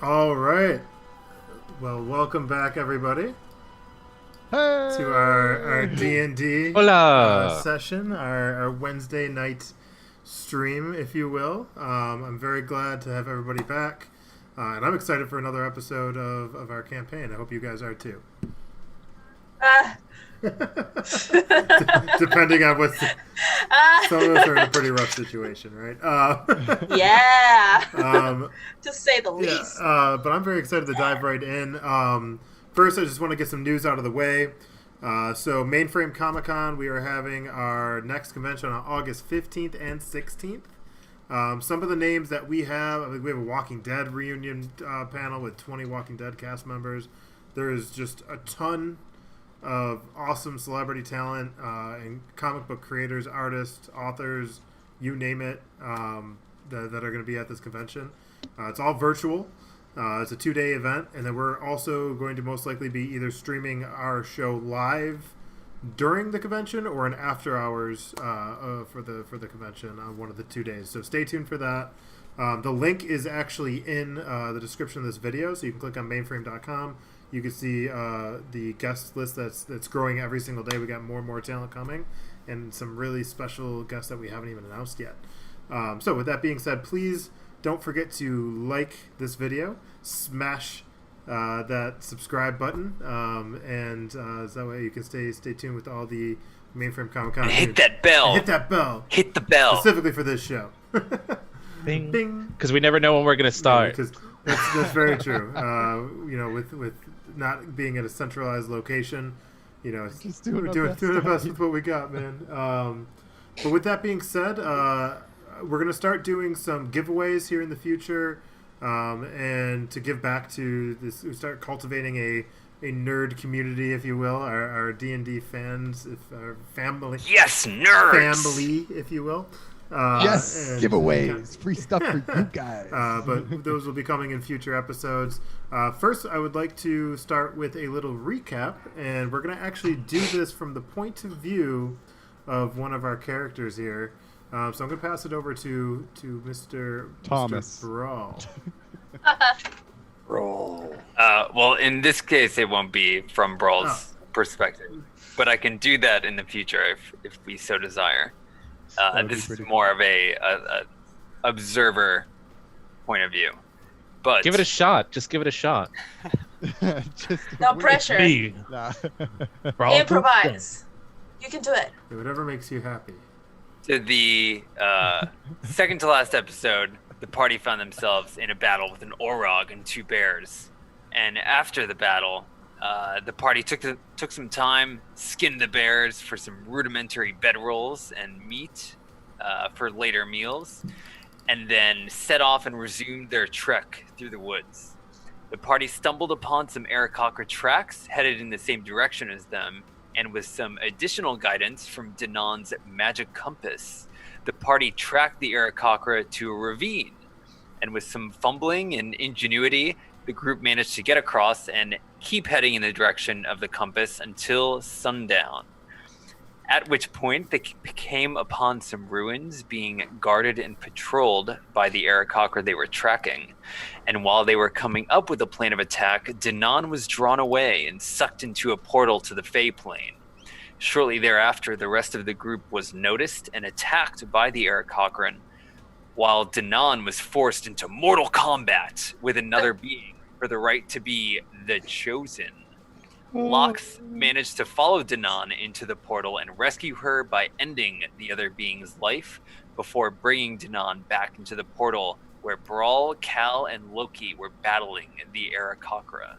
All right. Well, welcome back, everybody, Hey! to our D&D Hola! session, our Wednesday night stream, if you will. I'm very glad to have everybody back, and I'm excited for another episode of our campaign. I hope you guys are too. Depending on what some of us are in a pretty rough situation, right? To say the least. But I'm very excited to dive right in. First, I just want to get some news out of the way. So, Mainframe Comic Con, we are having our next convention on August 15th and 16th. Some of the names that we have a Walking Dead reunion panel with 20 Walking Dead cast members. There is just a ton of awesome celebrity talent and comic book creators, artists, authors, you name it, that are going to be at this convention. It's all virtual. It's a 2-day event, and then we're also going to most likely be either streaming our show live during the convention or in after hours for the convention on one of the 2 days. So stay tuned for that. The link is actually in the description of this video, so you can click on mainframe.com. You can see the guest list that's growing every single day. We got more and more talent coming, and some really special guests that we haven't even announced yet. So with that being said, please don't forget to like this video, smash that subscribe button, and so that way you can stay tuned with all the Mainframe Comic Con. And hit that bell. Hit that bell. Hit the bell. Specifically for this show. Bing. Bing. Because we never know when we're going to start. Because that's very true. With not being at a centralized location, we're doing the best with what we got, man. But with that being said, we're going to start doing some giveaways here in the future, and to give back to this, we start cultivating a nerd community, if you will, our D&D fans, our family. Yes, nerds! Family, if you will. Yes, giveaways, free stuff for you guys. But those will be coming in future episodes. First, I would like to start with a little recap, and we're going to actually do this from the point of view of one of our characters here. So I'm going to pass it over to Mr. Thomas. Mr. Brawl. Roll. Well, in this case, it won't be from Brawl's perspective, but I can do that in the future if we so desire. This is more of a observer point of view. But give it a shot. Just give it a shot. No pressure. Nah. Improvise. You can do it. Whatever makes you happy. to the second to last episode, the party found themselves in a battle with an Orog and two bears. And after the battle, the party took some time, skinned the bears for some rudimentary bedrolls and meat for later meals, and then set off and resumed their trek through the woods. The party stumbled upon some Aarakocra tracks headed in the same direction as them, and with some additional guidance from Danan's magic compass, the party tracked the Aarakocra to a ravine. And with some fumbling and ingenuity, the group managed to get across and keep heading in the direction of the compass until sundown. At which point, they came upon some ruins being guarded and patrolled by the Aarakocra they were tracking. And while they were coming up with a plan of attack, Danan was drawn away and sucked into a portal to the Fey Plane. Shortly thereafter, the rest of the group was noticed and attacked by the Aarakocran, while Danan was forced into mortal combat with another being for the right to be the Chosen. Lox managed to follow Danan into the portal and rescue her by ending the other being's life before bringing Danan back into the portal where Brawl, Cal, and Loki were battling the Aarakocra.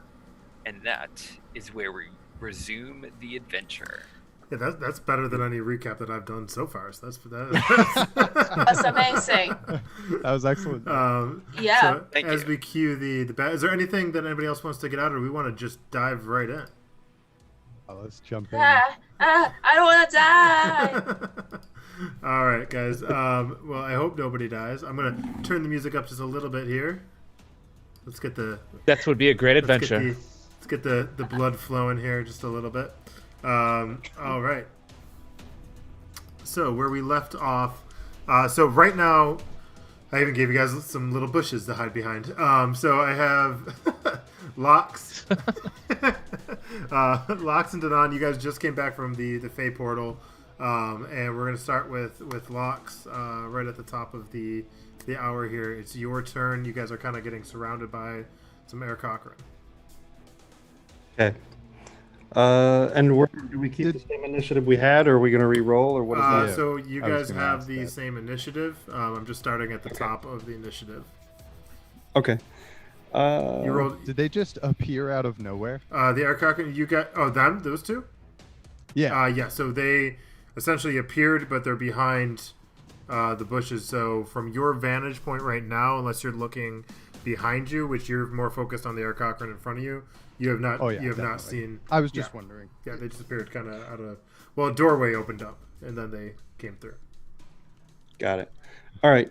And that is where we resume the adventure. Yeah, that's better than any recap that I've done so far. So That's amazing. That was excellent. Yeah. So Thank as you. we cue the bat, is there anything that anybody else wants to get out, or do we want to just dive right in? Let's jump in. I don't want to die. All right, guys. Well, I hope nobody dies. I'm gonna turn the music up just a little bit here. Let's get the That would be a great adventure. let's get the blood flowing here just a little bit. All right. So where we left off. So right now, I even gave you guys some little bushes to hide behind. So I have Locks. Locks and Danon, you guys just came back from the Fey portal. And we're going to start with Locks right at the top of the hour here. It's your turn. You guys are kind of getting surrounded by some Air Cochrane. Okay. And where, do we keep the same initiative we had, or are we going to re-roll, or what is that? So you I was guys gonna have ask the that. same initiative. I'm just starting at the top of the initiative. Okay. You rolled Did they just appear out of nowhere? the Air Cochrane. You got those two. Yeah. Yeah. So they essentially appeared, but they're behind the bushes. So from your vantage point right now, unless you're looking behind you, which you're more focused on the Air Cochrane in front of you, you have not. Oh, yeah, you have not definitely. seen. I was just wondering. Yeah, they just appeared kind of out of. Well, a doorway opened up, and then they came through. Got it. All right.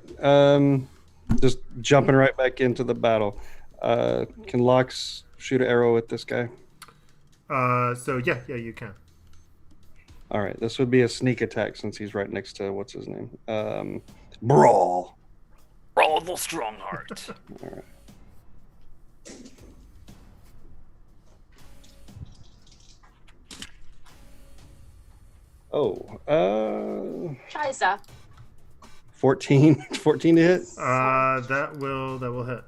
Just jumping right back into the battle. Can Locks shoot an arrow at this guy? So yeah, you can. All right. This would be a sneak attack since he's right next to what's his name? Brawl. Roll the strong heart. All right. Oh, Scheiße. 14 to hit. That will hit.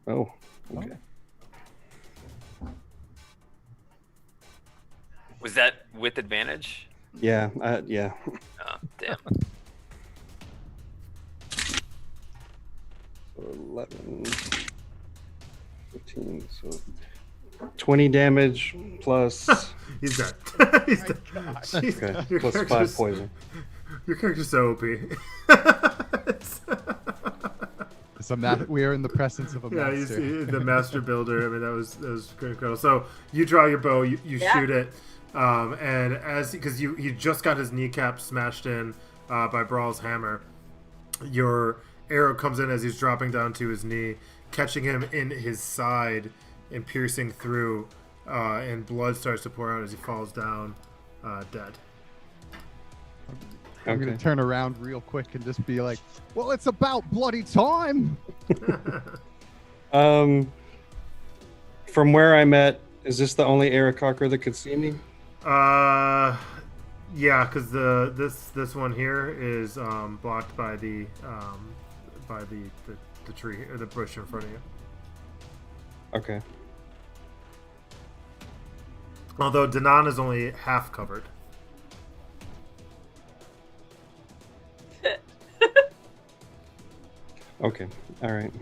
Oh, okay. Was that with advantage? Yeah, yeah. Oh, damn. 11, 15, so 20 damage plus. He's dead. He's dead. Jeez, Okay, your plus 5 character's- poison. Your character's so OP. We are in the presence of a Yeah, master. the master builder. I mean, that was incredible. So you draw your bow, you Yeah. shoot it, and because he just got his kneecap smashed in by Brawl's hammer, your arrow comes in as he's dropping down to his knee, catching him in his side and piercing through, and blood starts to pour out as he falls down, dead. I'm going Okay. to turn around real quick and just be like, well, it's about bloody time. From where I'm at, is this the only Aarakocra that could see me? Yeah, because this one here is blocked by the tree or the bush in front of you. Okay. Although Danon is only half covered. Okay. All right.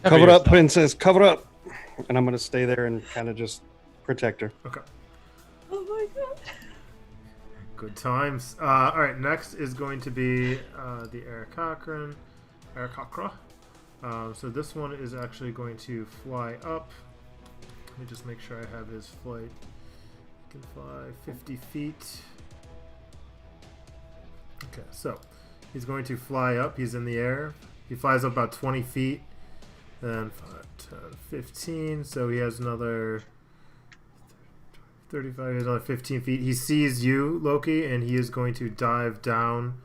Cover Cover up, yourself. princess. Cover up. And I'm going to stay there and kind of just protect her. Okay. Oh my god. Good times. All right. Next is going to be the Aarakocra. So this one is actually going to fly up. Let me just make sure I have his flight. He can fly 50 feet. Okay, so he's going to fly up. He's in the air. He flies up about 20 feet. Then 5, 10, 15. So he has another 35. He has another 15 feet. He sees you, Loki, and he is going to dive down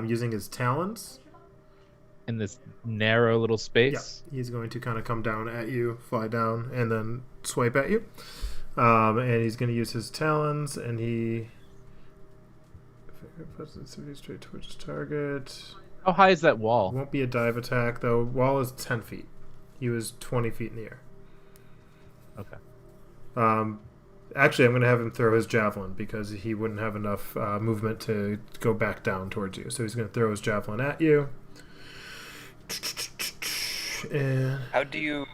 using his talons. In this narrow little Yeah, space. he's going to kind of come down at you, fly down, and then swipe at you. And he's going to use his talons, and he puts it straight towards his target. How high is that wall? Won't be a dive attack, though. Wall is 10 feet. He was 20 feet in the air. Okay. Actually, I'm going to have him throw his javelin because he wouldn't have enough movement to go back down towards you. So he's going to throw his javelin at you. And How do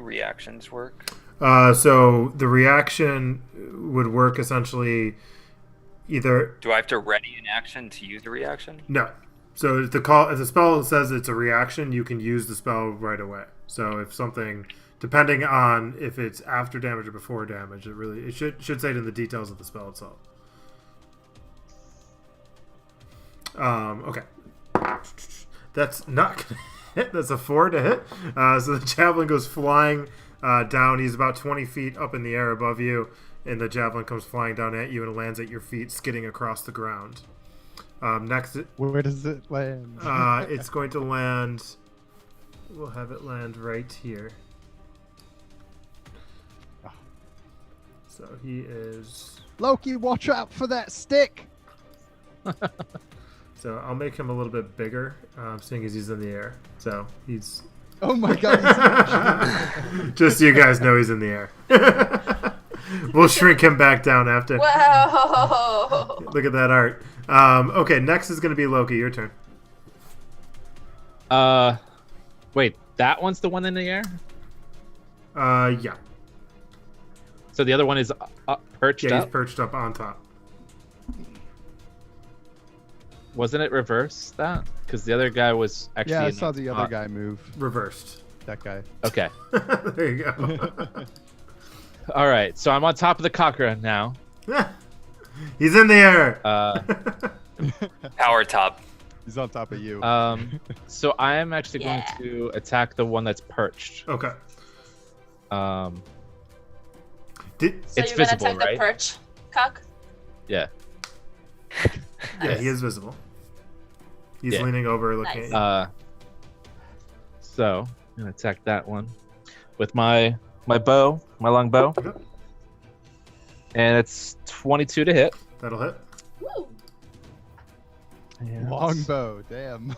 reactions work? so the reaction would work essentially either Do I have to ready an action to use the reaction? no. So if the spell says it's a reaction, you can use the spell right away. So if something, depending on if it's after damage or before damage, it should say it in the details of the spell itself. Okay. That's not gonna hit. That's a 4 to hit. So the javelin goes flying down. He's about 20 feet up in the air above you, and the javelin comes flying down at you and lands at your feet, skidding across the ground. Next, Where does it land? it's going to land. We'll have it land right here. So he is. Loki, watch out for that stick. So I'll make him a little bit bigger, seeing as he's in the air. So he's. Oh my god. Just so you guys know he's in the air. We'll shrink him back down after. Whoa! Look at that art. Okay, next is going to be Loki. Your turn. Wait, that one's the one in the air? Yeah. So the other one is perched Yeah, up? he's perched up on top. Wasn't it reverse that? Because the other guy was actually. Yeah, I in saw the other spot. guy move. Reversed. That guy. Okay. There you go. All right. So I'm on top of the cockra now. He's in the air. Power top. He's on top of you. So I am actually Yeah. going to attack the one that's perched. Okay. Did, So It's you're gonna visible, attack right? the perch cock? Yeah. yeah, he is visible. He's Yeah. leaning over, looking Nice. at you. So I'm gonna attack that one with my bow, my long bow, Okay. and it's 22 to hit. That'll hit. Woo! And Longbow, damn.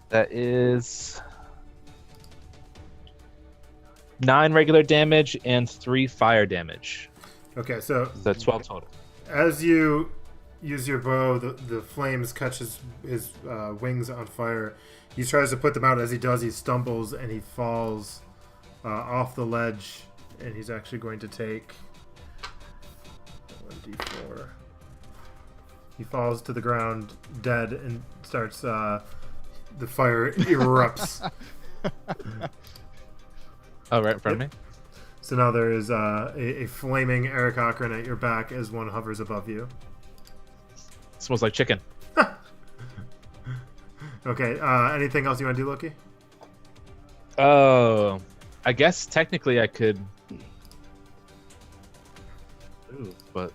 That is 9 regular damage and 3 fire damage. Okay, so So that's 12 total. as you use your bow, the flames catch his wings on fire. He tries to put them out. As he does, he stumbles and he falls off the ledge, and he's actually going to take 1d4. He falls to the ground dead and starts. The fire erupts. Oh, right in front of me? So now there is a flaming Eric Cochran at your back as one hovers above you. Smells like chicken. Okay, anything else you want to do, Loki? Oh, I guess technically I could. Ooh, but.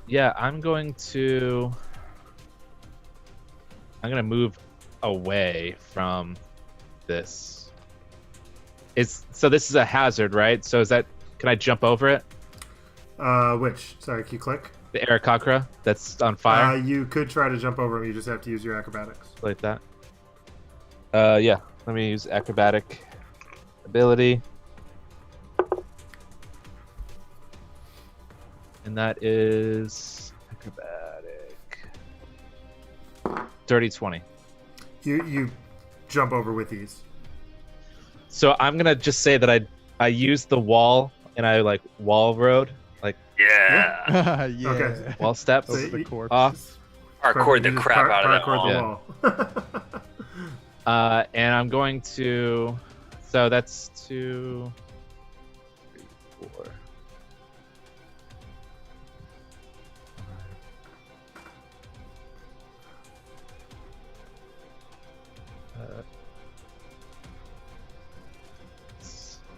Yeah, I'm going to move away from this. So this is a hazard, right? So is that, can I jump over it? Which? Sorry, can you click? The Aarakocra that's on fire? You could try to jump over him. You just have to use your acrobatics. Like that. Yeah. Let me use acrobatic ability. And that is acrobatic. Dirty 20. You jump over with ease. So I'm gonna just say that I used the wall and I like wall road, like Yeah. yeah. Okay. wall steps Over the So corpse. off. Parkour the You just crap out of that parkour wall. the wall. And I'm going to. So that's 2, 3, 4.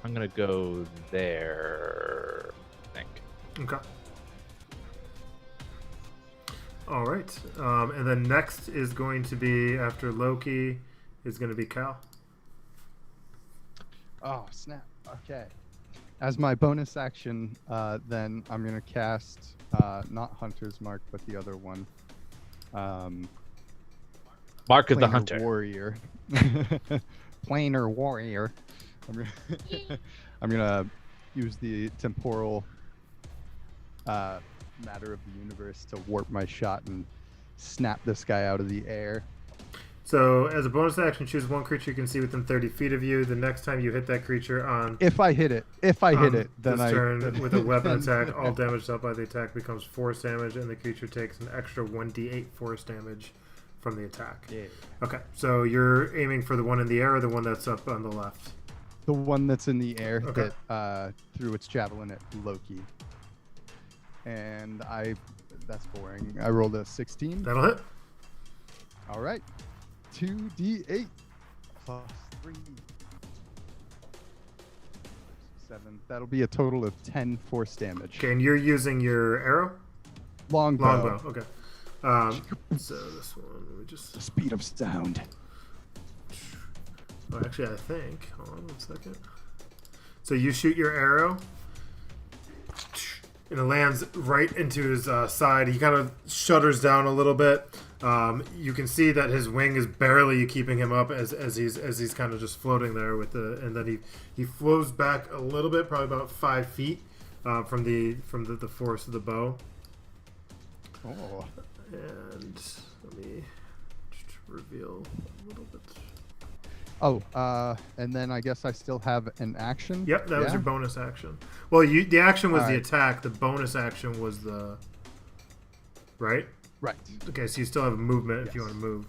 I'm gonna go there, I think. Okay. All right. And then next is going to be, after Loki, is going to be Cal. Oh, snap. Okay. As my bonus action, then I'm going to cast not Hunter's Mark, but the other one. Mark of the Planar Hunter. Warrior. Planar Warrior. I'm gonna use the temporal matter of the universe to warp my shot and snap this guy out of the air. So, as a bonus action, choose one creature you can see within 30 feet of you. The next time you hit that creature on If I hit it, then this I turn with a weapon then- attack, all damage dealt by the attack becomes force damage, and the creature takes an extra 1d8 force damage from the attack. Yeah. Okay, so you're aiming for the one in the air or the one that's up on the left? The one that's in the air Okay. that threw its javelin at Loki. And that's boring. I rolled a 16. That'll hit. All right. 2d8 plus 3. 7. That'll be a total of 10 force damage. Okay, and you're using your arrow? Longbow. Longbow, okay. So this one, let me just... The speed of sound. Oh, actually, I think... Hold on 1 second. So you shoot your arrow, and it lands right into his side. He kind of shudders down a little bit. You can see that his wing is barely keeping him up as he's kind of just floating there with the, and then he flows back a little bit, probably about 5 feet from the force of the bow. Oh. And let me just reveal a little bit. Oh, and then I guess I still have an action. Yep, that was your bonus action. Well, the action was the Alright. attack. The bonus action was the right. Right. Okay, so you still have movement if you Yes. want to move.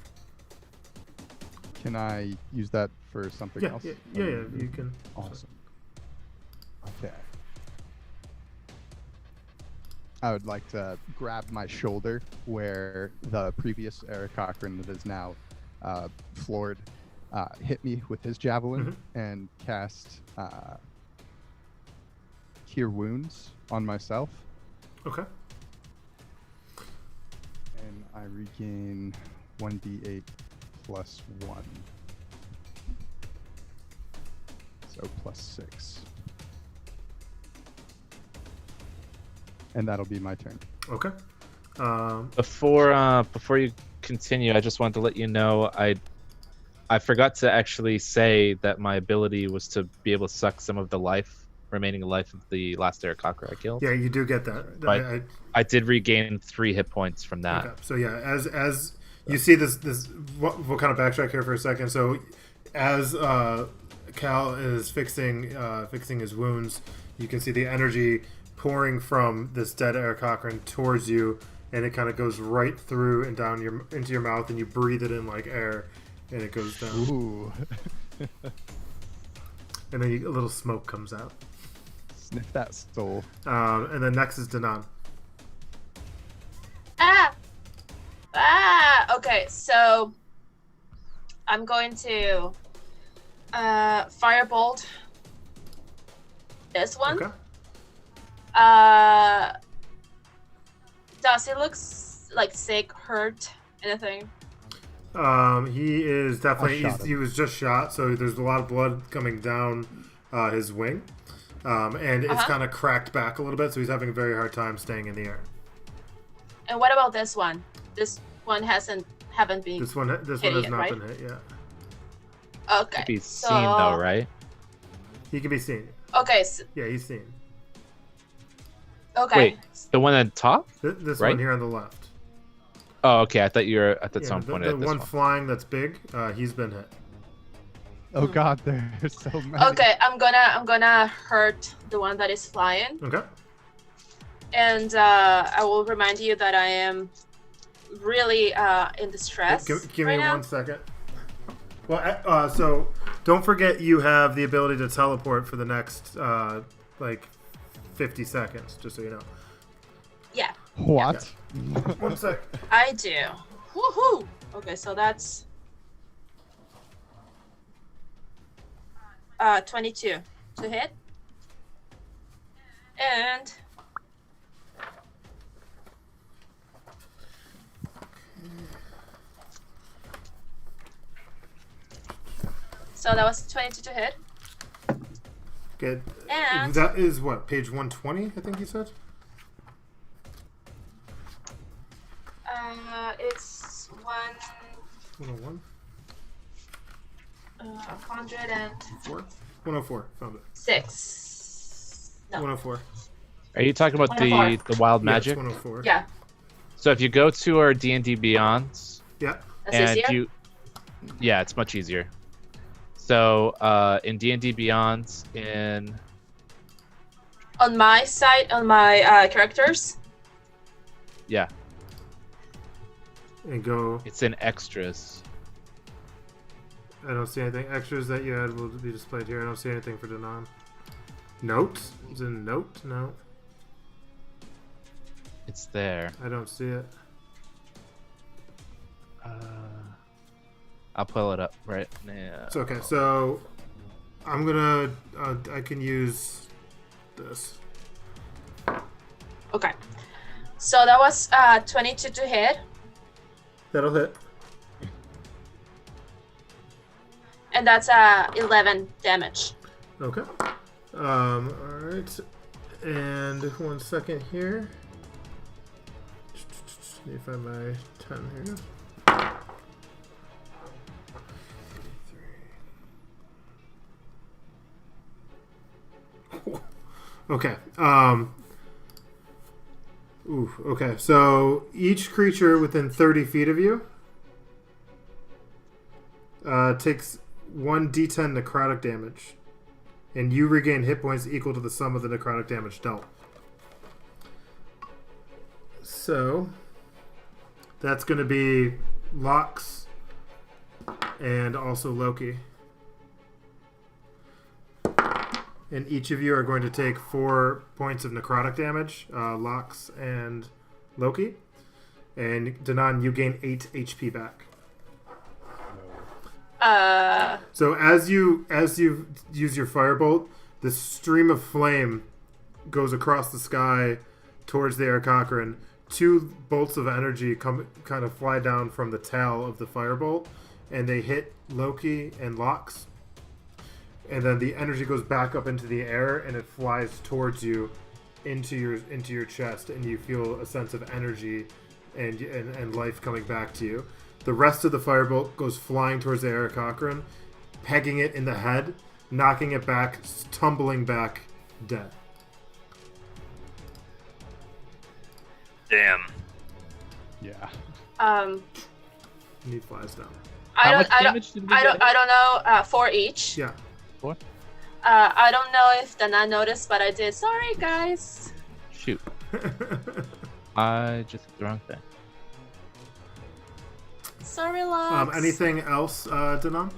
Can I use that for something Yeah, else? yeah, you can. Awesome. Okay. I would like to grab my shoulder where the previous Eric Cochran that is now floored hit me with his javelin and cast Cure Wounds on myself. Okay. And I regain 1d8 plus 1. So plus 6. And that'll be my turn. Okay. Before you continue, I just wanted to let you know I forgot to actually say that my ability was to be able to suck some of the remaining life of the last Eric Cochran I killed. Yeah, you do get that. But I did regain 3 hit points from that. Okay. So yeah, as you see this, we'll kind of backtrack here for a second. So as Cal is fixing his wounds, you can see the energy pouring from this dead Eric Cochran towards you, and it kind of goes right through and down into your mouth, and you breathe it in like air, and it goes down. Ooh. And then a little smoke comes out. Sniff that soul. And then next is Danan. Okay, so I'm going to firebolt this one. Okay. Does he look like sick, hurt, anything? He is definitely. I shot him. He was just shot, so there's a lot of blood coming down his wing, and it's kind of cracked back a little bit. So he's having a very hard time staying in the air. And what about this one? This one haven't been. This one has Idiot, not right? been hit yet. Okay. Could be seen though, right? He can be seen. Okay. Yeah, he's seen. Okay. Wait, the one on top? This Right? one here on the left. Oh, okay. I thought Yeah, someone pointed the at this one one. flying that's big. He's been hit. Oh god, there's so many. Okay, I'm gonna hurt the one that is flying, Okay. and I will remind you that I am really in distress Give right me now. 1 second. Well, so don't forget you have the ability to teleport for the next like 50 seconds, just so you know. Yeah, What? 1 sec. I do. Woohoo! Okay, so that's 22 to hit, and so that was 22 to hit. Good. And That is what, page 120, I think you said? it's 101? 106. 104. Found it. No. 104. Are you talking about the 104. wild Yeah, magic? it's 104. Yeah, So if you go to our D&D Beyond, Yeah. that's and easier. yeah, it's much easier. So in D&D Beyond, On my side, on my characters. yeah, And go. it's in extras. I don't see anything. Extras that you had will be displayed here. I don't see anything for Danan. Notes? Is it a note? No. It's there. I don't see it. I'll pull it up right now. It's okay. So I'm gonna. I can use this. Okay. So that was 22 to hit. That'll hit. And that's 11 damage. Okay. All right. And 1 second here. Let me find my 10 here. Okay. Okay. So each creature within 30 feet of you takes 1d10 necrotic damage, and you regain hit points equal to the sum of the necrotic damage dealt. So that's going to be Lox and also Loki. And each of you are going to take 4 points of necrotic damage, Lox and Loki. And Danan, you gain 8 HP back. So as you use your firebolt, this stream of flame goes across the sky towards the Aarakocra. 2 bolts of energy kind of fly down from the tail of the firebolt, and they hit Loki and Lox. And then the energy goes back up into the air, and it flies towards you into your chest, and you feel a sense of energy and life coming back to you. The rest of the firebolt goes flying towards the Aarakocra, pegging it in the head, knocking it back, tumbling back, dead. Damn. Yeah. And he flies down. How much damage did we get? I don't know. 4 each. Yeah. What? I don't know if Dana noticed, but I did. Sorry, guys. Shoot. I just did the wrong thing. Sorry, Lux. Anything else, Danan?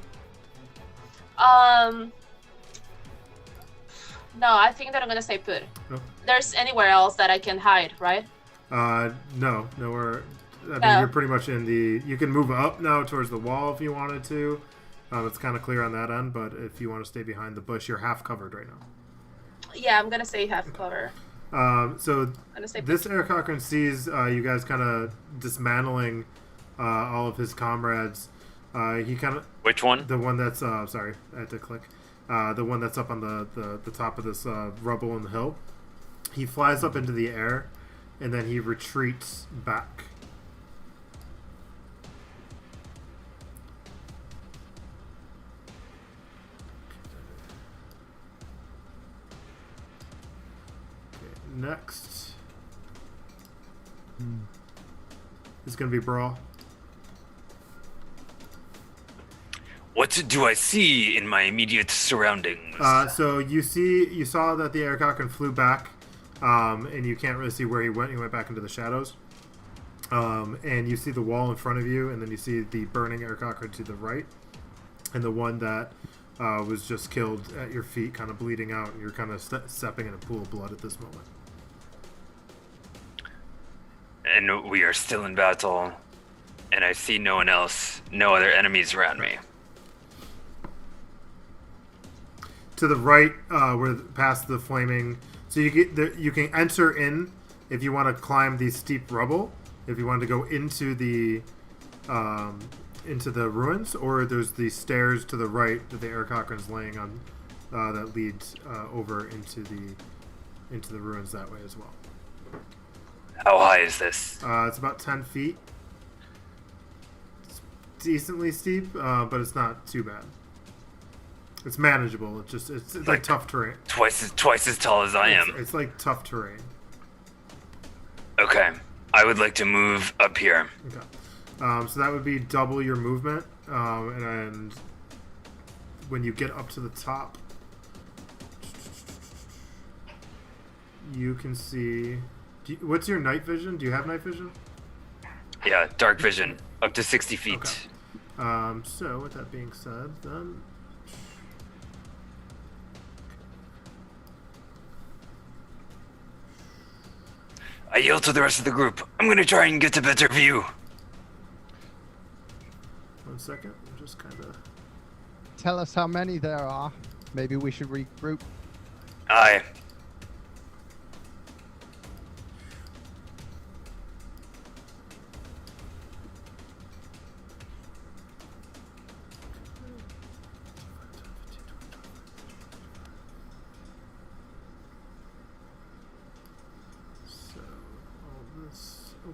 No, I think that I'm gonna stay put. Oh. There's anywhere else that I can hide, right? No, nowhere. I mean, you're pretty much in the. You can move up now towards the wall if you wanted to. It's kind of clear on that end, but if you want to stay behind the bush, you're half covered right now. Yeah, I'm gonna stay half cover. So this Aarakocra sees you guys kind of dismantling all of his comrades. He kind of. Which one? The one that's sorry, I had to click. The one that's up on the top of this rubble on the hill. He flies up into the air, and then he retreats back. Okay, next is going to be Brawl. What do I see in my immediate surroundings? So you saw that the Aarakocra flew back, and you can't really see where he went. He went back into the shadows. And you see the wall in front of you, and then you see the burning Aarakocra to the right, and the one that was just killed at your feet, kind of bleeding out, and you're kind of stepping in a pool of blood at this moment. And we are still in battle, and I see no one else, no other enemies around me. To the right, where past the flaming, so you can enter in if you want to climb the steep rubble. If you want to go into the ruins, or there's the stairs to the right that the Aarakocra is laying on, that leads over into the ruins that way as well. How high is this? It's about 10 feet. It's decently steep, but it's not too bad. It's manageable. It's like tough terrain. Twice as tall as I am. It's like tough terrain. Okay, I would like to move up here. Okay. So that would be double your movement, and when you get up to the top, you can see. What's your night vision? Do you have night vision? Yeah, dark vision, up to 60 feet. Okay. So with that being said, then. I yell to the rest of the group. I'm gonna try and get a better view. 1 second. I'm just kind of. Tell us how many there are. Maybe we should regroup. Aye.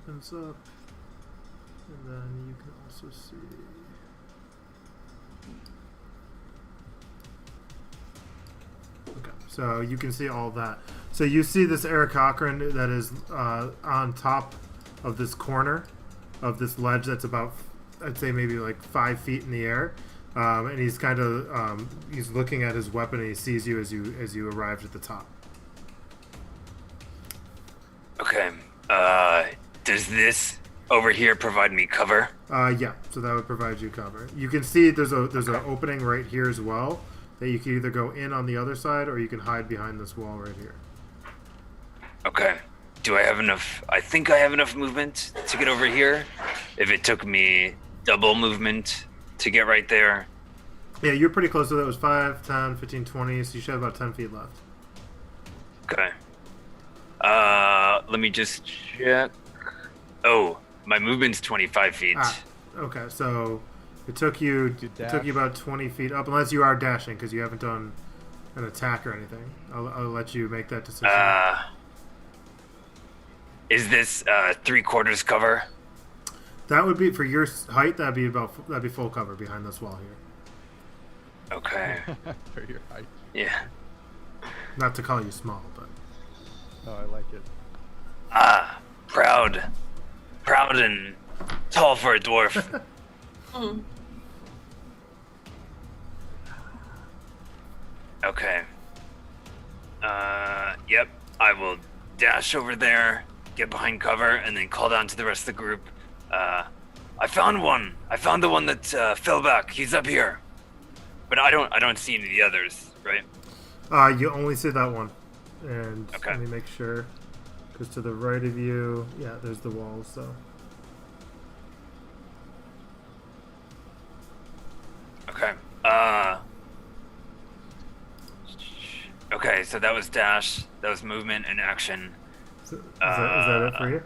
opens up, and then you can also see. Okay, so you can see all that. So you see this Eric Cochran that is on top of this corner of this ledge that's about, I'd say maybe like 5 feet in the air, and he's kind of he's looking at his weapon and he sees you as you arrived at the top. Okay. Does this over here provide me cover? Yeah. So that would provide you cover. You can see there's an opening right here as well that you can either go in on the other side or you can hide behind this wall right here. Okay. Do I have enough? I think I have enough movement to get over here. If it took me double movement to get right there. Yeah, you're pretty close to that. It was 5, 10, 15, 20, so you should have about 10 feet left. Okay. Let me just check. Oh, my movement's 25 feet. Okay, so it took you about 20 feet up, unless you are dashing because you haven't done an attack or anything. I'll let you make that decision. Is this 3/4 cover? That would be for your height. That'd be full cover behind this wall here. Okay. For your height. Yeah. Not to call you small, but Oh, I like it. Proud and tall for a dwarf. Mm. Okay. Yep. I will dash over there, get behind cover, and then call down to the rest of the group. I found one. I found the one that fell back. He's up here. But I don't see any of the others, right? you only see that one. And Okay. let me make sure, because to the right of you, yeah, there's the walls. So Okay. Okay, so that was dash, that was movement and action. is that it for you?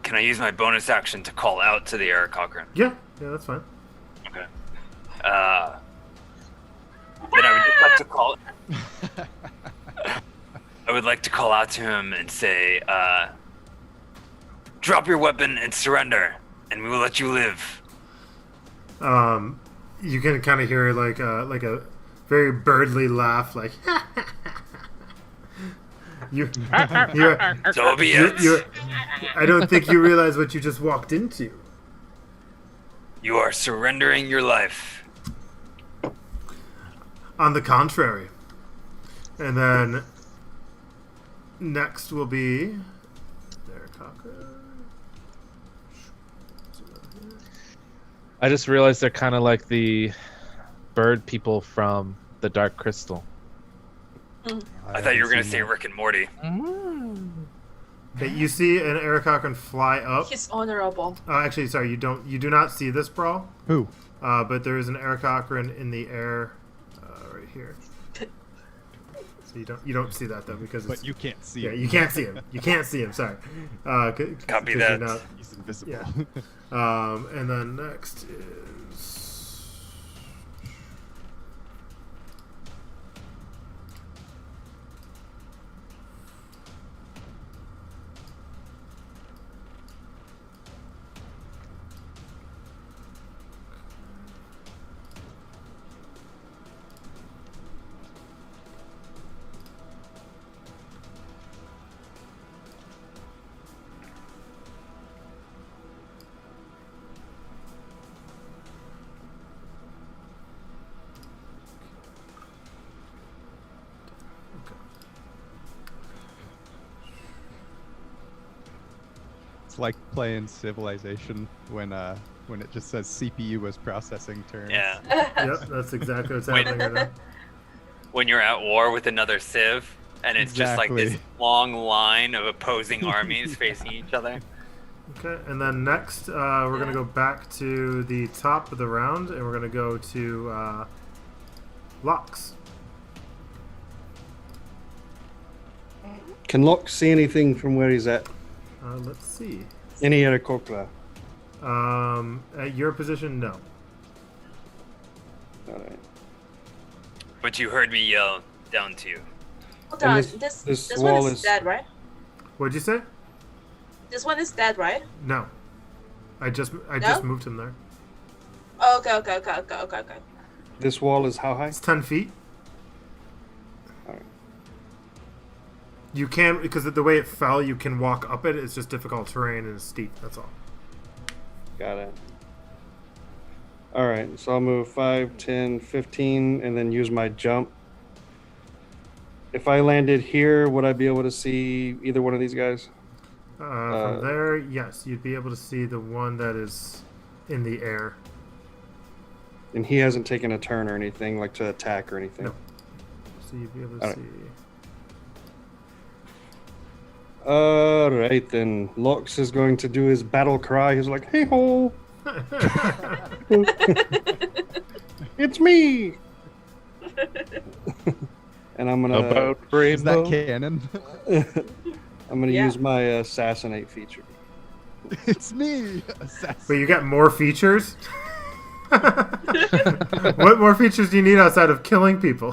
Can I use my bonus action to call out to the Eric Cochran? Yeah, that's fine. Okay. Then I would just like to call. I would like to call out to him and say, "Drop your weapon and surrender, and we will let you live." You can kind of hear like a very birdly laugh, like you're So be it. I don't think you realize what you just walked into. You are surrendering your life. On the contrary. And then next will be Eric Cochran. I just realized they're kind of like the bird people from the Dark Crystal. I thought you were going to say Rick and Morty. Okay, you see an Eric Cochran fly up. He's honorable. Actually, sorry, you do not see this brawl. Who? But there is an Eric Cochran in the air, right here. So you don't see that though because it's, But you can't see yeah, him. you can't see him. You can't see him. Sorry. Copy 'cause that. you're not- He's invisible. yeah. And then next is. It's like playing Civilization when it just says CPU was processing turns. Yeah. Yep, that's exactly what's happening right now. When you're at war with another civ, and it's just like this Exactly. long line of opposing armies facing each other. Okay, and then next we're gonna go back to the top of the round, and we're gonna go to Locks. Can Locke see anything from where he's at? Let's see. Any Aarakocra? At your position, no. All right. But you heard me yell down to you. Hold And on. this This wall one is is- dead, right? What'd you say? This one is dead, right? No. I just moved him there. Oh, okay. This wall is how high? It's 10 feet. Alright. You can, because of the way it fell, you can walk up it. It's just difficult terrain and it's steep. That's all. Got it. Alright, so I'll move 5, 10, 15, and then use my jump. If I landed here, would I be able to see either one of these guys? From there, yes, you'd be able to see the one that is in the air. And he hasn't taken a turn or anything, like to attack or anything. No. So you'd be able to All right. see. Alright then. Lox is going to do his battle cry. He's like, hey ho! It's me! And I'm gonna About Is that rainbow. canon? I'm gonna Yeah. use my assassinate feature. It's me, assassin. But you got more features? What more features do you need outside of killing people?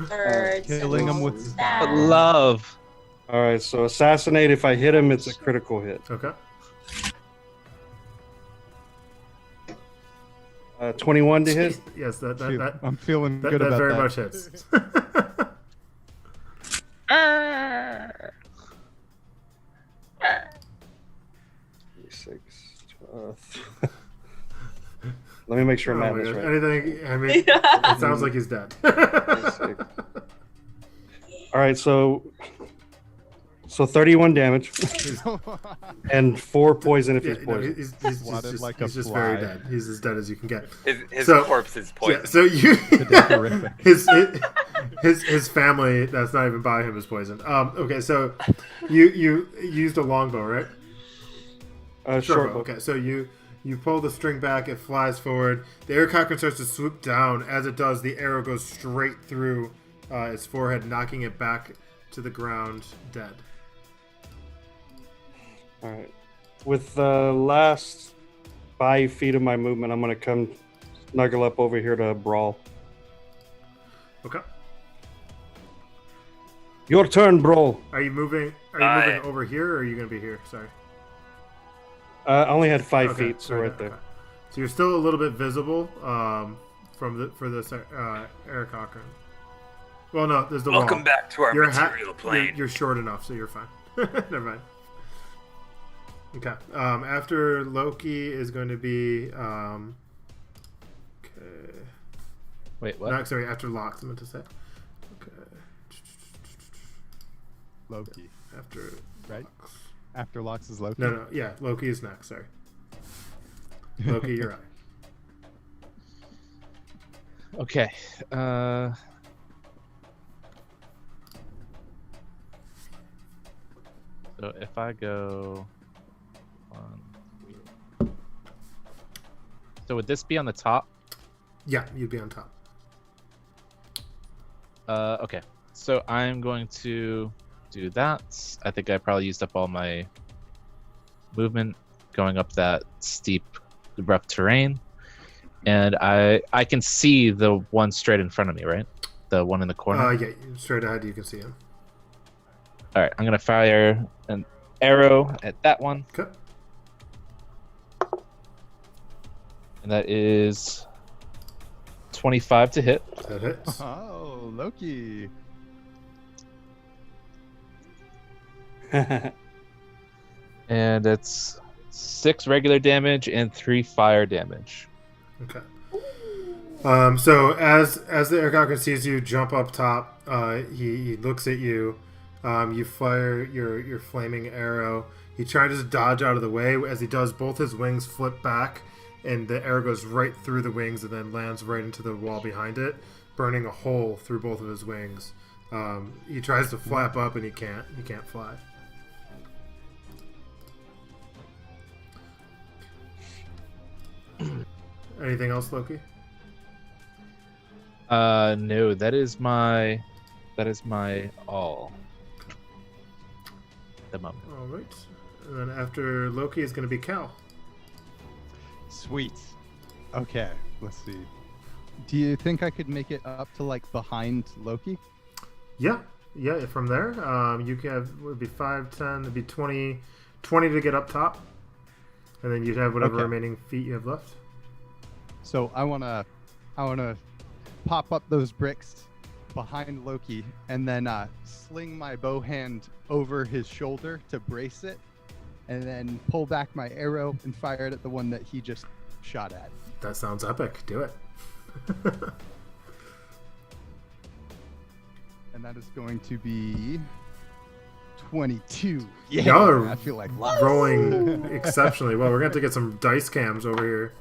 Birds Killing 'em with and style. But love. Alright, so assassinate, if I hit him, it's a critical hit. Okay. 21 to hit. Yes, that I'm feeling that, good that about very that. much hits. 6, 12. Let me make sure I'm Oh at my this God. right. Anything? I mean, it sounds like he's dead. Alright, so 31 damage and 4 poison if Yeah, he's no, poisoned. he's Swatted just, like a he's just very fly. dead. He's as dead as you can get. His So- corpse is poisoned. Yeah, so you Horrific. his family that's not even by him is poisoned. Okay, so you used a longbow, right? Short bow. Okay, so you pull the string back, it flies forward. The air cochran starts to swoop down. As it does, the arrow goes straight through its forehead, knocking it back to the ground, dead. Alright. With the last 5 feet of my movement, I'm going to come snuggle up over here to brawl. Okay. Your turn, brawl. Are you moving? Moving over here, or are you going to be here? Sorry. I only had 5 Okay, feet, so sorry, right there. okay. So you're still a little bit visible for this air cochran. Well, no, there's the Welcome wall. back to our You're material plane. You're short enough, so you're fine. Never mind. Okay. After Loki is going to be. Okay. Wait, what? No, sorry. After Lox, I meant to say. Okay. Loki, After. right? After Lox is Loki. No. Yeah, Loki is next. Sorry. Loki, you're right. Okay. So if I go 1, 3. So would this be on the top? Yeah, you'd be on top. Okay. So I'm going to do that. I think I probably used up all my movement going up that steep, rough terrain. And I can see the one straight in front of me, right? The one in the corner. Yeah, straight ahead, you can see him. All right, I'm gonna fire an arrow at that one, Okay. and that is 25 to hit. That hits. Oh, Loki. And it's 6 regular damage and 3 fire damage. Okay. So as the air cochran sees you jump up top, he looks at you. You fire your flaming arrow. He tries to dodge out of the way. As he does, both his wings flip back, and the arrow goes right through the wings and then lands right into the wall behind it, burning a hole through both of his wings. He tries to flap up and he can't. He can't fly. Anything else, Loki? No, that is my all. At the moment. All right. And then after Loki is going to be Cal. Sweet. Okay, let's see. Do you think I could make it up to like behind Loki? Yeah. Yeah, from there, you can have would be 5, 10, it'd be 20 to get up top, and then you'd have whatever Okay. remaining feet you have left. So I wanna pop up those bricks behind Loki and then sling my bow hand over his shoulder to brace it, and then pull back my arrow and fire it at the one that he just shot at. That sounds epic. Do it. And that is going to be 22. Yeah, Y'all are I feel like rolling exceptionally well. We're going to have to get some dice cams over here.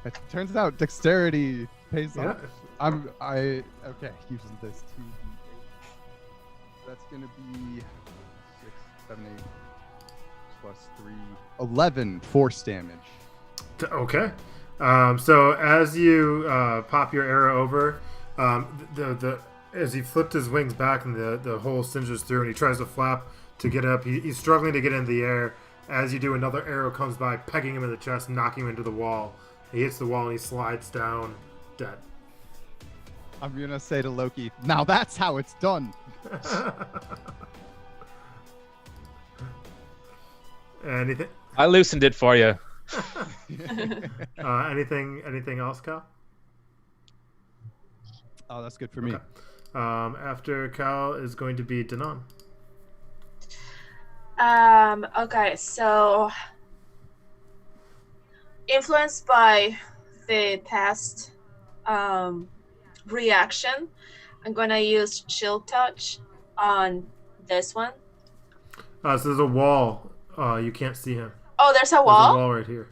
It turns out dexterity pays Yeah. off. Okay, using this 2d8. That's gonna be 6, 7, 8 plus 3, 11 force damage. Okay. So as you pop your arrow over, as he flipped his wings back and the hole singes through and he tries to flap to get up, he's struggling to get into the air. As you do, another arrow comes by, pegging him in the chest, knocking him into the wall. He hits the wall and he slides down, dead. I'm gonna say to Loki, now that's how it's done. Anything? I loosened it for you. Anything else, Cal? Oh, that's good for me. Okay. After Cal is going to be Danon. Okay, so influenced by the past reaction, I'm gonna use shield touch on this one. So there's a wall. You can't see him. Oh, there's a There's a wall. wall right here.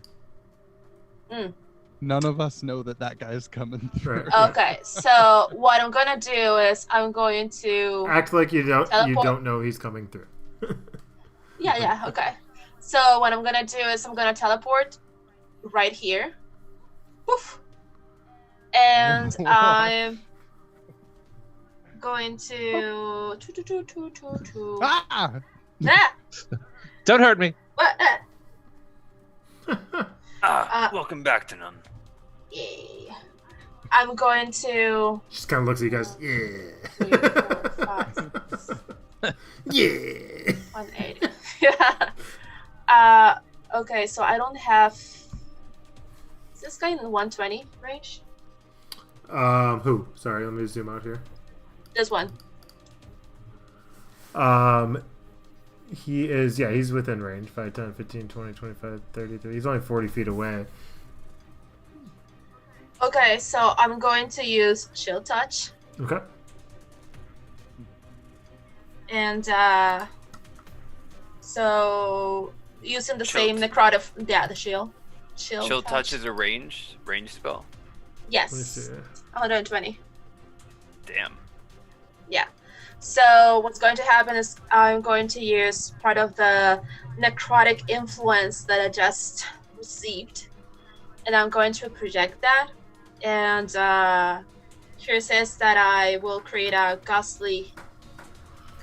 None of us know that guy's coming through. Right. Okay, so what I'm gonna do is I'm going to Act like you don't Teleport. know he's coming through. yeah, okay. So what I'm gonna do is I'm gonna teleport right here. Poof. And I'm going to Ah! Ah! Don't hurt me. What? Welcome back to none. Yay. I'm going to Just kind of looks at you guys. 3, 4, 5, 6, Yeah. 180. Okay, so I don't have. Is this guy in the 120 range? Who? Sorry, let me zoom out here. This one. He is, he's within range. 5, 10, 15, 20, 25, 30. He's only 40 feet away. Okay, so I'm going to use shield touch. Okay. And so using the Shield. same necrotic, the shield. Chill touch is a range spell. Let me Yes, see. 120. Damn. Yeah. So what's going to happen is I'm going to use part of the necrotic influence that I just received, and I'm going to project that. And here it says that I will create a ghostly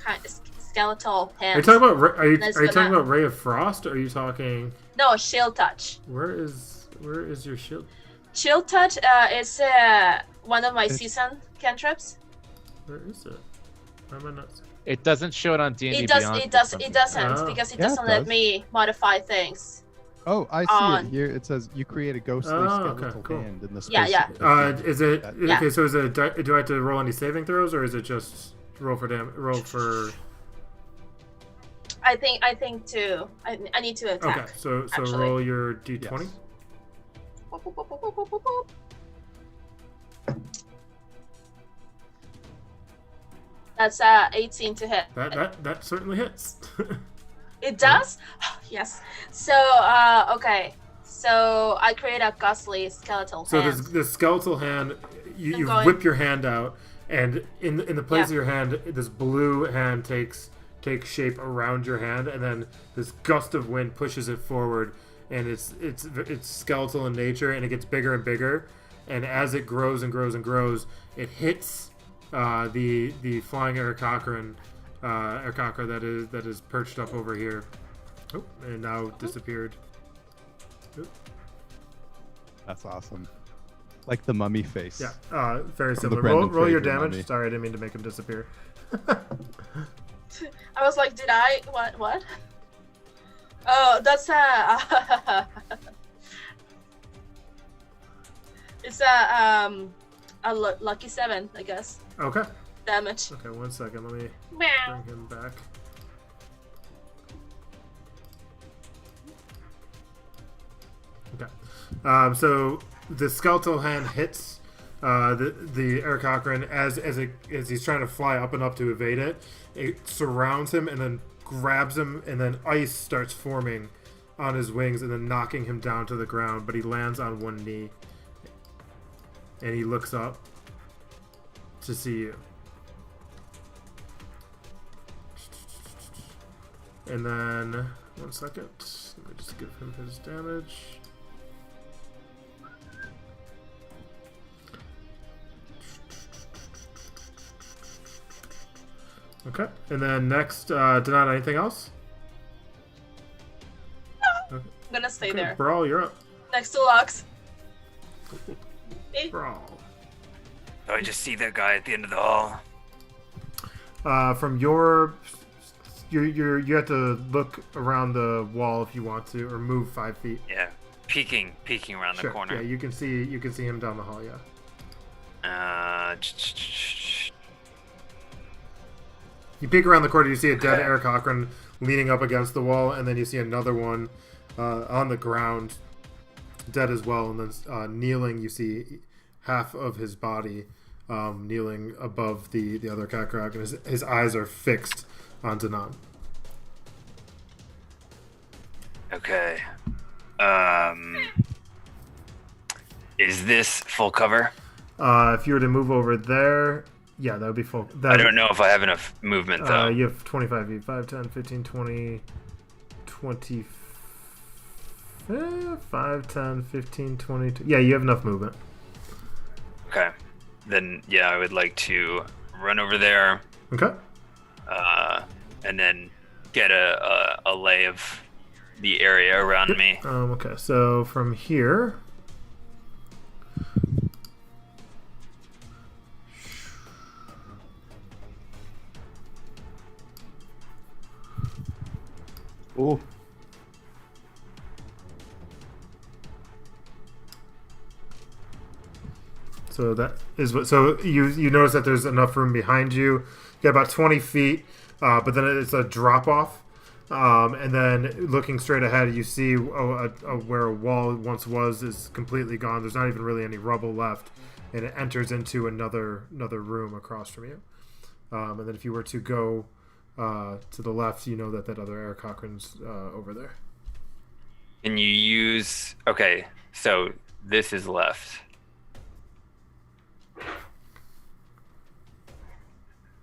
kind of skeletal Are you hand. talking about? Are you Let's talking go now. about Ray of Frost? Or are you talking? No, shield touch. Where is your shield? Shield touch is one of my season cantrips. Where is it? Why am I not? It doesn't show it on D&D It does. Beyond It for does. some It reason. doesn't Oh. because it Yeah, it doesn't let does. me modify things. Oh, I see On. it here. It says you create a ghostly Oh, okay, skeletal cool. hand in the space. Yeah, yeah. of the Is it Yeah. okay? So is it? Do I have to roll any saving throws, or is it just roll for Roll for. I think too. I need to attack. Okay, so actually. roll your d20. Yes. Boop, boop, boop, boop, boop, boop, boop. That's 18 to hit. That certainly hits. It does? Yes. So okay. So I create a ghostly skeletal So hand. this skeletal hand, you going- whip your hand out, and in the place Yeah. of your hand, this blue hand takes shape around your hand, and then this gust of wind pushes it forward, and it's skeletal in nature, and it gets bigger and bigger, and as it grows and grows and grows, it hits the flying Aarakocra that is perched up over here. Oh, and now disappeared. That's awesome. Like the mummy face. Yeah, very the similar. Brendan Roll your Fraser damage. mummy. Sorry, I didn't mean to make him disappear. I was like, did I? What? Oh, that's it's a lucky 7, I guess. Okay. Damage. Okay, 1 second. Let me Meow. bring him back. Okay. So the skeletal hand hits the Air Cochrane as he's trying to fly up and up to evade it. It surrounds him and then grabs him, and then ice starts forming on his wings and then knocking him down to the ground. But he lands on one knee, and he looks up to see you. And then 1 second. Let me just give him his damage. Okay, and then next, Donata, anything else? Okay. I'm gonna stay there. Brawl, you're up. Next to Lux. Brawl. Oh, I just see that guy at the end of the hall. From you have to look around the wall if you want to, or move 5 feet. Yeah, peeking around the corner. Yeah, you can see him down the hall. Yeah. You peek around the corner, you see a dead Air Cochrane leaning up against the wall, and then you see another one on the ground, dead as well, and then kneeling, you see half of his body kneeling above the other Kakarot, and his eyes are fixed on Danan. Okay. Is this full cover? If you were to move over there, yeah, that would be full. I don't know if I have enough movement, though. You have 25 feet. 5, 10, 15, 20, 20... 5, 10, 15, 20... Yeah, you have enough movement. Okay. Then, yeah, I would like to run over there. Okay. And then get a lay of the area around me. Okay, so from here... Ooh. So that is what. So you notice that there's enough room behind you. You got about 20 feet, but then it's a drop off, and then looking straight ahead, you see where a wall once was is completely gone. There's not even really any rubble left, and it enters into another room across from you. And then if you were to go to the left, you know that other Air Cochrane's over there. Can you use... Okay, so this is left.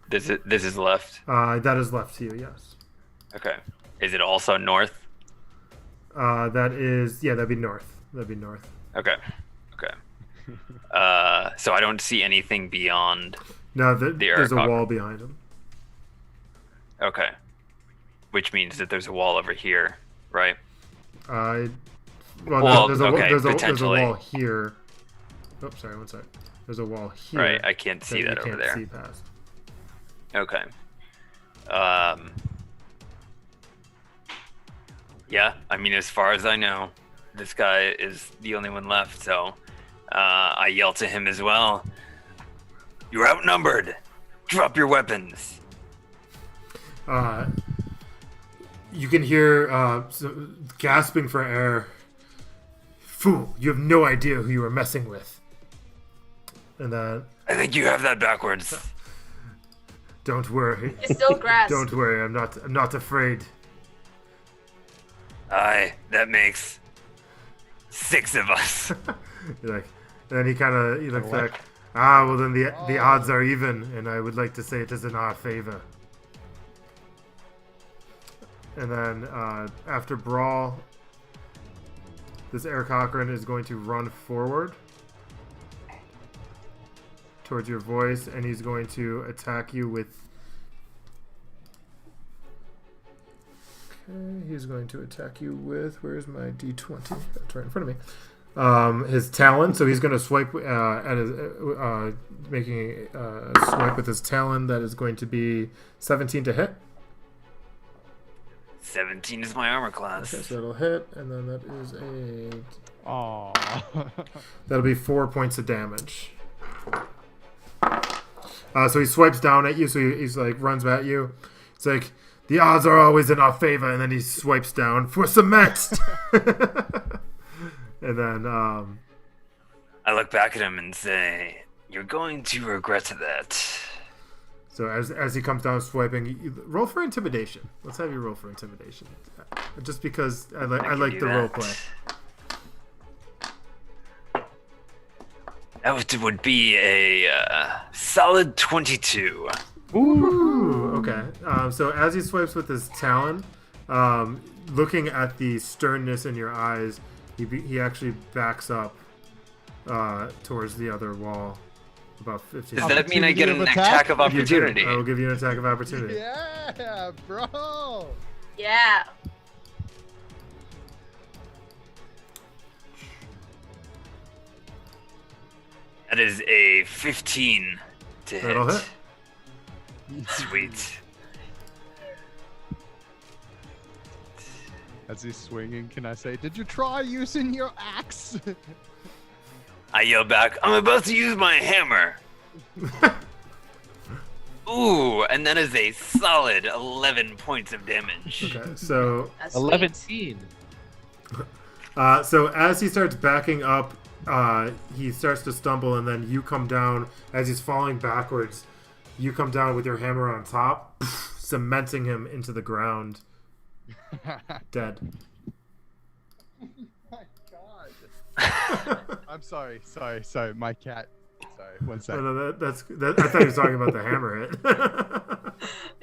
This is left? That is left to you, yes. Okay. Is it also north? That is... Yeah, that'd be north. Okay. So I don't see anything beyond... No, the there's a Air wall behind him. Okay. Which means that there's a wall over here, right? There's a wall here. Oh, sorry, 1 sec. There's a wall here. Right, I can't see that over there. See past. Okay. Yeah, I mean, as far as I know, this guy is the only one left, so I yell to him as well. You're outnumbered. Drop your weapons. You can hear gasping for air. Fool, you have no idea who you are messing with. And then... I think you have that backwards. Don't worry. It's still grass. Don't worry, I'm not afraid. Aye, that makes 6 of us. You're like, and then he looks back. Well then the odds are even, and I would like to say it is in our favor. And then after Brawl, this Air Cochrane is going to run forward towards your voice, and he's going to attack you with... Okay, he's going to attack you with... Where's my D20? That's right in front of me. his talon. So he's going to swipe at his, making a swipe with his talon. That is going to be 17 to hit. 17 is my armor class. Okay, so that'll hit, and then that is a. Aww. That'll be 4 points of damage. So he swipes down at you. So he's like runs at you. It's like the odds are always in our favor, and then he swipes down for cement. And then I look back at him and say, "You're going to regret that." so as he comes down swiping, roll for intimidation. Let's have you roll for intimidation, just because I like do the that. role play. That would be a solid 22. Ooh, okay. So as he swipes with his talon, looking at the sternness in your eyes, he actually backs up towards the other wall, about 15. Does that mean I get an Opportunity of attack? attack of You do. opportunity? I will give you an attack of opportunity. Yeah, bro. Yeah. That is a 15 to That'll hit. hit. Sweet. As he's swinging, can I say, did you try using your axe? I yell back, "I'm about to use my hammer." Ooh, and that is a solid 11 points of damage. Okay, so That's sweet. 11. so as he starts backing up, he starts to stumble, and then you come down as he's falling backwards. You come down with your hammer on top, cementing him into the ground, dead. My God. I'm sorry. My cat. Sorry, one No, second. no, that, I thought he was talking about the hammer hit.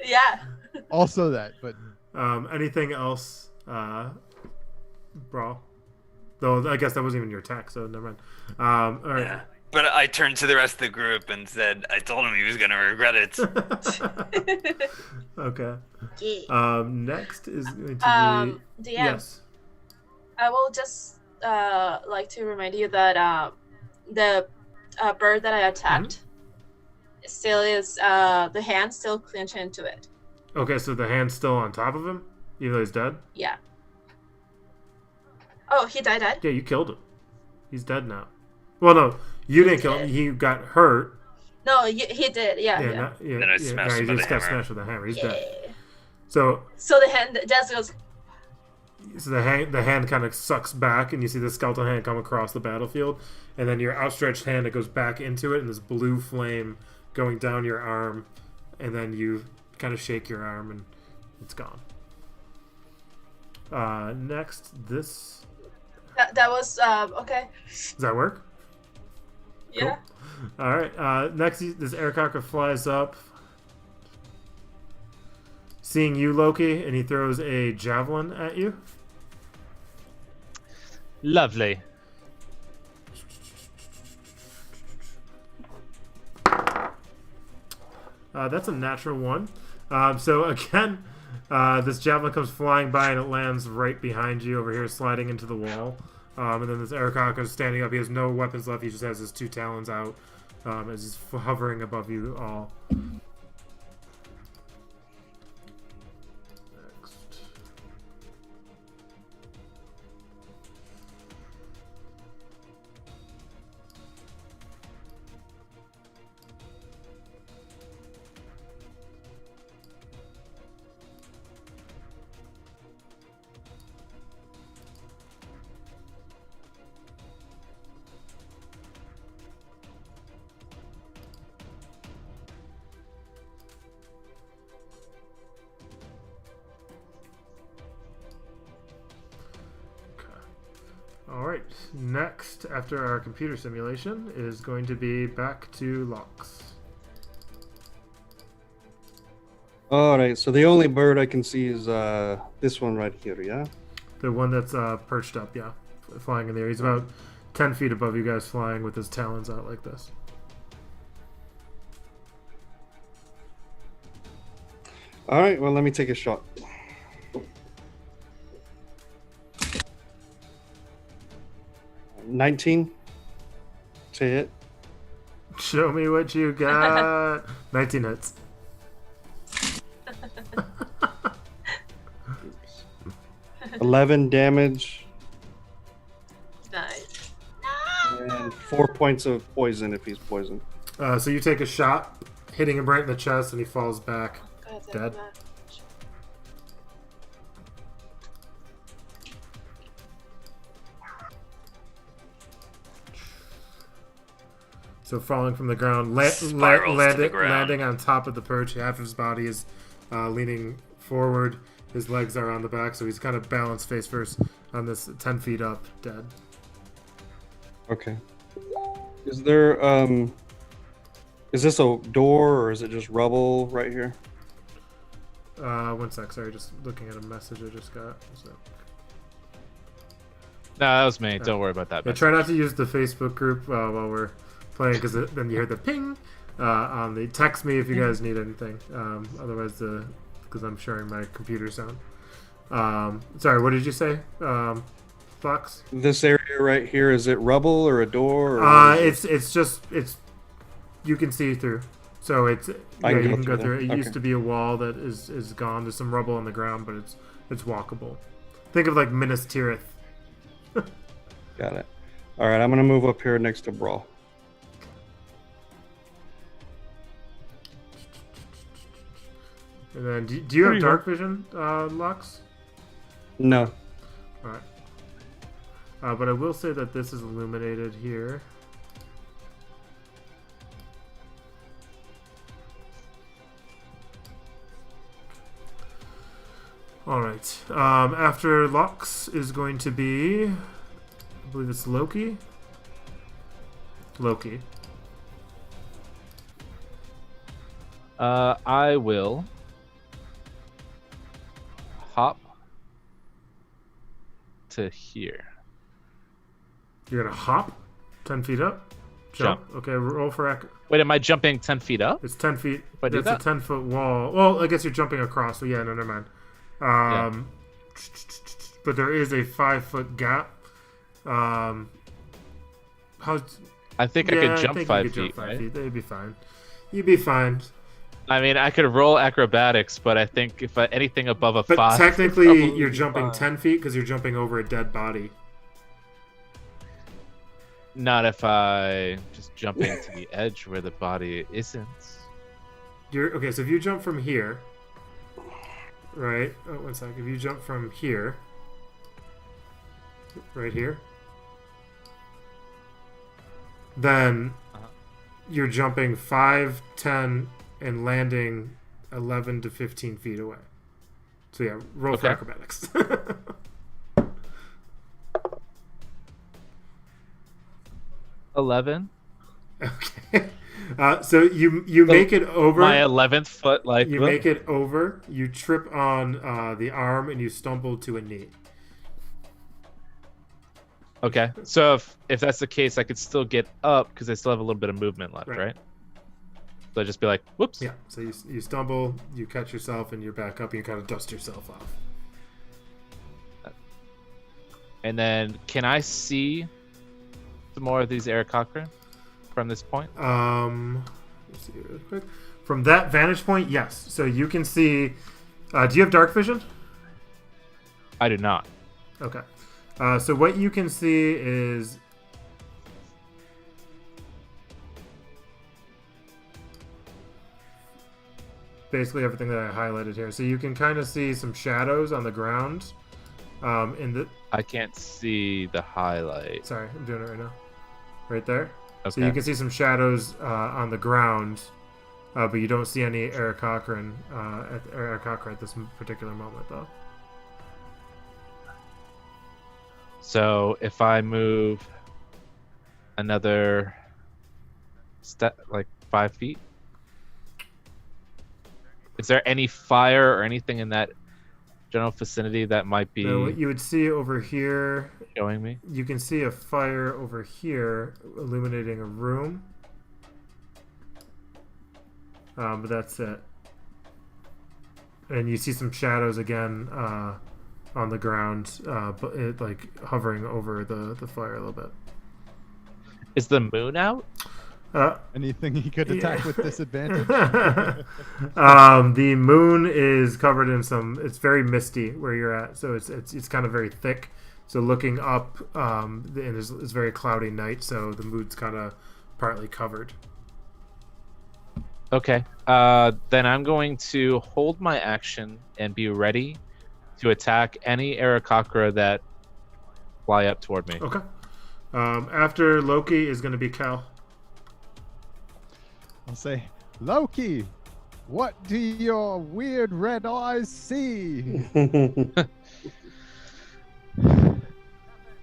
Yeah. Also that, but Anything else, Brawl? Though I guess that wasn't even your attack, so never mind. All right. Yeah. But I turned to the rest of the group and said, I told him he was going to regret it. Okay. Yeah. Next is going to DM, be yes. I will just like to remind you that the bird that I attacked still is the hand still clenched into it. Okay, so the hand's still on top of him, even though he's dead. Yeah. Oh, he died. Yeah, you killed him. He's dead now. Well, no, you didn't kill him. He got hurt. No, he did. Yeah. Yeah. Then I smashed he him with just the got hammer. smashed with a hammer. He's Yeah. dead. So the hand just goes. the hand kind of sucks back, and you see the skeletal hand come across the battlefield, and then your outstretched hand, it goes back into it, and this blue flame going down your arm, and then you kind of shake your arm, and it's gone. Next, this. That was okay. Does that work? Yeah. All right. Next, this aircocker flies up, seeing you, Loki, and he throws a javelin at you. Lovely. That's a natural one. So again, this javelin comes flying by and it lands right behind you over here, sliding into the wall. And then this aircocker is standing up. He has no weapons left. He just has his two talons out as he's hovering above you all. Next. All right. Next, after our computer simulation, is going to be back to Locks. All right. So the only bird I can see is this one right here. Yeah. The one that's perched up, yeah, flying in the air. He's about 10 feet above you guys, flying with his talons out like this. All right. Well, let me take a shot. 19 to hit. Show me what you got. 19 hits. Oops. 11 damage Nice. and 4 points of poison if he's poisoned. So you take a shot, hitting him right in the chest, and he falls back. God, that's Dead. bad. So falling from the ground, Spirals to the ground. landing on top of the perch. Half of his body is leaning forward. His legs are on the back, so he's kind of balanced face first on this 10 feet up, dead. Okay. Is there is this a door or is it just rubble right here? 1 sec, sorry, just looking at a message I just got. So. No, that was me. Don't worry about that. Yeah, try not to use the Facebook group while we're playing, because then you hear the ping on the text me if you guys need anything. Otherwise, because I'm sharing my computer sound. Sorry, what did you say, Fox? This area right here, is it rubble or a door? Or It's you can see through. So it's you can go through. It used to be a wall that is gone. There's some rubble on the ground, but it's walkable. Think of like Minas Tirith. Got it. All right, I'm gonna move up here next to Brawl. And then, do you have dark vision, Lux? No. All right. But I will say that this is illuminated here. All right. After Lux is going to be, I believe it's Loki. Loki. I will hop to here. You're gonna hop 10 feet up. Jump. Okay, roll for Wait, am I jumping 10 feet up? It's 10 feet. If I do That's that? a 10-foot wall. Well, I guess you're jumping across. So yeah, no, never mind. But there is a 5-foot gap. How? I think I could jump 5 feet, right? They'd be fine. You'd be fine. I mean, I could roll acrobatics, but I think if anything above a But 5... technically, probably you're be jumping fine. 10 feet because you're jumping over a dead body. Not if I just jump into the edge where the body isn't. Okay, so if you jump from here, right? Oh, 1 sec. If you jump from here, right here, then you're jumping 5, 10, and landing 11 to 15 feet away. So yeah, roll for Okay. acrobatics. 11. Okay. So you make it over. My 11th foot, like... You make it over. You trip on the arm and you stumble to a knee. Okay, so if that's the case, I could still get up because I still have a little bit of movement left, right? So I'd just be like, whoops. Yeah. So you stumble, you catch yourself, and you're back up. And you kind of dust yourself off. And then, can I see some more of these Eric Cochran from this point? Let's see real quick. From that vantage point, yes. So you can see. Do you have dark vision? I do not. Okay. So what you can see is basically everything that I highlighted here. So you can kind of see some shadows on the ground. I can't see the highlight. Sorry, I'm doing it right now. Right there. Okay. So you can see some shadows on the ground, but you don't see any Eric Cochran at this particular moment, though. So if I move another step, like 5 feet, is there any fire or anything in that general vicinity that might be So what you would see over here, showing me? you can see a fire over here illuminating a room. But that's it. And you see some shadows again on the ground, but it like hovering over the fire a little bit. Is the moon out? Anything he could attack with disadvantage? The moon is covered in some. It's very misty where you're at, so it's kind of very thick. So looking up, and it's very cloudy night, so the moon's kind of partly covered. Okay. Then I'm going to hold my action and be ready to attack any Aarakocra that fly up toward me. Okay. After Loki is going to be Cal. I'll say, Loki, what do your weird red eyes see?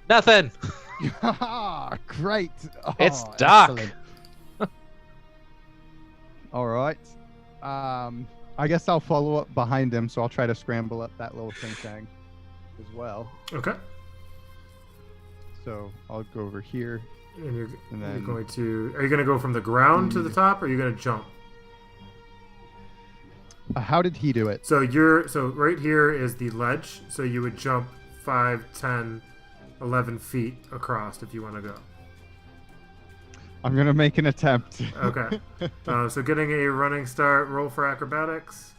Nothing. Great. Oh, It's dark. excellent. All right. I guess I'll follow up behind him, so I'll try to scramble up that little thing as well. Okay. So I'll go over here. And you're then- going to. Are you going to go from the ground to the top, or are you going to jump? How did he do it? So right here is the ledge. So you would jump 5, 10, 11 feet across if you want to go. I'm going to make an attempt. Okay. So getting a running start, roll for acrobatics.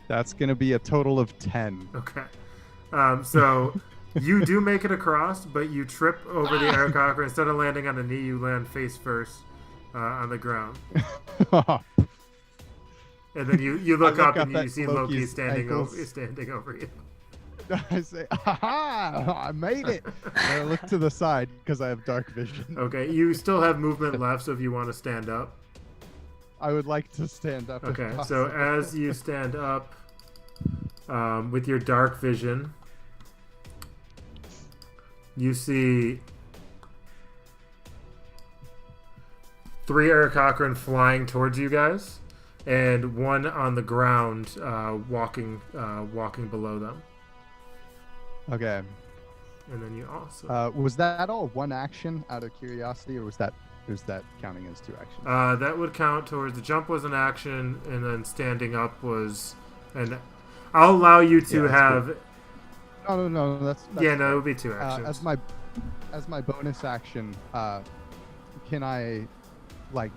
That's going to be a total of 10. Okay. So you do make it across, but you trip over the Aarakocra. Instead of landing on a knee, you land face first on the ground. And then you look I up and you at see Loki Loki's standing ankles. over you. I say, aha, I made it. And I look to the side because I have dark vision. Okay, you still have movement left, so if you want to stand up. I would like to stand up. if Okay, so possible. as you stand up with your dark vision, you see 3 Aarakocra flying towards you guys, and 1 on the ground walking below them. Okay. And then you also Was that all one action out of curiosity, or was that counting as 2 actions? that would count towards the jump was an action, and then standing up was an. I'll allow you to Yeah, that's have. No, that's Yeah, no, it would be 2 actions. as my bonus action, can I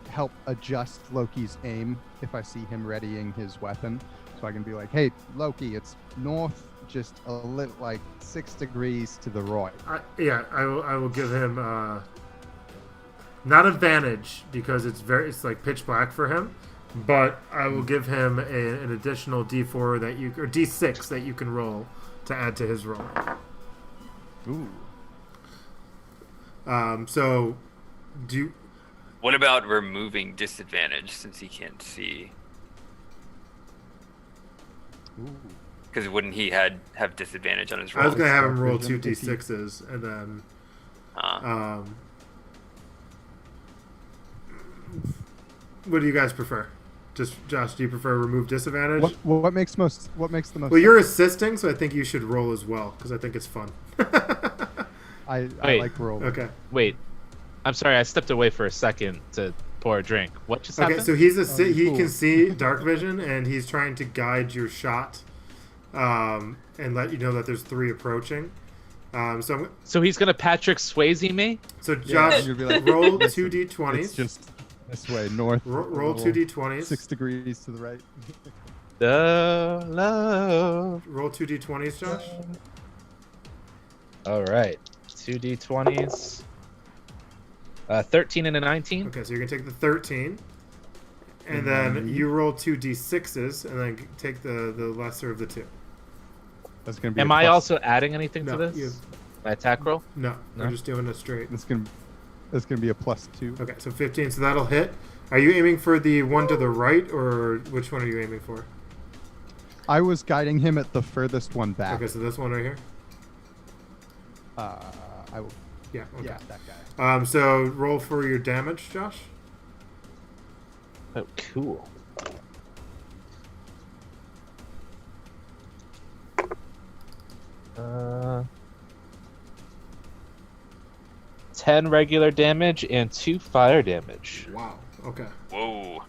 help adjust Loki's aim if I see him readying his weapon? So I can be like, hey, Loki, it's north, just a little 6 degrees to the right. I will give him not advantage because it's pitch black for him, but I will give him an additional D4 or D6 that you can roll to add to his roll. Ooh. So do you, What about removing disadvantage since he can't see? Ooh. Because wouldn't he have disadvantage on his I was roll? gonna have him Dark roll vision 2 if he- D6s and then what do you guys prefer? Just Josh, do you prefer remove disadvantage? What makes the most Well, you're assisting, so I think you should roll as well because I think it's fun. I Wait. like rolling. Okay. Wait, I'm sorry. I stepped away for a second to pour a drink. What just Okay, happened? so he cool. can see dark vision, and he's trying to guide your shot, and let you know that there's 3 approaching. So he's gonna Patrick Swayze me? So Josh, you'll be like, roll "Listen, 2d20s. It's just this way, north. Roll a little 2d20s. 6 degrees to the right. The love. Roll 2d20s, Josh. All right, 2d20s. 13 and a 19. Okay, so you're gonna take the 13, and then you roll 2d6s, and then take the lesser of the 2. That's gonna be. Am a I plus- also adding anything No, to this? you- My attack roll? No, No? we're just doing it straight. That's gonna be a +2. Okay, so 15, so that'll hit. Are you aiming for the one to the right, or which one are you aiming for? I was guiding him at the furthest one back. Okay, so this one right here. I will. Yeah. Okay. Yeah, that guy. So roll for your damage, Josh. Oh, cool. Uh, 10 regular damage and 2 fire damage. Wow. Okay. Whoa.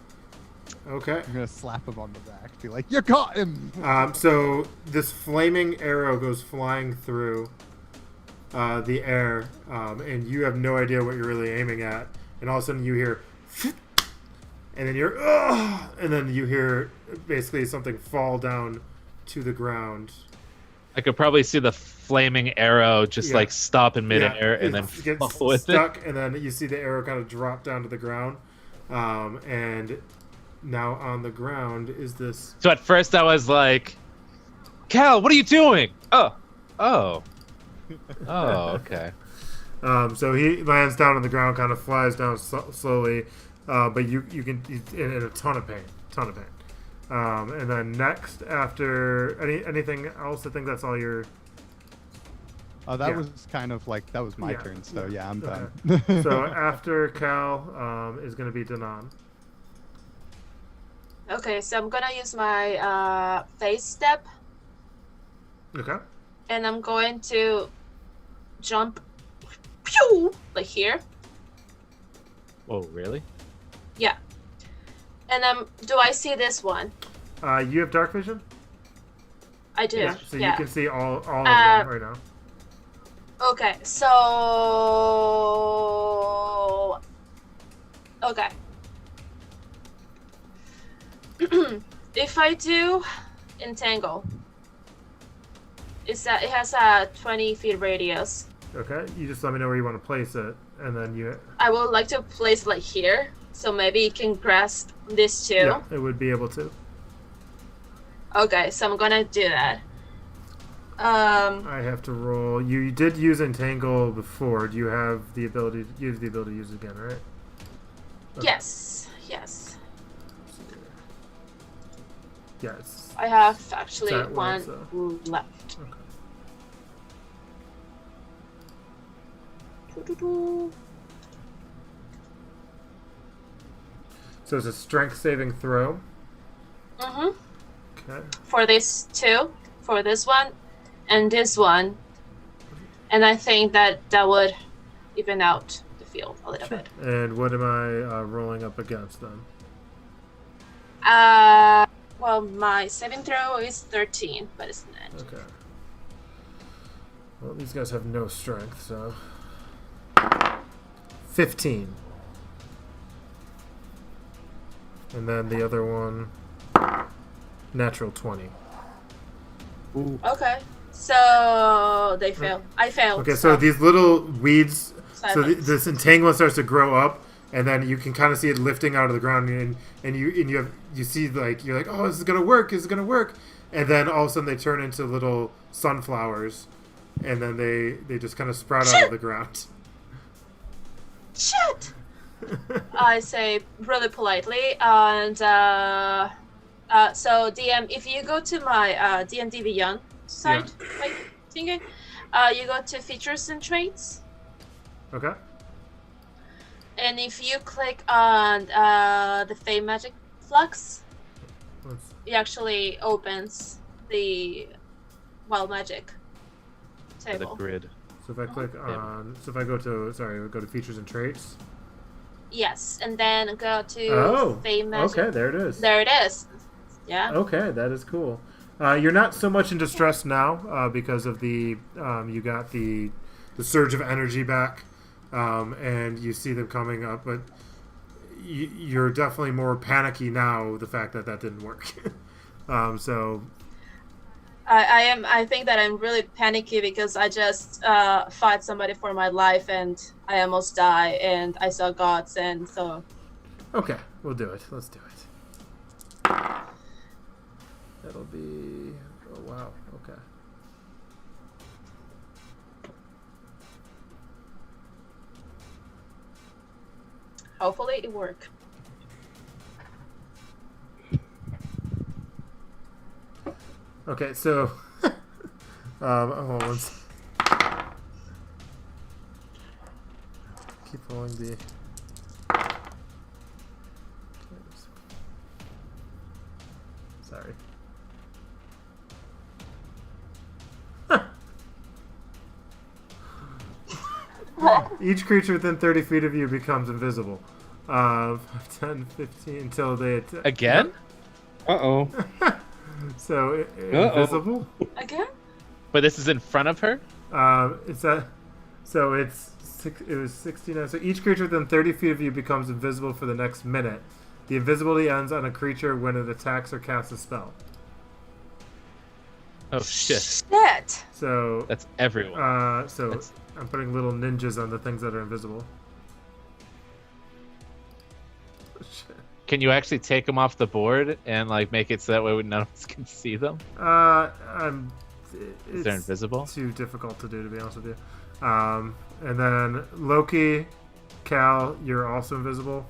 Okay. I'm gonna slap him on the back. Be like, "You caught him!" So this flaming arrow goes flying through, the air, and you have no idea what you're really aiming at. And all of a sudden you hear, and then you're, and then you hear basically something fall down to the ground. I could probably see the flaming arrow just like stop in midair and then get fall with stuck, it. and then you see the arrow kind of drop down to the ground. And now on the ground is this. So at first I was like, Cal, what are you doing? Oh, okay. So he lands down on the ground, kind of flies down slowly, but you can in a ton of pain. And then next, after anything else, I think that's all your. That was kind of like that was my turn. So yeah, I'm done. So after Cal is going to be Danan. Okay, so I'm gonna use my phase step. Okay. And I'm going to jump, pew, like here. Oh, really? Yeah. And do I see this one? You have dark vision? I do. Yeah. So you can see all of them right now. Okay, so okay. If I do entangle, it has a 20 feet radius. Okay, you just let me know where you want to place it, and then you. I would like to place like here, so maybe it can grasp this too. Yeah, it would be able to. Okay, so I'm gonna do that. I have to roll. You did use entangle before. Do you have the ability? You have the ability to use it again, right? Okay. Yes. Yes. I have actually That one works, left. Okay. So it's a strength saving throw. Mm-hmm. Okay. For this two, for this one, and this one, and I think that would even out the field a little bit. And what am I rolling up against then? Well, my saving throw is 13, but it's not. Okay. Well, these guys have no strength, so 15. And then the other one, natural 20. Ooh. Okay, so they fail. I failed. Okay, so these little weeds, so Silence. this entanglement starts to grow up, and then you can kind of see it lifting out of the ground, and you see like you're like, oh, this is gonna work, and then all of a sudden they turn into little sunflowers, and then they just kind of sprout out of the ground. Shit! I say really politely, and so DM, if you go to my D&D Beyond site, like thinking, you go to features and traits, Okay. and if you click on the Fey Magic Flux, it actually opens the Wild Magic For the table. grid. So if I click on, so if I go to features and traits. Yes, and then go to Oh, Fey Magic. okay, there it is. There it is. Yeah. Okay, that is cool. You're not so much in distress now because of the you got the surge of energy back, and you see them coming up, but you're definitely more panicky now. The fact that didn't work. So I think that I'm really panicky because I just fought somebody for my life and I almost died and I saw gods and so. okay, we'll do it. Let's do it. That'll be. Oh wow. Okay. Hopefully it work. Okay, so hold on. Keep rolling the. Sorry. Each creature within 30 feet of you becomes invisible. 10, 15 until they Again? Uh-oh. So invisible. Again? But this is in front of her? Is that So it was 69. So each creature within 30 feet of you becomes invisible for the next minute. The invisibility ends on a creature when it attacks or casts a spell. Oh shit! Shit. So That's everyone. so That's- I'm putting little ninjas on the things that are invisible. Shit. Can you actually take them off the board and like make it so that way none of us can see them? I'm. Is they're It's invisible? too difficult to do, to be honest with you. And then Loki, Cal, you're also invisible.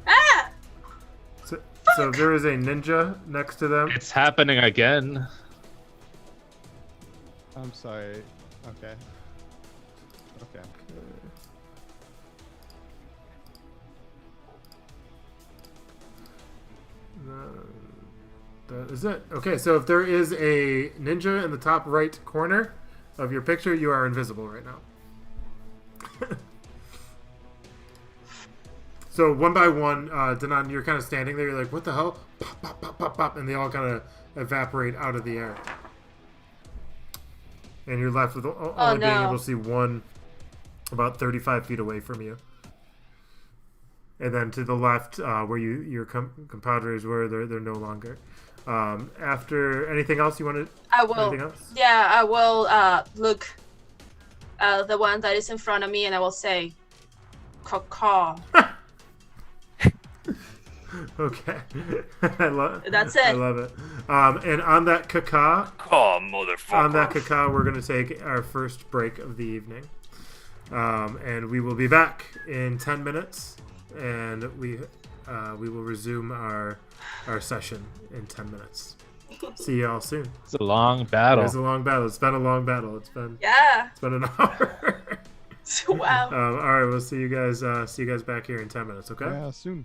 Ah! So there is a ninja next to them. It's happening again. I'm sorry. Okay. Okay. That is it. Okay, so if there is a ninja in the top right corner of your picture, you are invisible right now. So one by one, Danan, you're kind of standing there. You're like, "What the hell?" Pop, pop, pop, pop, pop, and they all kind of evaporate out of the air. And you're left with only being able to see one about 35 feet away from you. And then to the left, where your compadres were, they're no longer. After anything else you want to? I will. Anything else? Yeah, I will look the one that is in front of me, and I will say, "Caw." Okay. That's it. I love it. And on that caca, Oh, motherfucker. on that caca, we're going to take our first break of the evening. And we will be back in 10 minutes. And we will resume our session in 10 minutes. See y'all soon. It's a long battle. It's a long battle. It's been a long battle. It's been an hour. Wow. All right, we'll see you guys. See you guys back here in 10 minutes. Okay. Yeah, soon.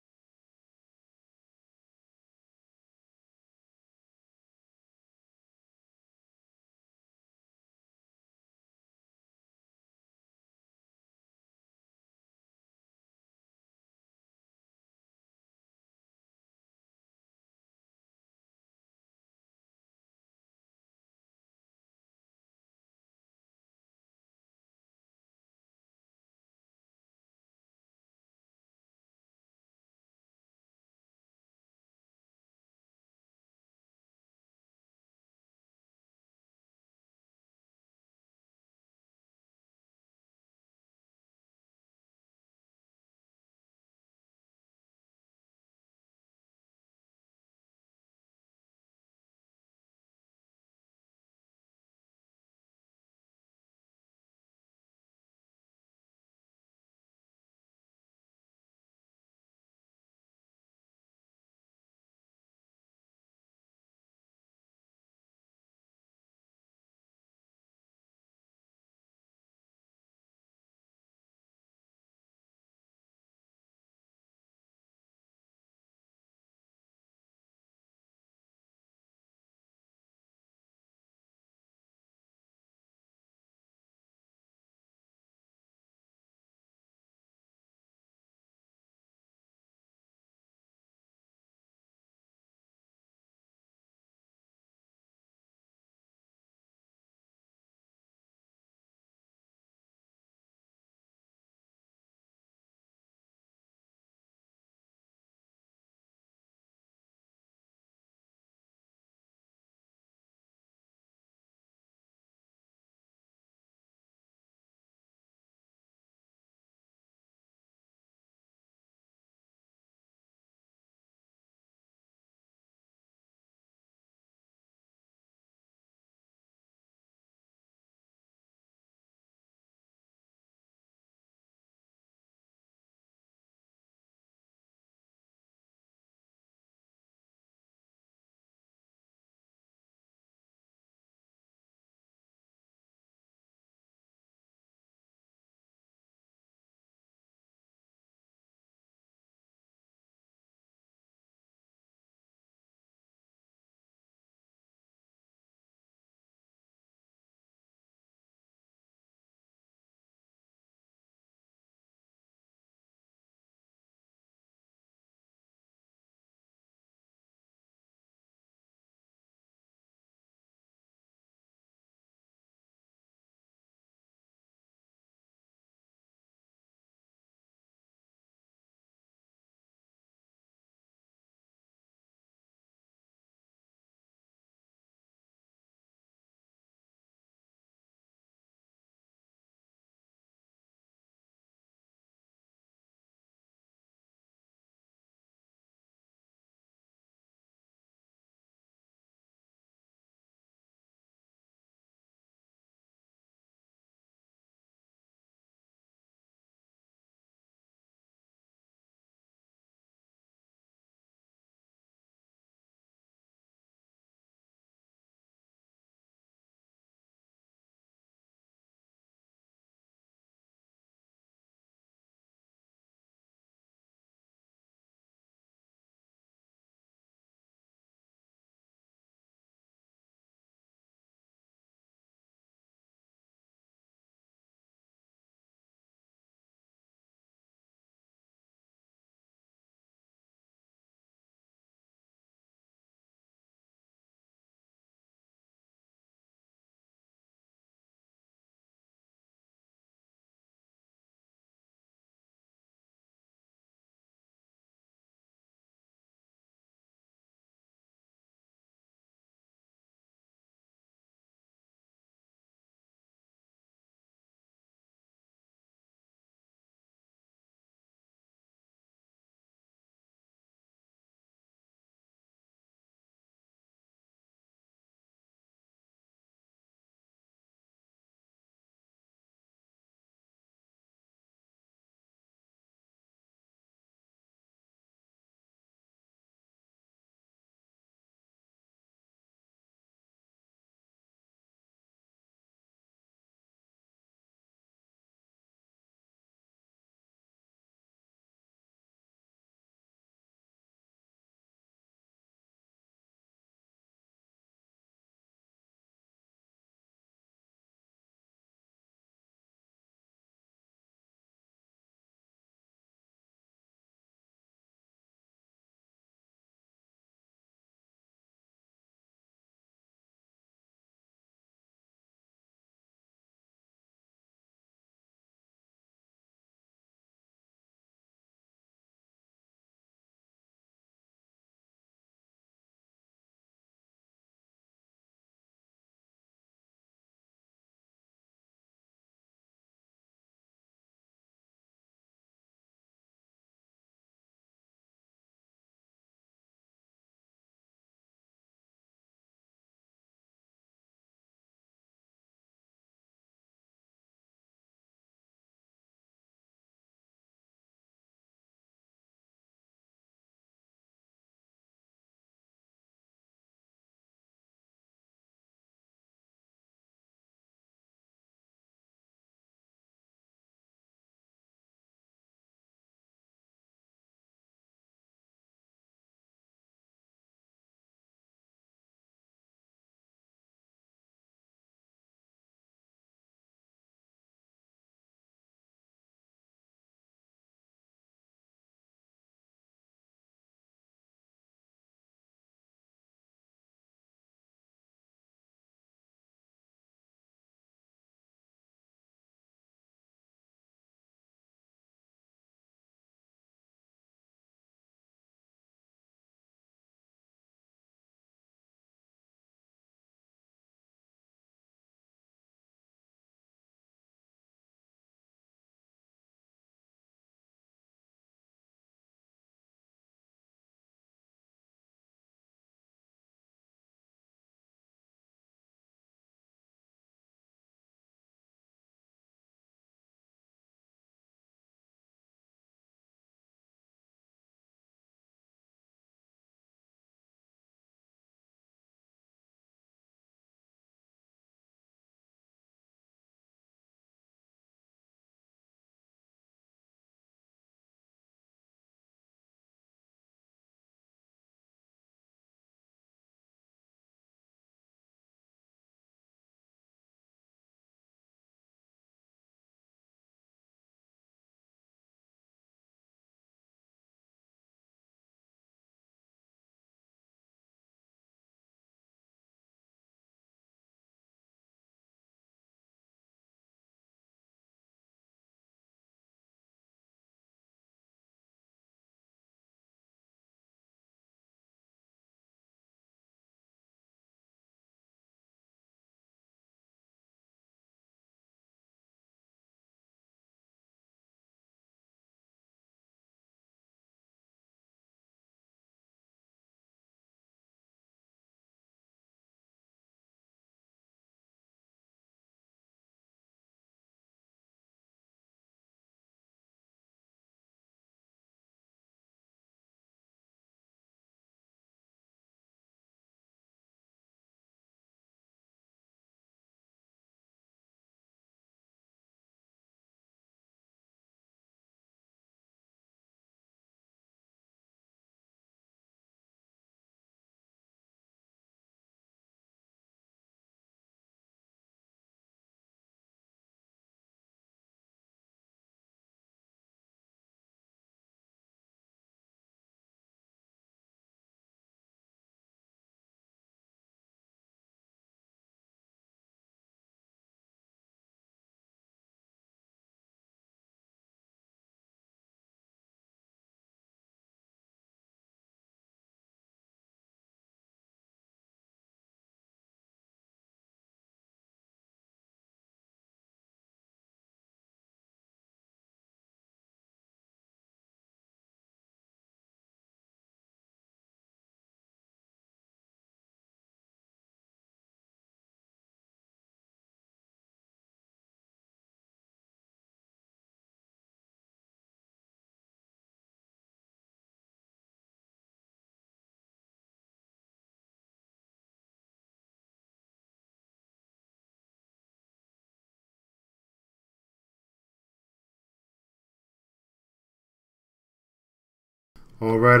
All right.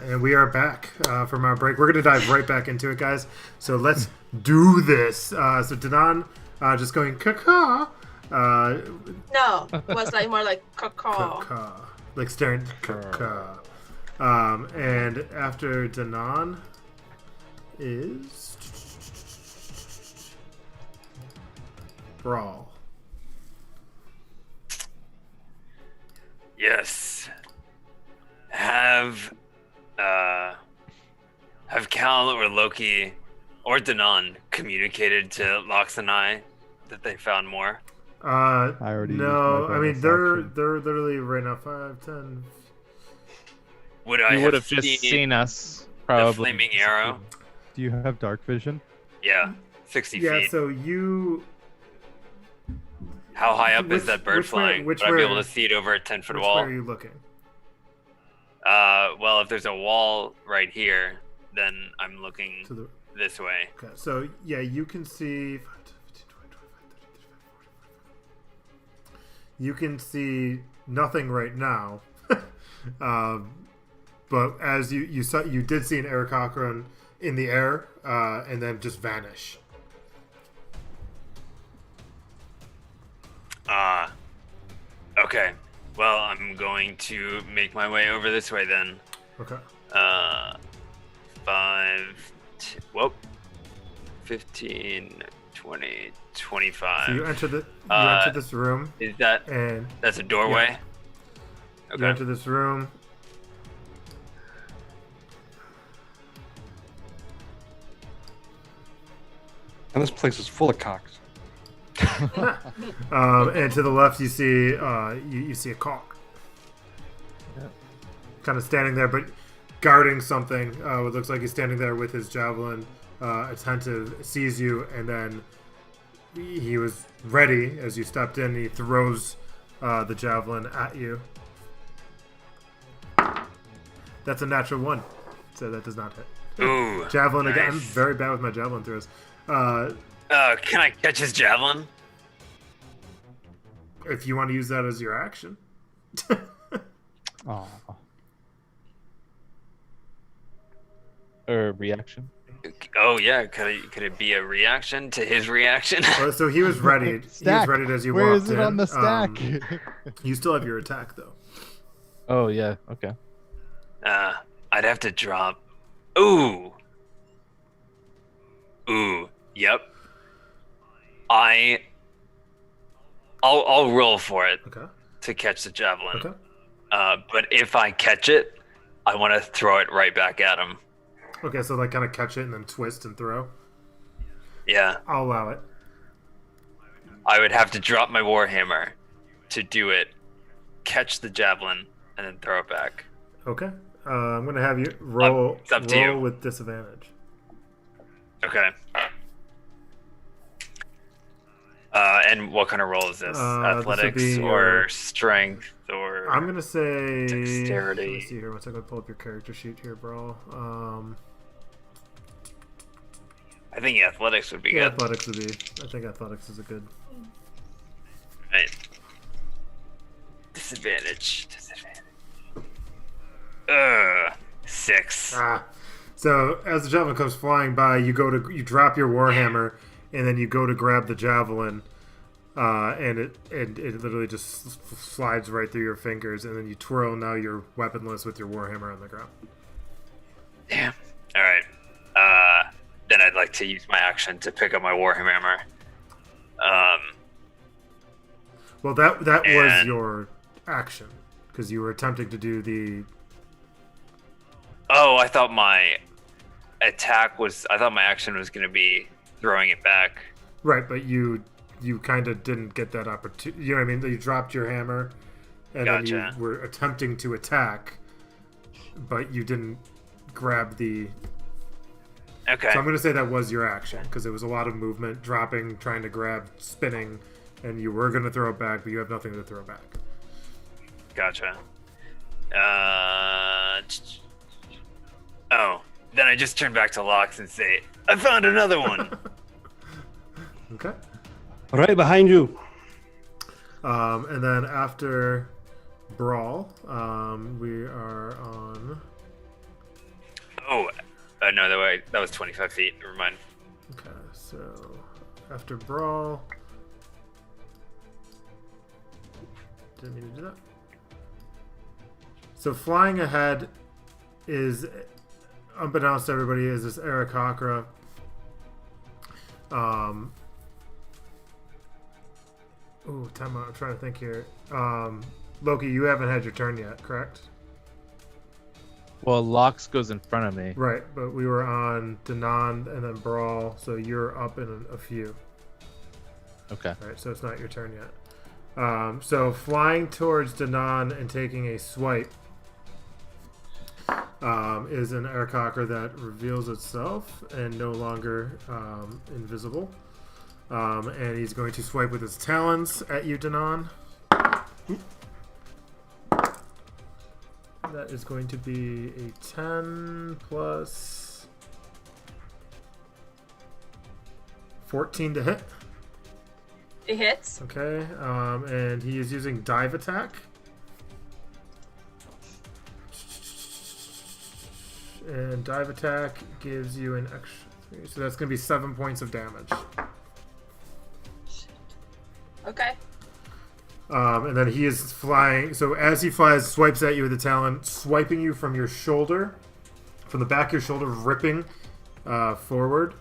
And we are back from our break. We're going to dive right back into it, guys. So let's do this. So Danan just going caca. No, it was like more like caw. Caca. Like staring caca. And after Danan is Brawl. Yes. Have Cal or Loki or Danon communicated to Lox and I that they found more? I already No, used my I mean bonus they're action. literally right now 5, 10. Would I You would have seen just seen us, the probably. flaming arrow? Do you have dark vision? Yeah, 60 Yeah, feet. so you How high up which- is that bird which way- flying? which Would I be way- able to see it over a 10-foot which wall? way are you looking? Well, if there's a wall right here, then I'm looking To the this way. Okay, so yeah, you can see. You can see nothing right now, but as you saw, you did see an Eric Cochran in the air, and then just vanish. Okay. Well, I'm going to make my way over this way then. Okay. 15, 20, 25. So you enter enter this room, Is that and that's a doorway? you Okay. enter this room. And this place is full of cocks. And to the left, you see you see a cock, kind of standing there, but guarding something. It looks like he's standing there with his javelin, attentive, sees you, and then he was ready as you stepped in. He throws the javelin at you. That's a natural 1, so that does not hit. Ooh. Javelin again. I'm nice. very bad with my javelin throws. Can I catch his javelin? If you want to use that as your action. Aw. Or reaction. Oh yeah. Could it be a reaction to his reaction? So he was ready. He was Stack. ready as you Where walked is it in. on the stack? You still have your attack though. Oh yeah. Okay. I'd have to drop. Ooh. Yep. I'll roll for it Okay. to catch the javelin. Okay. But if I catch it, I want to throw it right back at him. Okay. So like kind of catch it and then twist and throw. Yeah. I'll allow it. I would have to drop my warhammer to do it, catch the javelin, and then throw it back. Okay. I'm gonna have you roll. It's up to roll you. with disadvantage. Okay. And what kind of roll is this? This would Athletics be or your- strength or? I'm gonna say Dexterity. Let me see here. One second. Pull up your character sheet here, bro. I think athletics would be Yeah, good. athletics would be. I think athletics is a good. Right. Disadvantage. 6. So as the javelin comes flying by, you drop your warhammer, and then you go to grab the javelin, and it literally just slides right through your fingers, and then you twirl. Now you're weaponless with your warhammer on the ground. Damn. All right. Then I'd like to use my action to pick up my warhammer. Well, that was And- your action because you were attempting to do the. Oh, I thought my attack was. I thought my action was going to be throwing it back. Right, but you kind of didn't get that opportunity. You know what I mean? You dropped your hammer, and then Gotcha. you were attempting to attack, but you didn't grab the. Okay. So I'm going to say that was your action because it was a lot of movement, dropping, trying to grab, spinning, and you were going to throw it back, but you have nothing to throw back. Gotcha. Oh, then I just turn back to Lox and say, "I found another one." Okay. Right behind you. And then after brawl. We are on. Oh, no, that was 25 feet. Never mind. Okay, so after brawl. Didn't mean to do that. So flying ahead is, unbeknownst to everybody, is this Aarakocra. Ooh, time out. I'm trying to think here. Loki, you haven't had your turn yet, correct? Well, Lox goes in front of me. Right, but we were on Danon and then Brawl, so you're up in a few. Okay. All right, so it's not your turn yet. So flying towards Danon and taking a swipe is an Aarakocra that reveals itself and no longer invisible. And he's going to swipe with his talons at you, Danon. That is going to be a 10 plus 14 to hit. It hits. Okay, and he is using dive attack. And dive attack gives you an extra 3, so that's going to be 7 points of damage. Okay. And then he is flying. So as he flies, swipes at you with the talon, swiping you from your shoulder, from the back of your shoulder, ripping forward.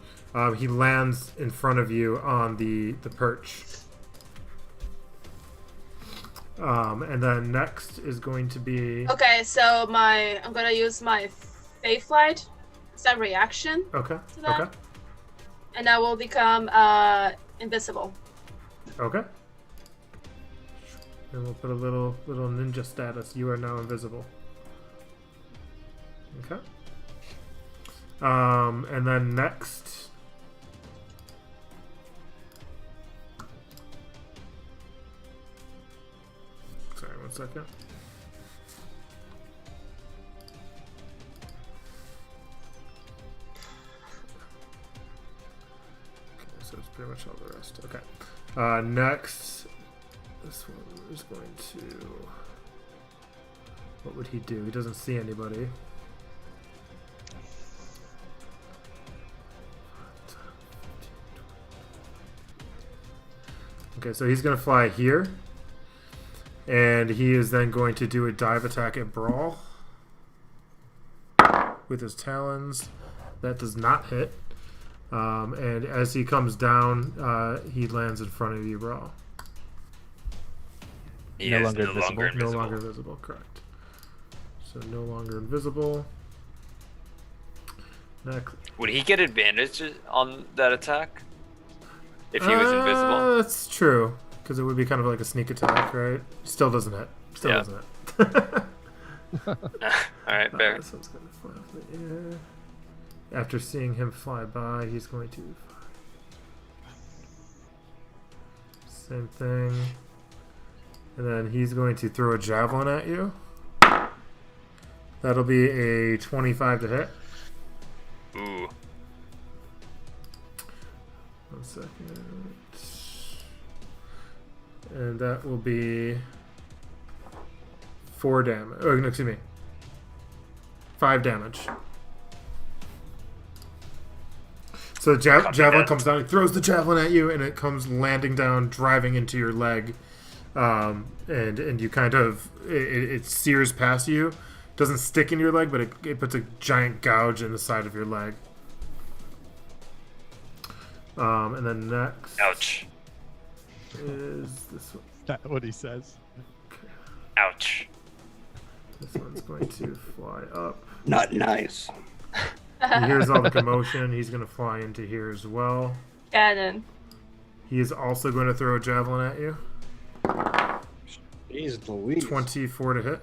He lands in front of you on the perch. And then next is going to be. Okay, so I'm gonna use my Fey Flight. Is that reaction? Okay. To that? Okay. And I will become invisible. Okay. And we'll put a little ninja status. You are now invisible. Okay. And then next. Sorry, 1 second. Okay, so it's pretty much all the rest. Okay. Next. This one is going to. What would he do? He doesn't see anybody. Okay, so he's going to fly here. And he is then going to do a dive attack at Brawl with his talons. That does not hit. And as he comes down, he lands in front of you, Brawl. He No is longer no longer visible. invisible. No longer visible, correct. So no longer invisible. Next. Would he get advantage on that attack if he was invisible? That's true, because it would be kind of like a sneak attack, right? Still doesn't hit. Still Yeah. doesn't hit. All right, fair. This one's going to fly off the air. After seeing him fly by, he's going to same thing. And then he's going to throw a javelin at you. That'll be a 25 to hit. Ooh. 1 second. And that will be 4 damage. Oh, no, excuse me. 5 damage. So the javelin that. comes down, he throws the javelin at you, and it comes landing down, driving into your leg. And you kind of, it sears past you. Doesn't stick in your leg, but it puts a giant gouge in the side of your leg. And then next Ouch. is this one. That's what he says. Ouch. This one's going to fly up. Not nice. He hears all the commotion. He's going to fly into here as well. Cannon. He is also going to throw a javelin at you. Jeez Louise. 24 to hit.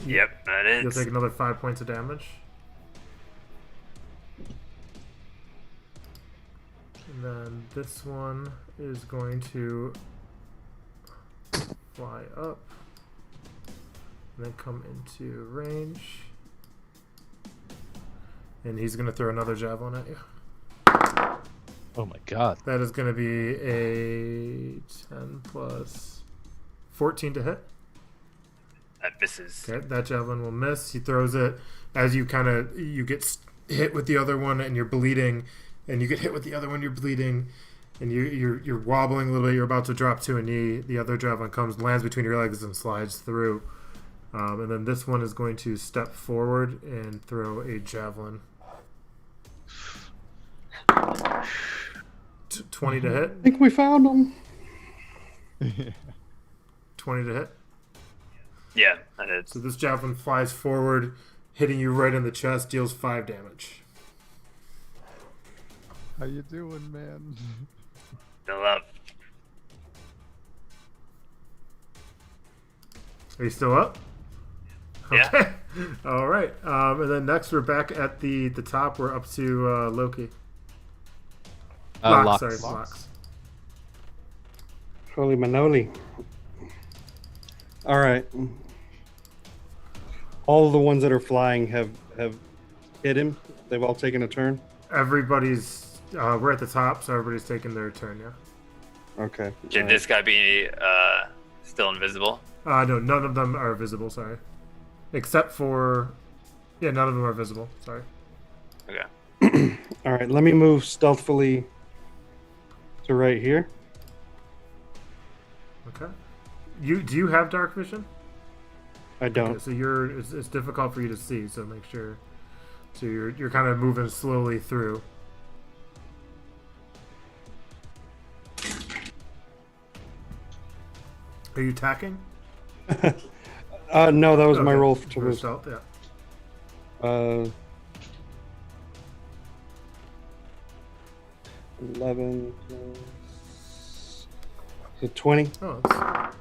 Yep, that You'll is. take another 5 points of damage. And then this one is going to fly up and then come into range. And he's going to throw another javelin at you. Oh my god. That is going to be a 10 plus 14 to hit. That misses. Okay, that javelin will miss. He throws it as you get hit with the other one and you're bleeding, and you get hit with the other one, you're bleeding, and you're wobbling a little bit. You're about to drop to a knee. The other javelin comes, lands between your legs, and slides through. And then this one is going to step forward and throw a javelin. 20 to hit. I think we found them. 20 to hit. Yeah, that is. So this javelin flies forward, hitting you right in the chest, deals 5 damage. How you doing, man? Still up. Are you still up? Yeah. Okay. All right. And then next we're back at the top. We're up to Loki. Locks. Sorry, Locks. Holy manoli. All right. All the ones that are flying have hit him. They've all taken a turn. Everybody's we're at the top, so everybody's taking their turn. Yeah. Okay. Can this guy be still invisible? No, none of them are visible. Sorry, except for none of them are visible. Sorry. Okay. All right. Let me move stealthily to right here. Okay. Do you have dark vision? I don't. Okay, so it's difficult for you to see. So make sure. So you're kind of moving slowly through. Are you attacking? No, that was my Okay. roll to For move. stealth, yeah. 11 plus... So 20? Oh, it's, yeah.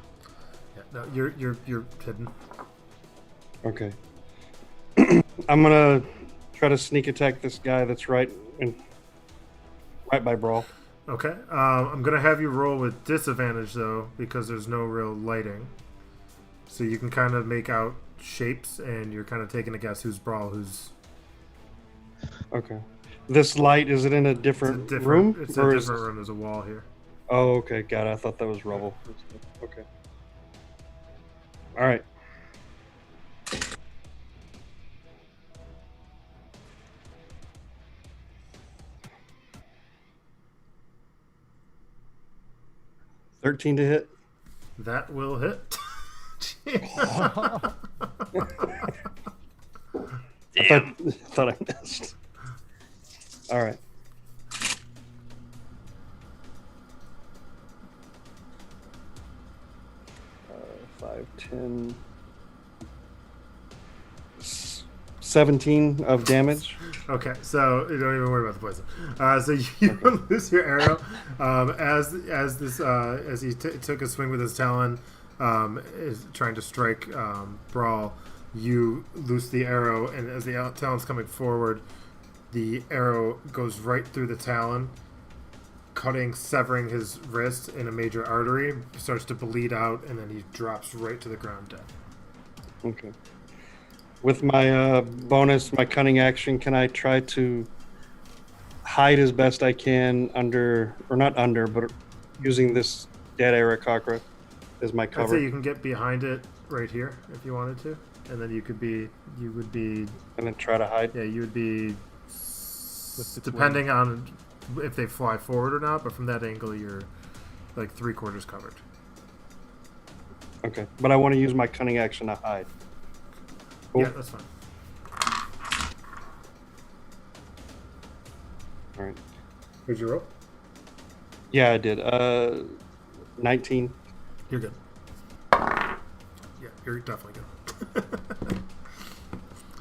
No, you're hidden. Okay. I'm gonna try to sneak attack this guy that's right by Brawl. Okay. I'm gonna have you roll with disadvantage though, because there's no real lighting. So you can kind of make out shapes, and you're kind of taking a guess who's Brawl, who's. Okay. This light, is it in a different room? It's a Or different is- room. There's a wall here. Oh, okay. Got it. I thought that was rubble. Okay. All right. $13 to hit. That will hit. Damn. Thought I missed. All right. Five, 10, 17 of damage. Okay, so you don't even worry about the poison. So you lose your arrow as he took a swing with his talon, is trying to strike Brawl. You loose the arrow, and as the talon's coming forward, the arrow goes right through the talon, severing his wrist in a major artery. Starts to bleed out, and then he drops right to the ground dead. Okay. With my bonus, my cunning action, can I try to hide as best I can under, or not under, but using this dead Aarakocra as my I'd cover? say you can get behind it right here if you wanted to, and then you would be, And then try to hide? yeah, you would be, its depending on if they fly forward or not, but from that angle you're like 3/4 covered. Okay. But I want to use my cunning action to hide. Cool. Yeah, that's fine. All right. Where'd you roll? Yeah, I did. 19. You're good. Yeah, you're definitely good.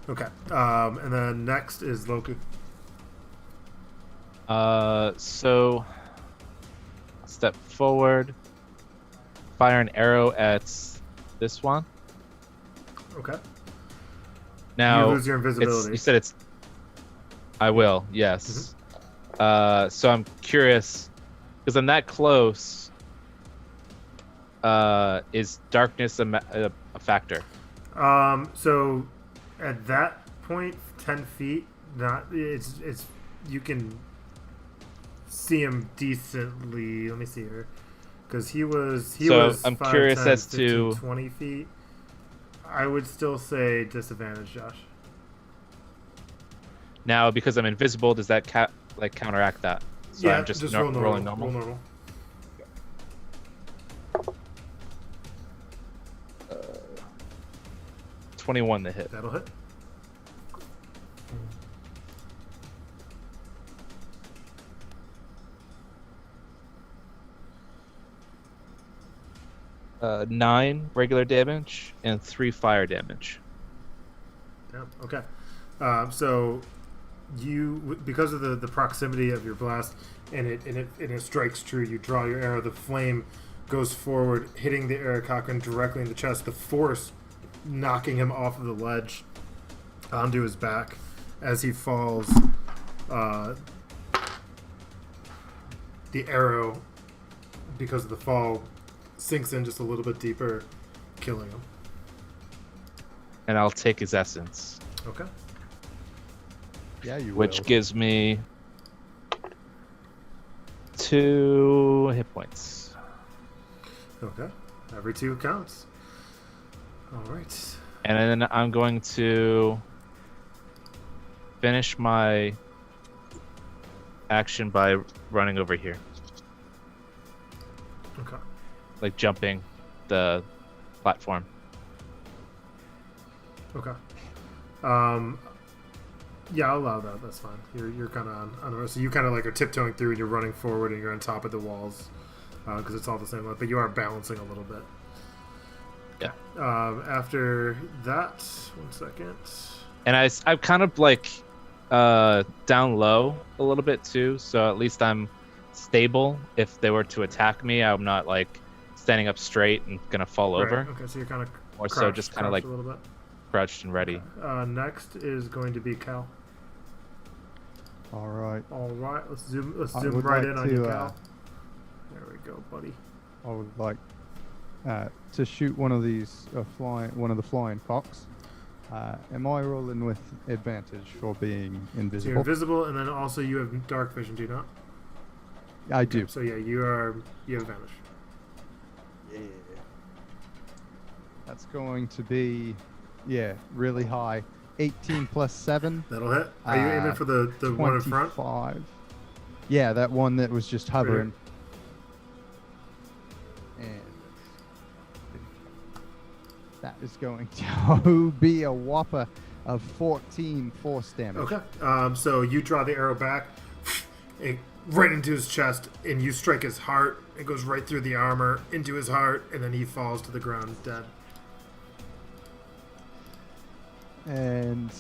Okay. And then next is Loki. So step forward, fire an arrow at this one. Okay. Now you lose your invisibility. you said it's. I will. Yes. So I'm curious because I'm that close. Is darkness a factor? So at that point, 10 feet, it's you can see him decently. Let me see here, because he was So was I'm 5, curious 10, as 15, to- 20 feet. I would still say disadvantage, Josh. Now, because I'm invisible, does that counteract that? So yeah, I'm just roll normal. rolling normal. Roll normal. 21 to hit. That'll hit. Nine regular damage and 3 fire damage. Yeah. Okay. So you, because of the proximity of your blast, and it strikes true. You draw your arrow. The flame goes forward, hitting the Aarakocra directly in the chest. The force knocking him off of the ledge onto his back as he falls. The arrow, because of the fall, sinks in just a little bit deeper, killing him. And I'll take his essence. Okay. Yeah, you Which will. gives me 2 hit points. Okay. Every 2 counts. All right. And then I'm going to finish my action by running over here. Okay. Like jumping the platform. Okay. Yeah, I'll allow that. That's fine. You're kind of on the road. So you kind of like are tiptoeing through and you're running forward and you're on top of the walls because it's all the same level, but you are balancing a little bit. Yeah. After that, 1 second. And I'm kind of like down low a little bit too, so at least I'm stable. If they were to attack me, I'm not like standing up straight and gonna fall over. Right. Okay, so you're kind of Or so just kind of like a little bit. crouched and ready. Next is going to be Cal. All right. All right, let's zoom I would right like in on you, to, Cal. There we go, buddy. I would like to shoot one of these one of the flying cocks. Am I rolling with advantage for being So invisible? you're invisible, and then also you have dark vision, do you not? I do. So yeah, you have advantage. Yeah. That's going to be, really high. 18 plus 7. That'll hit. Are you aiming for the one in front? 25. Yeah, that one that was just hovering. And that is going to be a whopper of 14 force damage. Okay. So you draw the arrow back, right into his chest, and you strike his heart. It goes right through the armor into his heart, and then he falls to the ground dead. And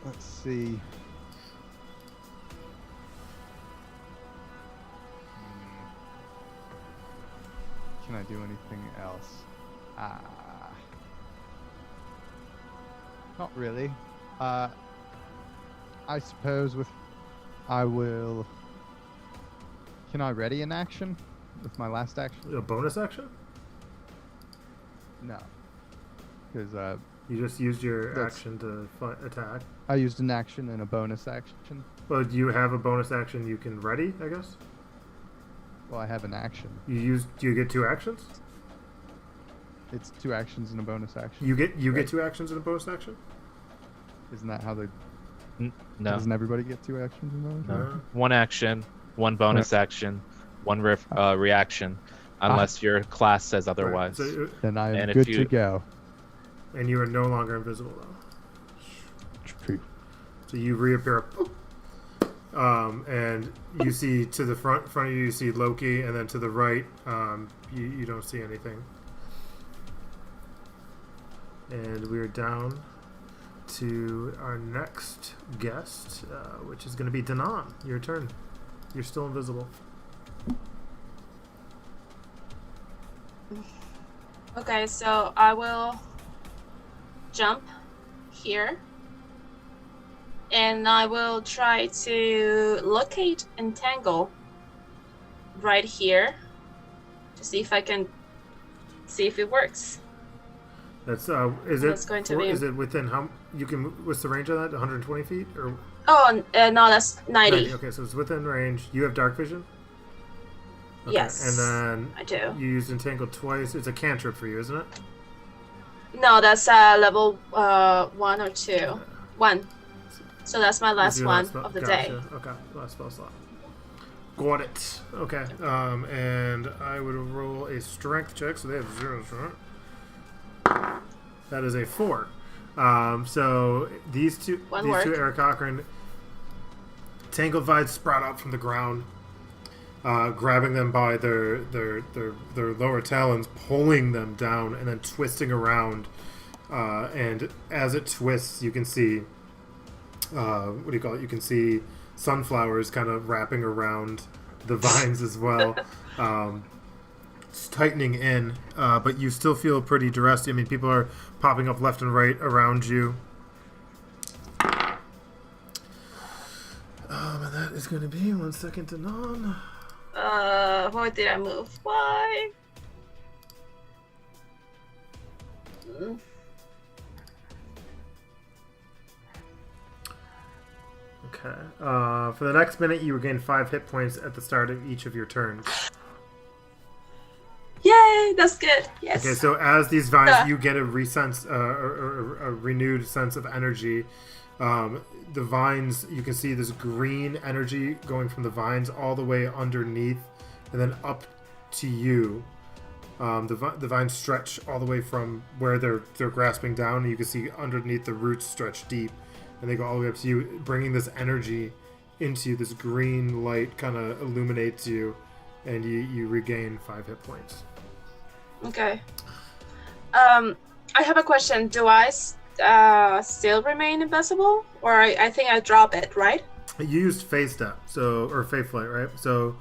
let's see. Can I do anything else? Not really. I suppose I will. Can I ready an action with my last action? A bonus action? No, because You just used your That's- action to attack. I used an action and a bonus action. But you have a bonus action you can ready, I guess? Well, I have an action. Do you get 2 actions? It's 2 actions and a bonus action. You get Right. 2 actions and a bonus action? Isn't that how they? No. Doesn't everybody get 2 actions and a bonus action? No. One action, one bonus action, one reaction, unless your class says otherwise. Right. So, Then I am And if good you- to go. and you are no longer invisible though. True. So you reappear, and you see to the front of you, you see Loki, and then to the right, you don't see anything. And we are down to our next guest, which is going to be Danan. Your turn. You're still invisible. Okay, so I will jump here. And I will try to locate Entangle right here to see if I can see if it works. That's That's going to be- is it within how you can? What's the range of that? 120 feet or Oh, no, that's 90. Okay, so it's within range. You have dark vision. Okay, Yes, and then I do. you used entangle twice. It's a cantrip for you, isn't it? No, that's level 1 or 2. 1. So that's my This last is your one spell. of the Gotcha. day. Okay, last spell slot. Got it. Okay. And I would roll a strength check, so they have 0 strength. That is a 4. So these two Eric Cochran, tangled vines sprout out from the ground, grabbing them by their lower talons, pulling them down, and then twisting around. And as it twists, you can see what do you call it? You can see sunflowers kind of wrapping around the vines as well. It's tightening in, but you still feel pretty duress. I mean, people are popping up left and right around you. And that is going to be 1 second to none. Why did I move? Why? Okay. For the next minute, you regain 5 hit points at the start of each of your turns. Yay, that's good. Yes. Okay, so as these vines, you get a renewed sense of energy. The vines, you can see this green energy going from the vines all the way underneath and then up to you. The vines stretch all the way from where they're grasping down, and you can see underneath the roots stretch deep, and they go all the way up to you, bringing this energy into you. This green light kind of illuminates you, and you regain 5 hit points. Okay. I have a question. Do I still remain invisible, or I think I drop it, right? You used Phase Step, or Fey Flight, right? So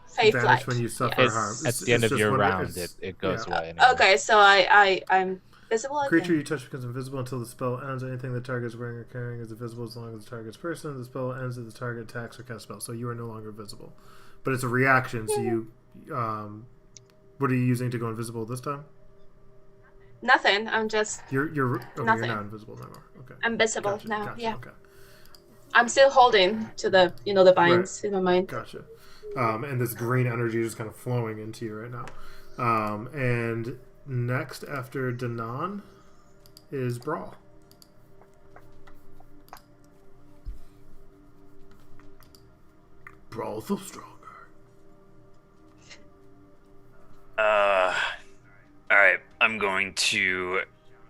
Fey vanish Flight. when you suffer Yes. harm. At the end of your round, it goes away. Okay, so I'm visible again. Creature you touch becomes invisible until the spell ends. Anything the target is wearing or carrying is invisible as long as the target's person. The spell ends if the target attacks or casts a spell. So you are no longer visible. But it's a reaction, so you... what are you using to go invisible this time? Nothing. I'm just... You're Nothing. not invisible no more. Okay. I'm visible Gotcha, now, gotcha, yeah. Okay. I'm still holding to the, the vines in my mind. Gotcha. And this green energy is just kind of flowing into you right now. And next after Danon is Brawl. Brawl feels stronger. Alright, I'm going to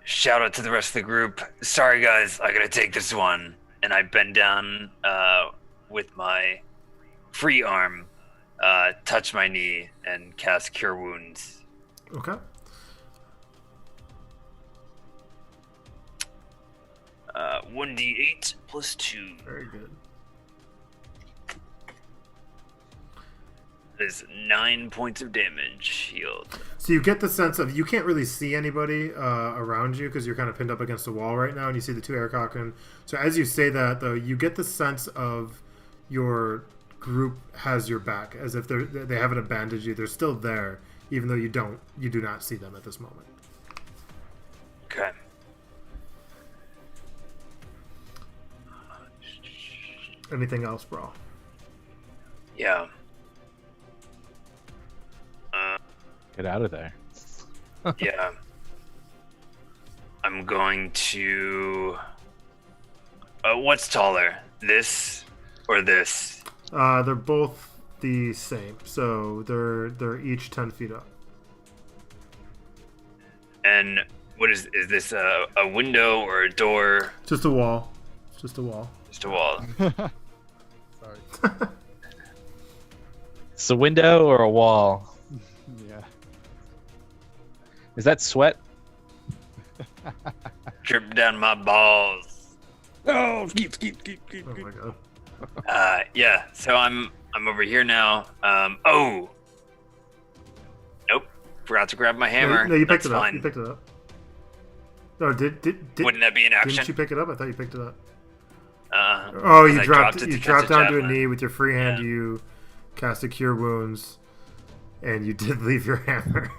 shout out to the rest of the group. Sorry guys, I gotta take this one. And I bend down with my free arm, touch my knee, and cast Cure Wounds. Okay. 1d8 plus 2. Very good. Is 9 points of damage healed. So you get the sense of you can't really see anybody around you because you're kind of pinned up against the wall right now, and you see the two Eric Cochran. So as you say that, though, you get the sense of your group has your back, as if they haven't abandoned you. They're still there, even though you do not see them at this moment. Okay. Anything else, Brawl? Yeah. Get out of there. Yeah. I'm going to... what's taller? This or this? They're both the same, so they're each 10 feet up. And what is this a window or a door? Just a wall. Just a wall. Just a wall. Sorry. It's a window or a wall? Yeah. Is that sweat? Drip down my balls. Oh, keep. Oh my god. Yeah, so I'm over here now. Oh. Nope. Forgot to grab my hammer. No, you picked That's it up. fine. You picked it up. No, did Wouldn't that be an action? didn't you pick it up? I thought you picked it up. Oh, Oh, you dropped. it You to dropped catch a down to a javelin. knee with your free hand. Yeah. You cast a Cure Wounds, and you did leave your hammer.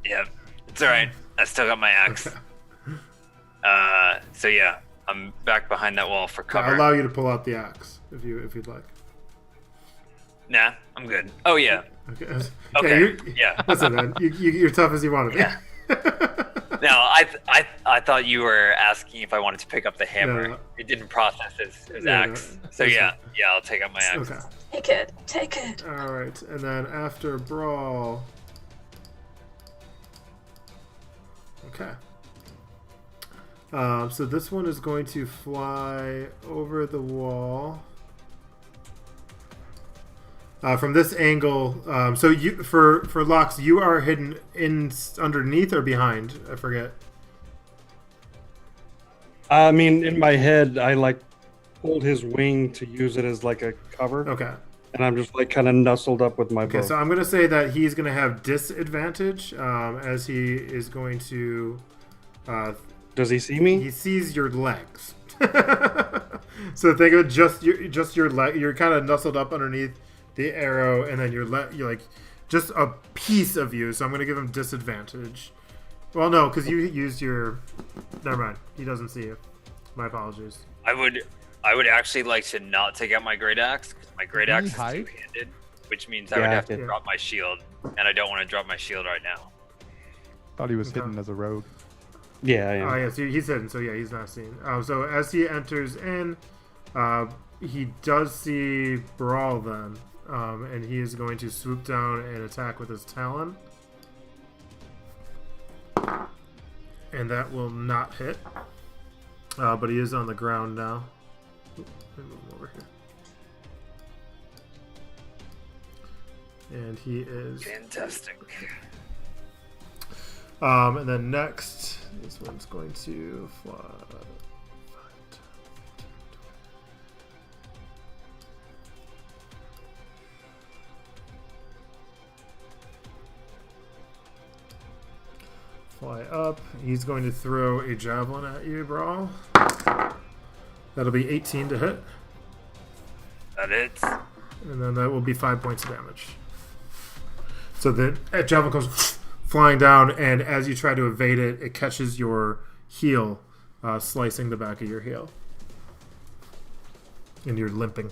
Yep. It's alright. I still got my axe. Okay. So yeah, I'm back behind that wall for I'll cover. allow you to pull out the axe if you'd like. Nah, I'm good. Oh yeah. Okay. Okay. you're- Yeah. Listen, man. You're tough as you want to be. Yeah. No, I thought you were asking if I wanted to pick up the hammer. No. It didn't process his Yeah, axe. no. So yeah, I'll take up my axe. Okay. Take it. All right, and then after brawl. Okay. So this one is going to fly over the wall. From this angle, so you for Lux, you are hidden in underneath or behind? I forget. I mean, in my head, I like pulled his wing to use it as like a cover, Okay. and I'm just like kind of nuzzled up with my Okay, bow. so I'm gonna say that he's gonna have disadvantage as he is going to. Does he see me? He sees your legs. So think of just your leg. You're kind of nuzzled up underneath the arrow, and then you're like just a piece of you. So I'm gonna give him disadvantage. Well, no, because you used your. Never mind. He doesn't see you. My apologies. I would actually like to not take out my great axe because my great axe is hide? two-handed, which means I would Yeah, have to yeah. drop my shield, and I don't want to drop my shield right now. Thought he was Okay. hidden as a rogue. Yeah, I am. Oh, yeah, so he's hidden, so yeah, he's not seen. So as he enters in, he does see Brawl then, and he is going to swoop down and attack with his talon. And that will not hit. But he is on the ground now. Oop, let me move him over here. And he is... Fantastic. And then next, this one's going to fly. Fly up. He's going to throw a javelin at you, Brawl. That'll be 18 to hit. That it. And then that will be 5 points of damage. So the javelin goes flying down, and as you try to evade it, it catches your heel, slicing the back of your heel. And you're limping.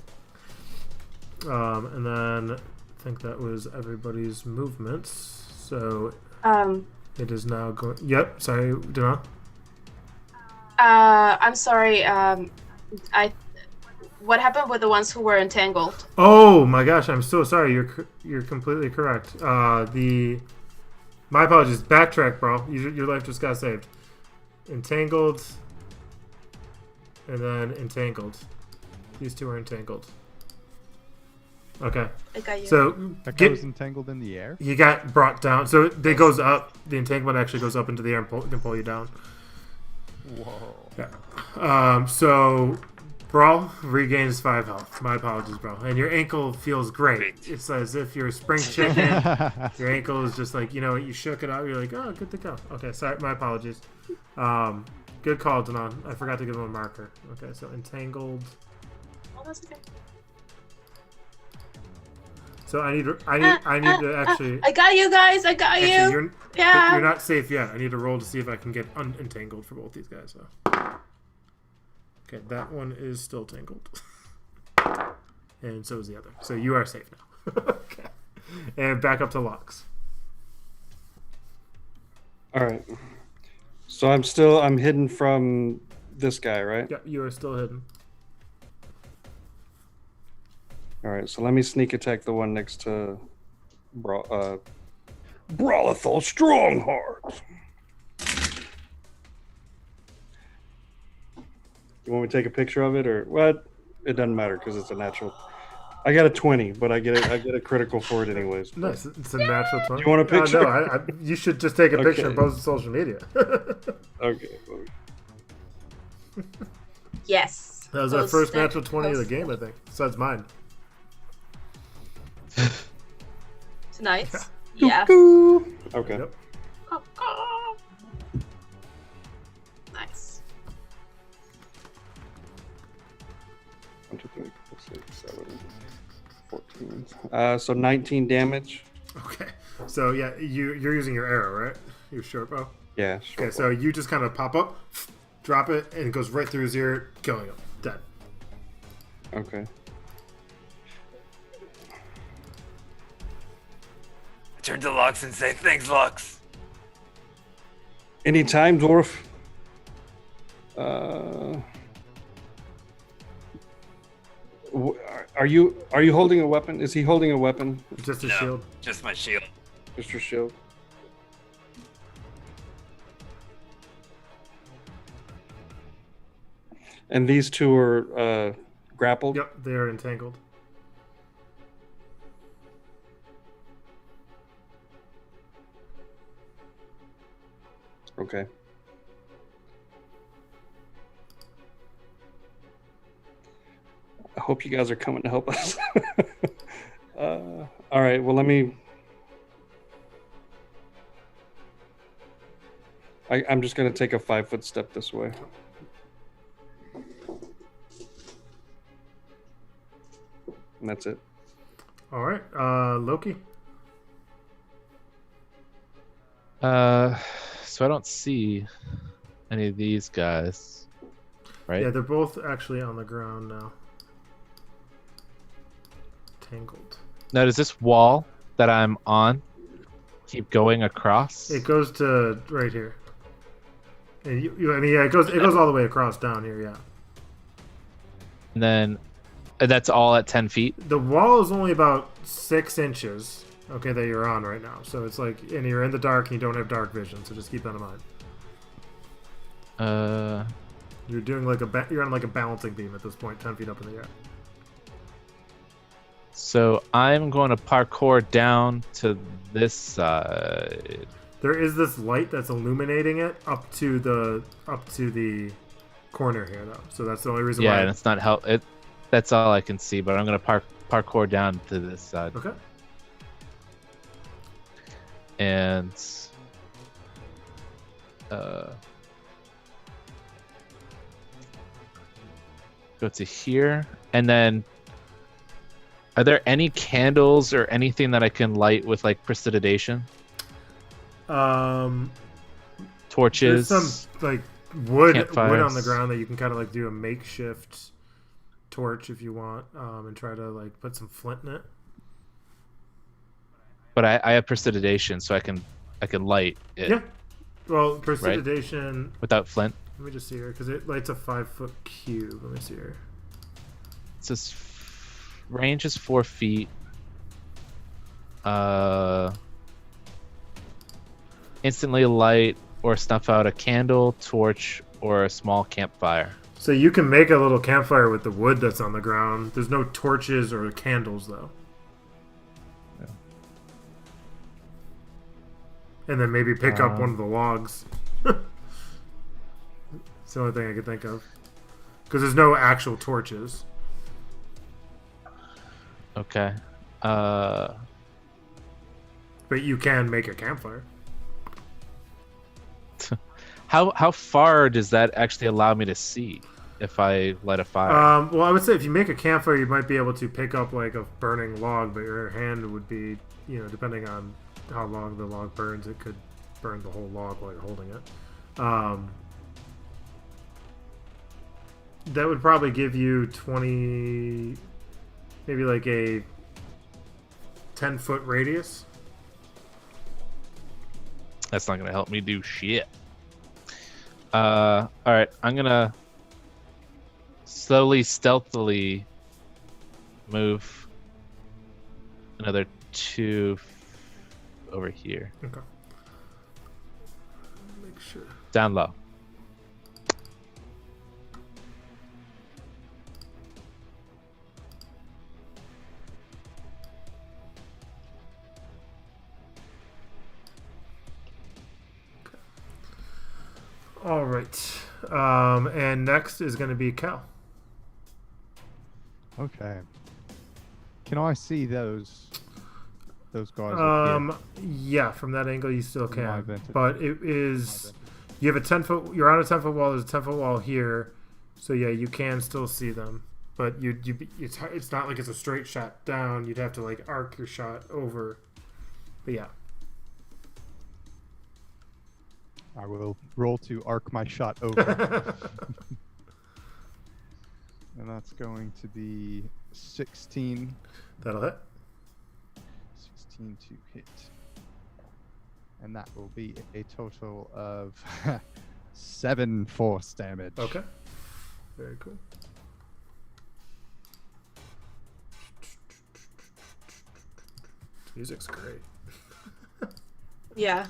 And then I think that was everybody's movements. So it is now going. Yep, sorry, Dana. I'm sorry. What happened with the ones who were entangled? Oh my gosh, I'm so sorry. You're completely correct. My apologies. Backtrack, bro. Your life just got saved. Entangled, and then entangled. These two are entangled. Okay. I got you. So That guy was entangled in the air. you got brought down. So it goes up. The entanglement actually goes up into the air and can pull you down. Whoa. Yeah. So Brawl regains 5 health. My apologies, bro. And your ankle feels great. Sweet. It's as if you're a spring chicken. Your ankle is just like, you shook it out. You're like, oh, good to go. Okay, sorry. My apologies. Good call, Danon. I forgot to give him a marker. Okay, so entangled. Oh, that's okay. So I need to actually. I got you guys. I got Actually, you. Yeah. you're not safe yet. I need to roll to see if I can get unentangled for both these guys. So. Okay, that one is still tangled. And so is the other. So you are safe now. Okay. And back up to Lux. All right. So I'm hidden from this guy, right? Yeah, you are still hidden. All right. So let me sneak attack the one next to Brawlethal Strongheart. You want me to take a picture of it or what? It doesn't matter because it's a natural. I got a 20, but I get a critical for it anyways. Nice. It's a natural 20. You want a picture? No, you should just take a picture and Okay. post it on social media. Okay. Yes. That was our Post first it. natural 20 of the Post game, I it. think. Besides mine. Tonight. Yeah. Okay. Yep. Nice. 1, 2, 3, 4, 6, 7, 14. So 19 damage. Okay. So yeah, you're using your arrow, right? Your short bow. Yeah. Sure. Okay, so you just kind of pop up, drop it, and it goes right through his ear, killing him. Dead. Okay. I turn to Lux and say, "Thanks, Lux." Anytime, dwarf. Uh, are you holding a weapon? Is he holding a weapon? Just a No, shield. just my shield. Just your shield. And these two are grappled. Yep, they are entangled. Okay. I hope you guys are coming to help us. All right. Well, let me. I'm just going to take a 5-foot step this way. And that's it. All right, Loki. So I don't see any of these guys, right? Yeah, they're both actually on the ground now. Tangled. Now, does this wall that I'm on keep going across? It goes to right here. And I mean, yeah, it goes all the way across down here. Yeah. And then that's all at 10 feet. The wall is only about 6 inches. Okay, that you're on right now. So it's like, and you're in the dark, and you don't have dark vision. So just keep that in mind. You're doing like you're on like a balancing beam at this point, 10 feet up in the air. So I'm going to parkour down to this side. There is this light that's illuminating it up to the corner here, though. So that's the only reason why. Yeah, and it's not help. That's all I can see. But I'm going to parkour down to this side. Okay. And go to here, and then are there any candles or anything that I can light with like prestidigitation? Torches. There's some like wood on the campfires. ground that you can kind of like do a makeshift torch if you want, and try to like put some flint in it. But I have prestidigitation, so I can light it. Yeah. Well, prestidigitation Without flint. Let me just see here because it lights a 5-foot cube. Let me see here. It says range is 4 feet. Instantly light or snuff out a candle, torch, or a small campfire. So you can make a little campfire with the wood that's on the ground. There's no torches or candles though. Yeah. And then maybe pick up one of the logs. It's the only thing I could think of. Because there's no actual torches. Okay. But you can make a campfire. How far does that actually allow me to see if I light a fire? Well, I would say if you make a campfire, you might be able to pick up like a burning log, but your hand would be, depending on how long the log burns, it could burn the whole log while you're holding it. That would probably give you 20, maybe like a 10-foot radius. That's not gonna help me do shit. All right, I'm gonna slowly, stealthily move another 2 over here. Okay. Make sure. Down low. All right. And next is going to be Cal. Okay. Can I see those guys up here? Yeah, from that angle you still From my can. vantage- But it is you have a 10-foot. You're on a 10-foot wall. There's a 10-foot wall here, so yeah, you can still see them. But it's not like it's a straight shot down. You'd have to like arc your shot over. But yeah. I will roll to arc my shot over. And that's going to be 16. That'll hit. 16 to hit. and that will be a total of 7 force damage. Okay. Very cool. Music's great. Yeah.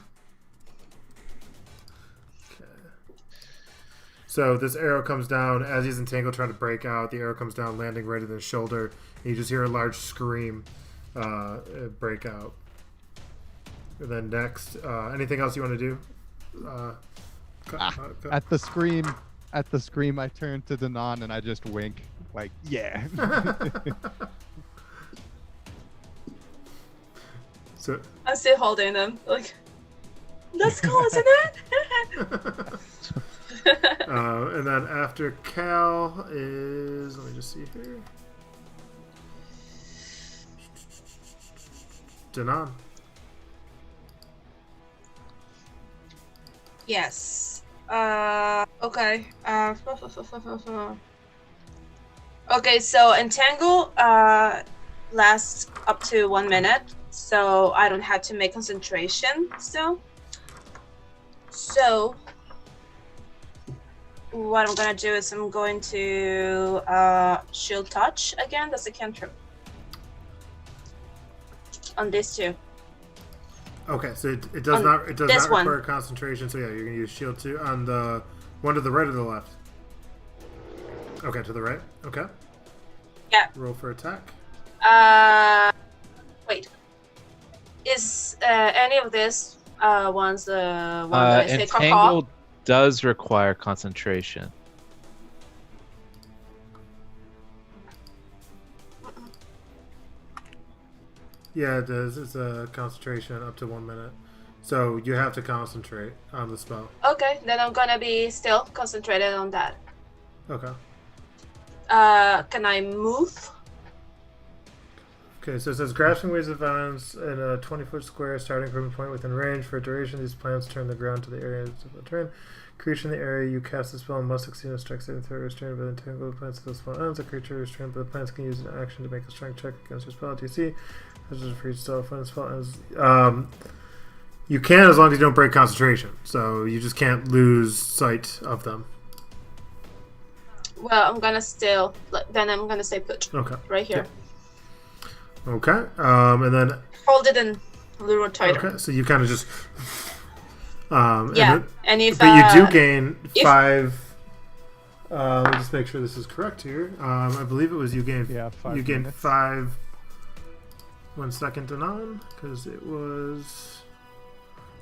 Okay. So this arrow comes down as he's entangled, trying to break out. The arrow comes down, landing right in his shoulder. And you just hear a large scream break out. And then next, anything else you want to do? At the scream, I turn to Danon and I just wink, like, yeah. So I'm still holding them. Like, that's cool, isn't it? and then after Cal is, let me just see here. Danon. Yes. Okay. Okay, so entangle lasts up to 1 minute, so I don't have to make concentration still. So what I'm gonna do is I'm going to shield touch again. That's a cantrip on these two. Okay, so it does On not this one. require concentration. So yeah, you're gonna use shield 2 on the one to the right or the left. Okay, to the right. Okay. Yeah. Roll for attack. Wait. Is any of this ones one that I say Entangled does require concentration. Yeah, it does. It's a concentration up to 1 minute. So you have to concentrate on the spell. Okay, then I'm gonna be still concentrated on that. Okay. Can I move? Okay, so it says grasping waves of violence in a 20-foot square starting from a point within range. For a duration, these plants turn the ground to the area of the turn. Creature in the area you cast the spell must succeed in a strike saving throw restrained by the entangled plants of the spell ends. A creature restrained by the plants can use an action to make a strength check against your spell DC. This is for each spell when the spell ends. You can as long as you don't break concentration. So you just can't lose sight of them. Well, I'm gonna still. Then I'm gonna stay put. Okay. Right here. Okay. And then. Hold it in a little tighter. Okay. So you kind of just. Yeah. And if. But you do gain 5. Let me just make sure this is correct here. I believe it was you gained. Yeah, 5 You gained minutes. 5. 1 second to none, because it was.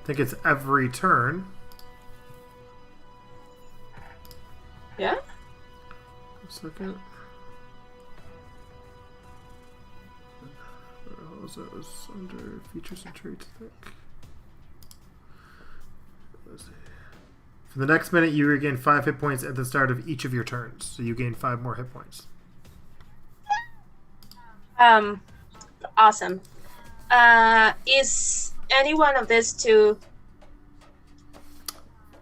I think it's every turn. Yeah. 1 second. What was it? It was under features and traits, I think. Let's see. For the next minute, you regain 5 hit points at the start of each of your turns. So you gain 5 more hit points. Awesome. Is any one of these two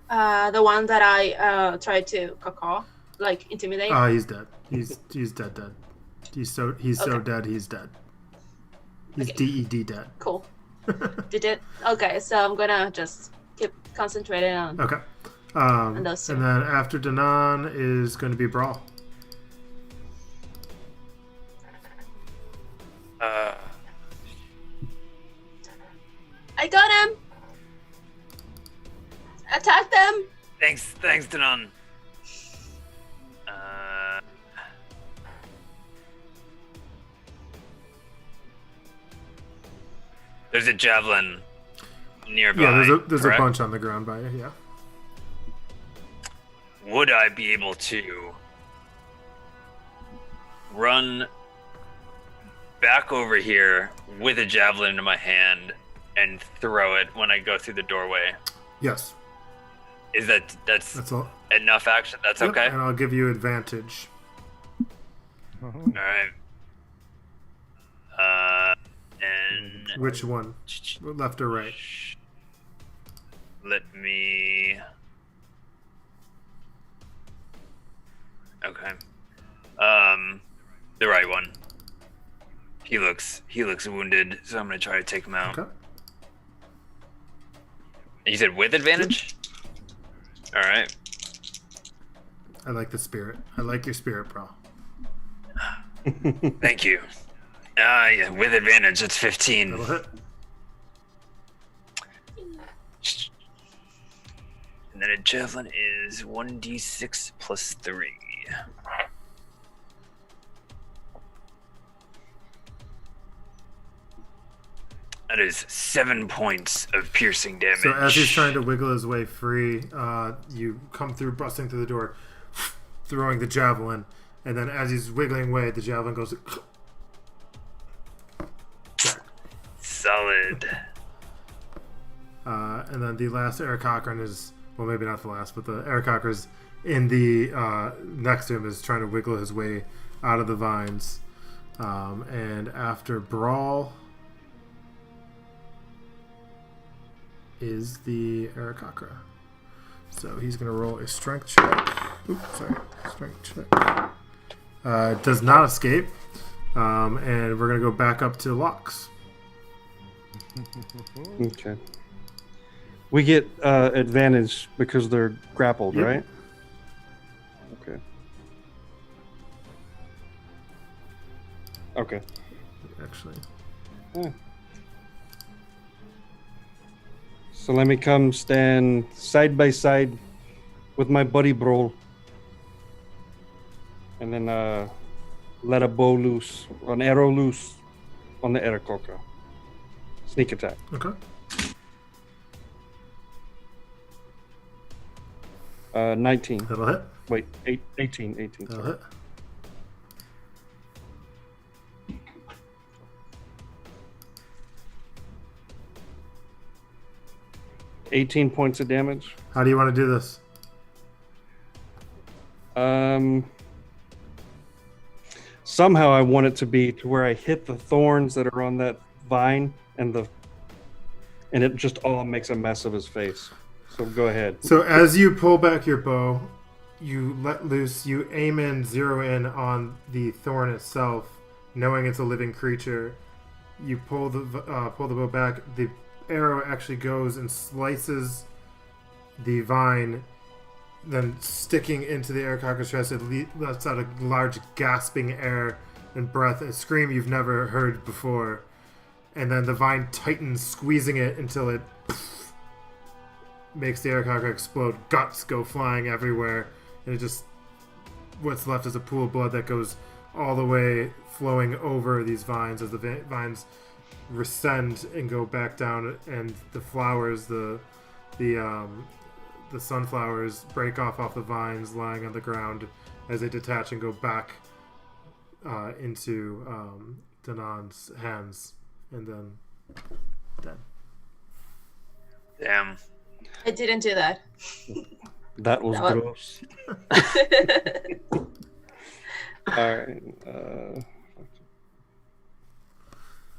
the one that I tried to caw, like intimidate? He's dead. He's dead. He's so dead. He's dead. He's Okay. dead dead. Cool. Did it? Okay, so I'm gonna just keep concentrating on. Okay. And those two. And then after Danon is going to be Brawl. I got him. Attack them. Thanks, Danon. There's a javelin nearby. Yeah, there's a correct? bunch on the ground by you. Yeah. Would I be able to run back over here with a javelin in my hand and throw it when I go through the doorway? Yes. Is that's That's all. enough action? That's Yep, okay. And I'll give you advantage. All right. And Which one? Left or right? let me. Okay. The right one. He looks wounded, so I'm gonna try to take him out. Okay. You said with advantage? All right. I like the spirit. I like your spirit, bro. Thank you. Yeah, with advantage, it's 15. That'll hit. And then a javelin is 1d6 plus 3. That is 7 points of piercing damage. So as he's trying to wiggle his way free, you come through, busting through the door, throwing the javelin, and then as he's wiggling away, the javelin goes. Solid. And then the last Eric Cochran is, well, maybe not the last, but the Eric Cochran's in the next to him is trying to wiggle his way out of the vines. And after Brawl is the Arakakra. So he's going to roll a strength check. Oops, sorry. Strength check. Does not escape. And we're going to go back up to Locks. Okay. We get advantage because they're grappled, Yep. right? Okay. Okay. Actually. Yeah. So let me come stand side by side with my buddy Brol. And then let a bow loose, an arrow loose on the Aarakocra. Sneak attack. Okay. 19. That'll hit. Wait, 18. That'll Sorry. hit. 18 points of damage. How do you want to do this? Somehow I want it to be to where I hit the thorns that are on that vine and it just all makes a mess of his face. So go ahead. So as you pull back your bow, you let loose, you aim in, zero in on the thorn itself, knowing it's a living creature. You pull the bow back. The arrow actually goes and slices the vine, then sticking into the Aarakocra's chest, it lets out a large gasping air and breath, a scream you've never heard before. And then the vine tightens, squeezing it until it makes the Aarakocra explode. Guts go flying everywhere, and it just, what's left is a pool of blood that goes all the way flowing over these vines as the vines rescend and go back down, and the flowers, the sunflowers break off the vines lying on the ground as they detach and go back into Danan's hands, and then dead. Damn. I didn't do that. That was That gross. All right.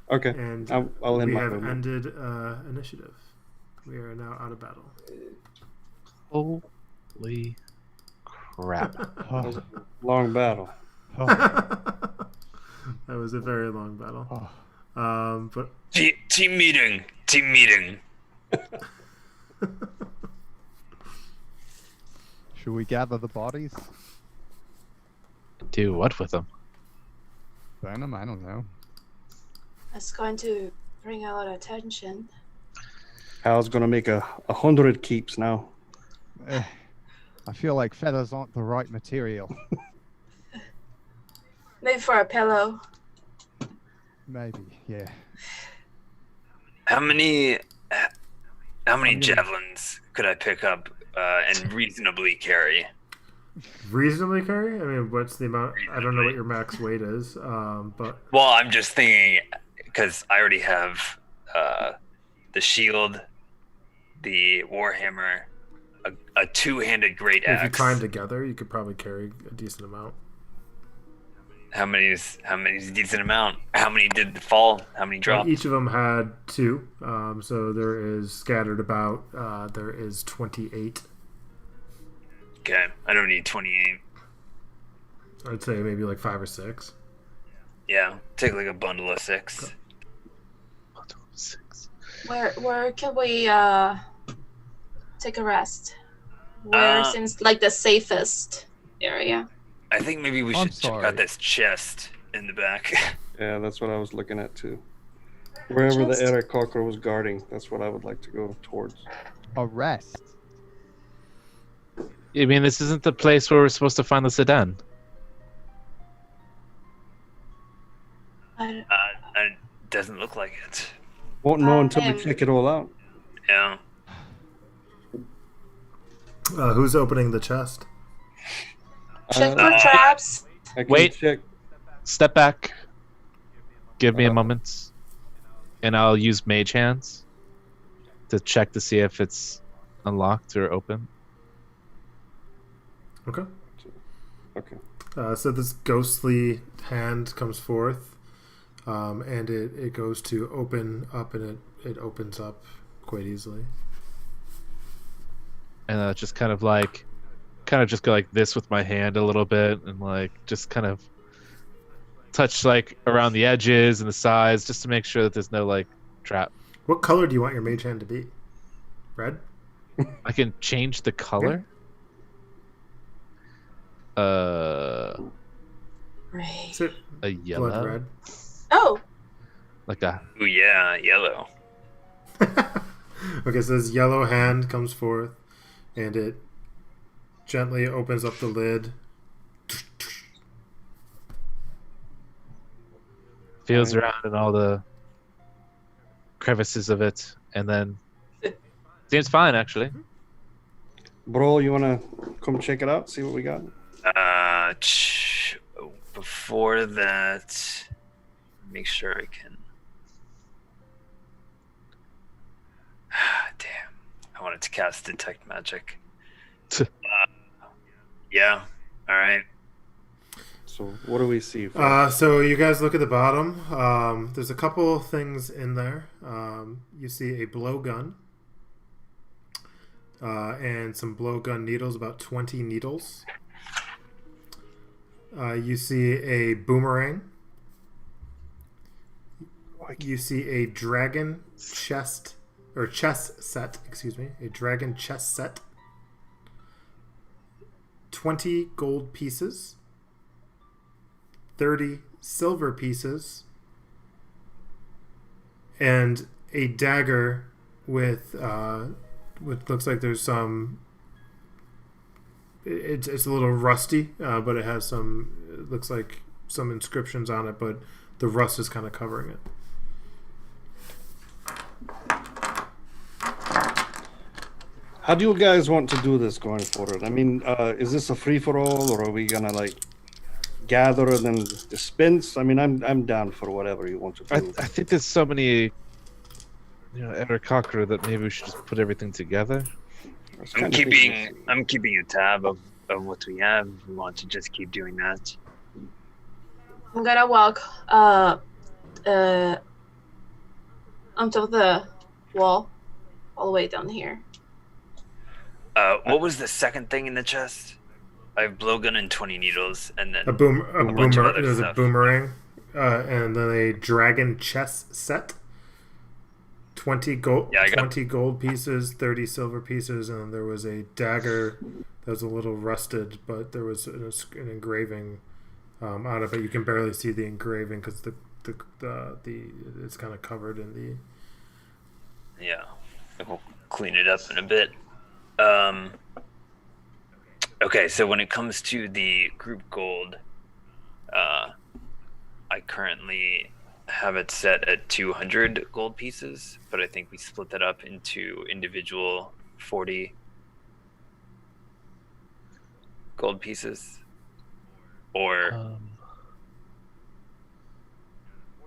Okay. And I'll end we my have movement. ended initiative. We are now out of battle. Holy crap. That was a long battle. That was a very long battle. But Team meeting. Team meeting. Should we gather the bodies? Do what with them? Burn them? I don't know. That's going to bring a lot of attention. Hal's gonna make 100 keeps now. I feel like feathers aren't the right material. Maybe for a pillow. Maybe, yeah. How many javelins could I pick up and reasonably carry? reasonably carry? I mean, what's the amount? I don't know what your max weight is, but Well, I'm just thinking because I already have the shield, the warhammer, a two-handed great if you axe. tie them together, you could probably carry a decent amount. How many is a decent amount? How many did fall? How many dropped? Each of them had 2, so there is scattered about. There is 28. Okay, I don't need 28. I'd say maybe like 5 or 6. Yeah, take like a bundle of 6. Where can we take a rest? Where Uh, seems like the safest area? I think maybe we I'm should check sorry. out this chest in the back. Yeah, that's what I was looking at too. Wherever the Chest? Eric Cocker was guarding, that's what I would like to go towards. A rest. I mean, this isn't the place where we're supposed to find the sedan. I, It doesn't look like it. Won't know until we am- check it all out. Yeah. Who's opening the chest? check Uh, for traps. I can Wait. check. Step back. Give me a moment, and I'll use Mage Hands to check to see if it's unlocked or open. Okay. Okay. So this ghostly hand comes forth, and it goes to open up, and it opens up quite easily. And just kind of just go like this with my hand a little bit, and like just kind of touch like around the edges and the sides, just to make sure that there's no like trap. What color do you want your mage hand to be? Red? I can change the color. Right. Is it A yellow, blood red? Oh, like a Ooh, yeah, yellow. Okay, so this yellow hand comes forth, and it gently opens up the lid. feels around in all the crevices of it, and then seems fine actually. Bro, you wanna come check it out? See what we got? Before that, make sure I can. Damn, I wanted to cast detect magic. Yeah. All right. So what do we see? So you guys look at the bottom. There's a couple things in there. You see a blowgun and some blowgun needles, about 20 needles. You see a boomerang. You see a dragon chess set. Excuse me, a dragon chess set. 20 gold pieces. 30 silver pieces, and a dagger with looks like there's some. It's a little rusty, but it has some. It looks like some inscriptions on it, but the rust is kind of covering it. How do you guys want to do this going forward? I mean, is this a free for all, or are we gonna like gather and then dispense? I mean, I'm down for whatever you want to do. I think there's so many, Eric Cocker, that maybe we should just put everything together. It's I'm kind of keeping a tab of what we have. We want to just keep doing that. I'm gonna walk onto the wall all the way down here. What was the second thing in the chest? I have blowgun and 20 needles, and then A bunch of other There's a stuff. boomerang, and then a dragon chess set. 20 gold, Yeah, I got- 20 gold pieces, 30 silver pieces, and there was a dagger that was a little rusted, but there was an engraving on it, but you can barely see the engraving because the it's kind of covered in the. Yeah, we'll clean it up in a bit. Okay, so when it comes to the group gold, I currently have it set at 200 gold pieces, but I think we split that up into individual 40 gold pieces. Or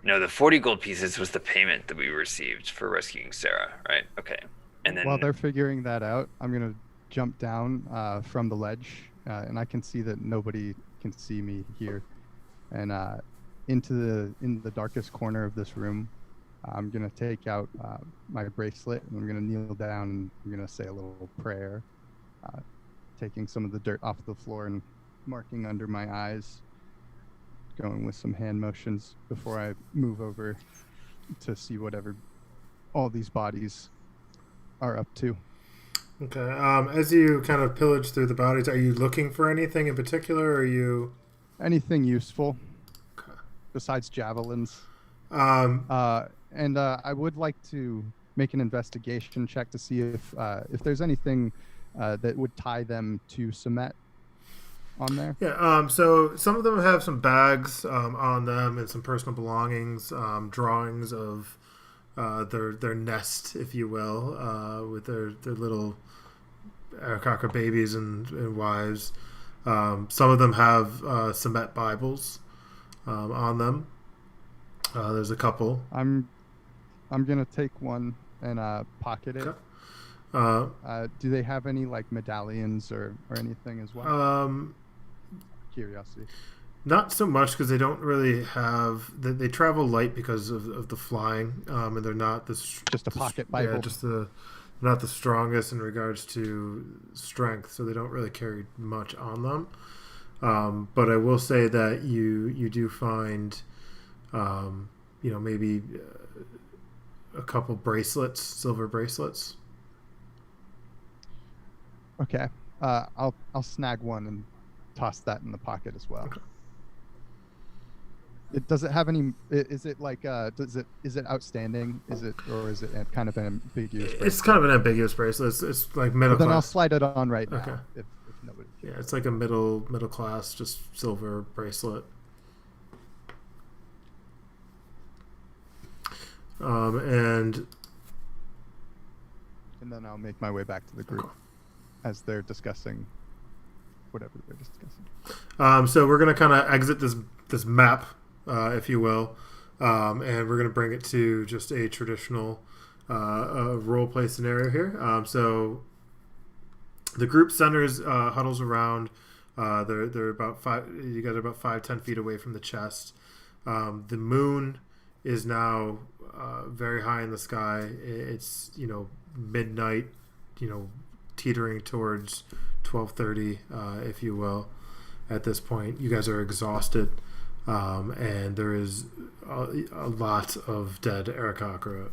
no, the 40 gold pieces was the payment that we received for rescuing Sarah, right? Okay. And then While they're figuring that out, I'm gonna jump down from the ledge, and I can see that nobody can see me here, and in the darkest corner of this room, I'm gonna take out my bracelet, and I'm gonna kneel down, and I'm gonna say a little prayer, taking some of the dirt off the floor and marking under my eyes, going with some hand motions before I move over to see whatever all these bodies are up to. Okay. As you kind of pillage through the bodies, are you looking for anything in particular? Or are you? Anything useful besides javelins? Um, And I would like to make an investigation check to see if there's anything that would tie them to Sumet on there. yeah. So some of them have some bags on them and some personal belongings, drawings of their nest, if you will, with their little Arakaka babies and wives. Some of them have Semet Bibles on them. There's a couple. I'm gonna take one and pocket it. Okay. Do they have any like medallions or anything as well? Curiosity. Not so much because they don't really have. They travel light because of the flying, and they're not Just a pocket Bible. Yeah, not the strongest in regards to strength, so they don't really carry much on them. But I will say that you do find, maybe a couple bracelets, silver bracelets. Okay. I'll snag one and toss that in the pocket as well. Okay. Does it have any? Is it like? Is it outstanding? Is it kind of an ambiguous? Bracelet? It's kind of an ambiguous bracelet. It's like middle. Then I'll class. slide it on right now. Okay. If nobody. Yeah, it's like a middle class, just silver bracelet. And then I'll make my way back to the group as they're discussing whatever they're discussing. So we're gonna kind of exit this map, if you will, and we're gonna bring it to just a traditional role play scenario here. So the group centers huddles around. They're about 5. You guys are about 5-10 feet away from the chest. The moon is now very high in the sky. It's midnight. Teetering towards 12:30, if you will. At this point, you guys are exhausted, and there is a lot of dead Arakakra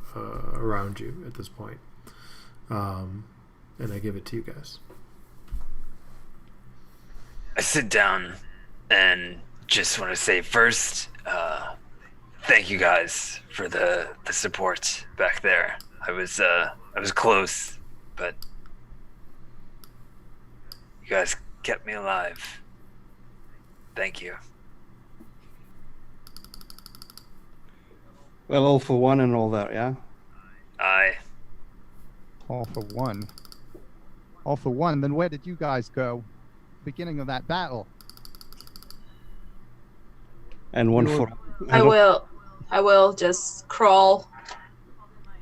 around you at this point. And I give it to you guys. I sit down and just want to say first, thank you guys for the support back there. I was close, but you guys kept me alive. Thank you. Well, all for one and all that, yeah? Aye. All for one. All for one. Then where did you guys go? Beginning of that battle. And one for... I will just crawl,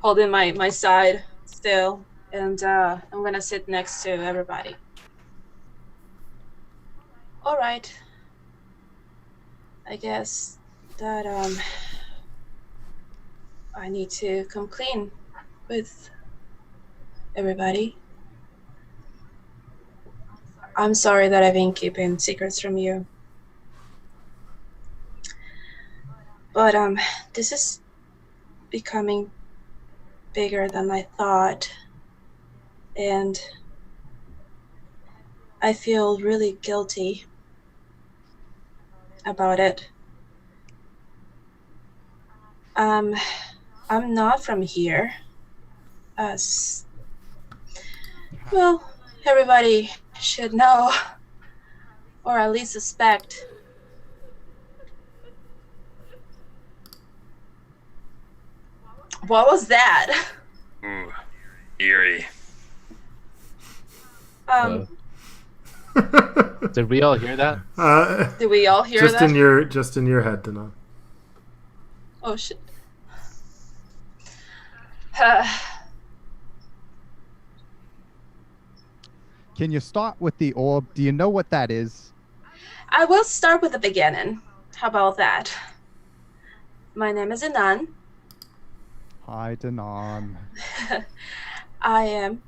holding my side still, and I'm gonna sit next to everybody. All right. I guess that I need to come clean with everybody. I'm sorry that I've been keeping secrets from you. But this is becoming bigger than I thought. And I feel really guilty about it. I'm not from here. As well, everybody should know, or at least suspect. What was that? Ooh, eerie. Did we all hear that? Did we all hear just that? Just in your head, Dana. Oh shit. Can you start with the orb? Do you know what that is? I will start with the beginning. How about that? My name is Anan. Hi, Danon. I'm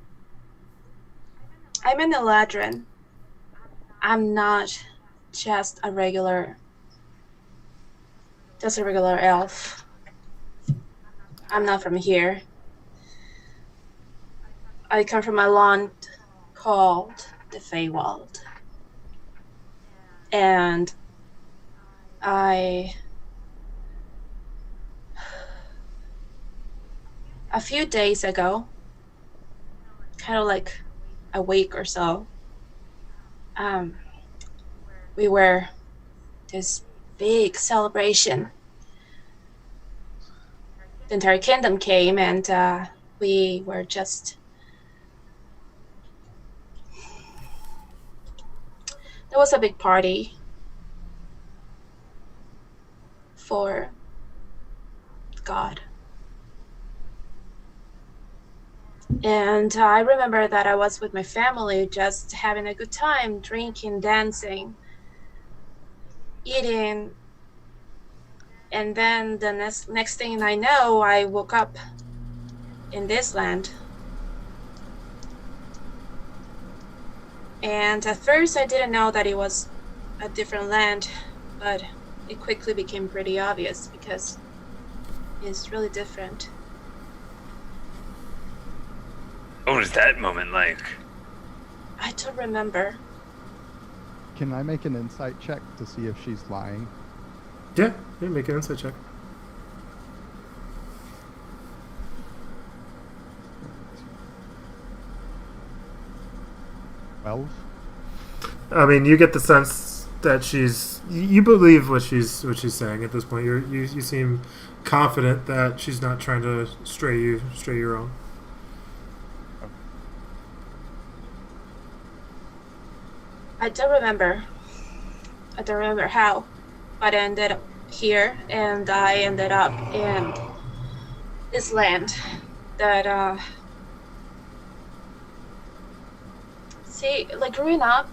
an Eladrin. I'm not just a regular elf. I'm not from here. I come from a land called the Feywild. And a few days ago, kind of like a week or so, we were this big celebration. The entire kingdom came, and we were just. There was a big party for God. And I remember that I was with my family just having a good time, drinking, dancing, eating. And then the next thing I know, I woke up in this land. And at first I didn't know that it was a different land, but it quickly became pretty obvious because it's really different. What was that moment like? I don't remember. Can I make an insight check to see if she's lying? Yeah, make an insight check. 12? I mean, you get the sense that you believe what she's saying at this point. You seem confident that she's not trying to stray you wrong. I don't remember how, but I ended up here, and I ended up in this land that, see, like growing up,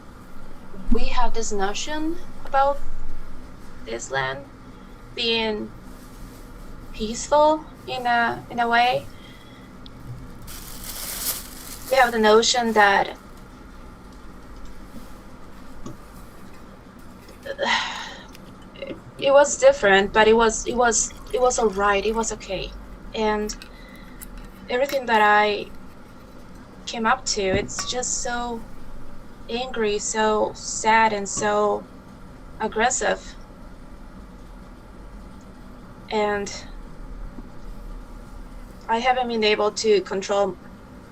we have this notion about this land being peaceful in a way. We have the notion that it was different, but it was all right. It was okay, and everything that I came up to, it's just so angry, so sad, and so aggressive. And I haven't been able to control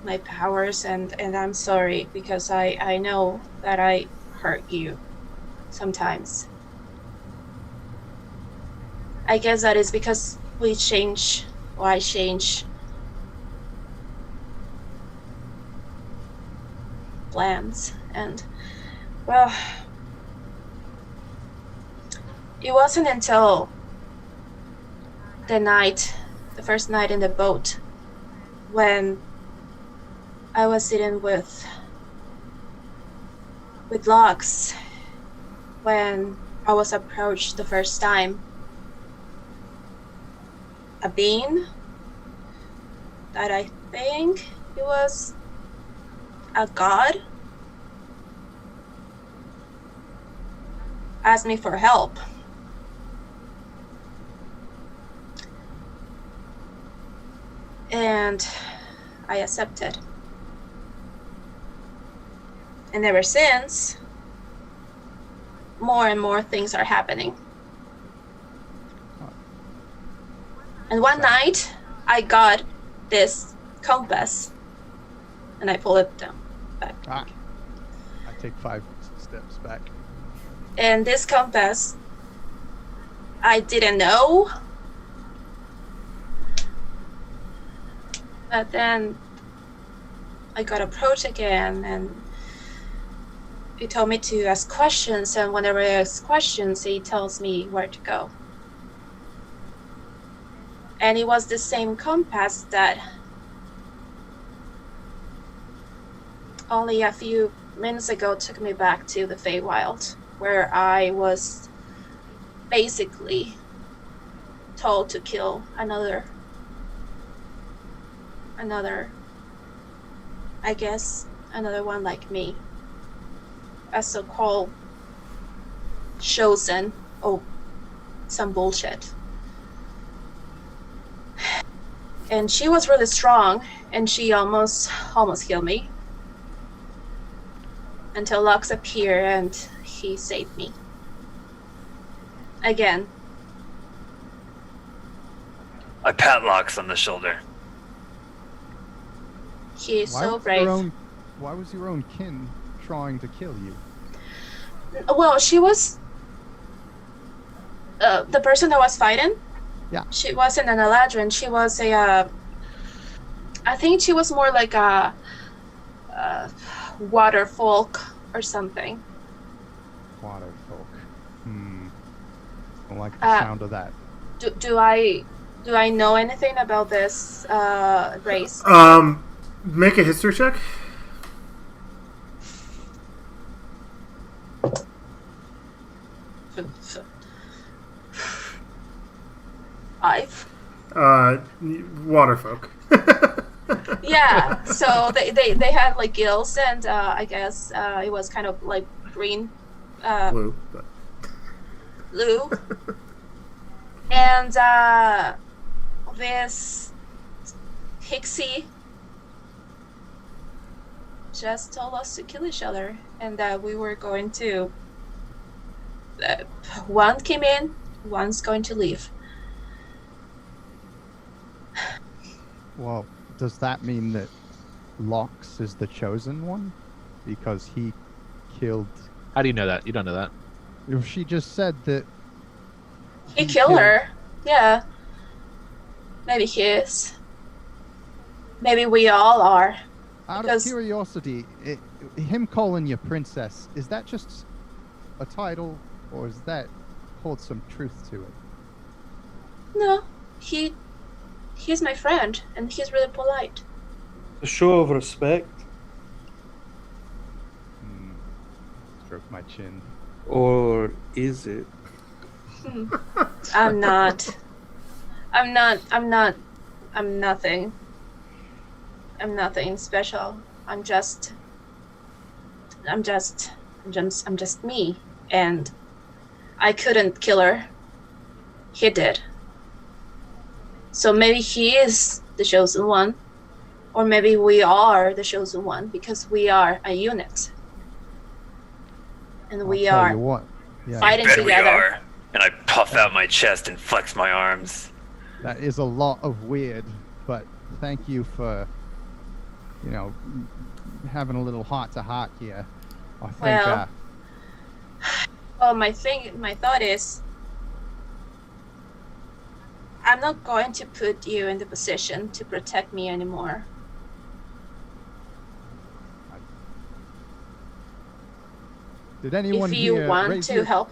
my powers, and I'm sorry because I know that I hurt you sometimes. I guess that is because I change plans, and well, it wasn't until the first night in the boat, when I was sitting with Locks, when I was approached the first time. A being that I think it was a god asked me for help. And I accepted. And ever since, more and more things are happening. And one night, I got this compass, and I pull it down back. I take 5 steps back. And this compass, I didn't know. But then I got approached again, and he told me to ask questions, and whenever I ask questions, he tells me where to go. And it was the same compass that only a few minutes ago took me back to the Feywild, where I was basically told to kill another, I guess, another one like me. A so-called chosen. Oh, some bullshit. and she was really strong, and she almost killed me until Lux appeared and he saved me. Again. I pat Lux on the shoulder. He is so brave. Why was your own kin trying to kill you? Well, she was the person that was fighting. Yeah. She wasn't an Eladrin. She was a. I think she was more like a water folk or something. Water folk. I don't like the sound of that. Do I know anything about this race? Make a history check. Five. Waterfolk. Yeah, so they had like gills, and I guess it was kind of like green, Blue. But. blue, and this pixie just told us to kill each other, and that we were going to. One came in, one's going to leave. Well, does that mean that Lox is the chosen one? Because he killed... How do you know that? You don't know that. She just said that... He killed her. Yeah. Maybe he is. Maybe we all are. Out Because- of curiosity, him calling you princess, is that just a title, or does that hold some truth to it? No, he's my friend, and he's really polite. A show of respect, Stroke my chin. or is it? I'm not. I'm nothing. I'm nothing special. I'm just me, and I couldn't kill her. He did. So maybe he is the chosen one, or maybe we are the chosen one because we are a unit, and we I'll tell are you what. Yeah, fighting Bet we together. are. And I puff out my chest and flex my arms. that is a lot of weird, but thank you for, having a little heart-to-heart here. I think, Well, Well, my thought is, I'm not going to put you in the position to protect me anymore. did anyone If you here want raise to your, help,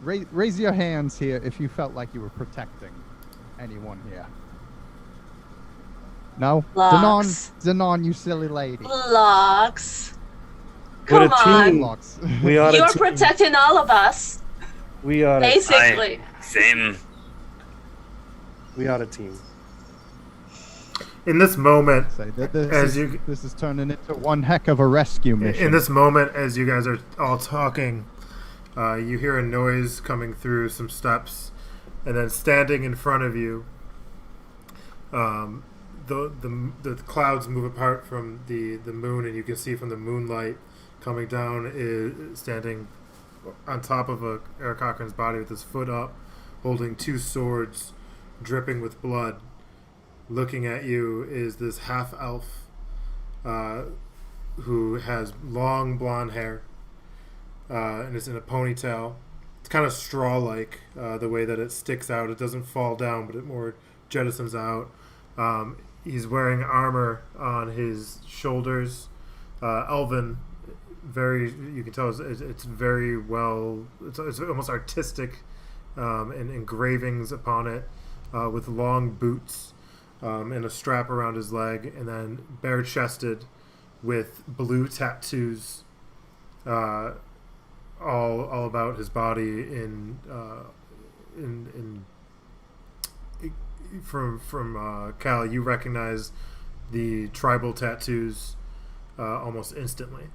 raise your hands here if you felt like you were protecting anyone here? No? Lux. Danon, you silly lady. Lux. We're Come a on. team. Lux. We are You're a team. protecting all of us, We are. basically. Same. We are a team. In this moment, Say that this is turning into one heck of a rescue mission. in this moment, as you guys are all talking, you hear a noise coming through some steps, and then standing in front of you, the clouds move apart from the moon, and you can see from the moonlight coming down is standing on top of Eric Cochran's body with his foot up, holding two swords, dripping with blood. Looking at you is this half elf who has long blonde hair and is in a ponytail. It's kind of straw-like the way that it sticks out. It doesn't fall down, but it more jettisons out. He's wearing armor on his shoulders. Elven, you can tell it's very well. It's almost artistic, and engravings upon it with long boots. And a strap around his leg, and then bare-chested with blue tattoos all about his body. From Cal, you recognize the tribal tattoos almost instantly,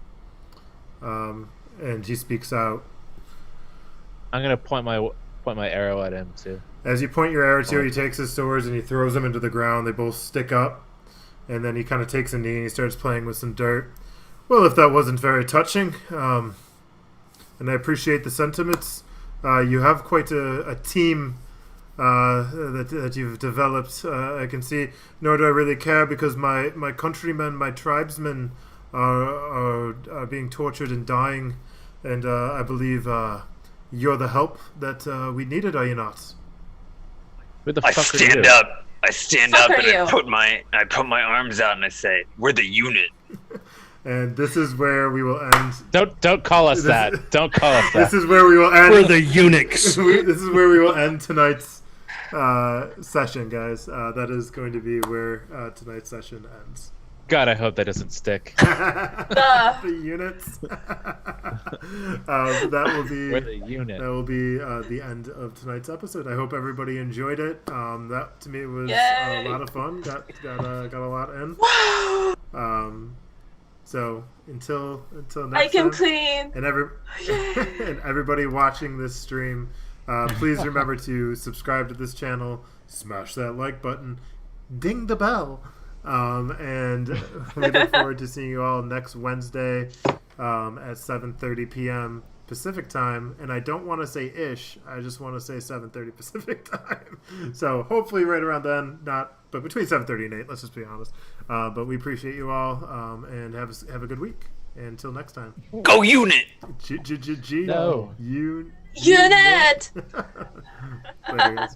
and he speaks out. I'm gonna point my arrow at him too. As you point your arrow to, he takes his swords and he throws them into the ground. They both stick up, and then he kind of takes a knee and he starts playing with some dirt. Well, if that wasn't very touching, and I appreciate the sentiments, you have quite a team that you've developed. I can see, nor do I really care because my countrymen, my tribesmen are being tortured and dying, and I believe you're the help that we needed, are you not? Who the I fuck are stand you? up. I stand Fuck up are and you? I put my arms out and I say, "We're the unit." And this is where we will end. Don't call us that. Don't call us that. This is where we will end. We're the eunuchs. This is where we will end tonight's session, guys. That is going to be where tonight's session ends. God, I hope that doesn't stick. The units. That will be. We're the unit. That will be the end of tonight's episode. I hope everybody enjoyed it. That to me was Yay. a lot of fun. Got a lot in. So until next I can time, clean. and and everybody watching this stream, please remember to subscribe to this channel, smash that like button, ding the bell. And we look forward to seeing you all next Wednesday at 7:30 p.m. Pacific time. And I don't want to say ish. I just want to say 7:30 Pacific time. So hopefully right around then, but between 7:30 and 8. Let's just be honest. But we appreciate you all, and have a good week. And until next time. Go unit. G. No. Unit. Unit. Later, guys.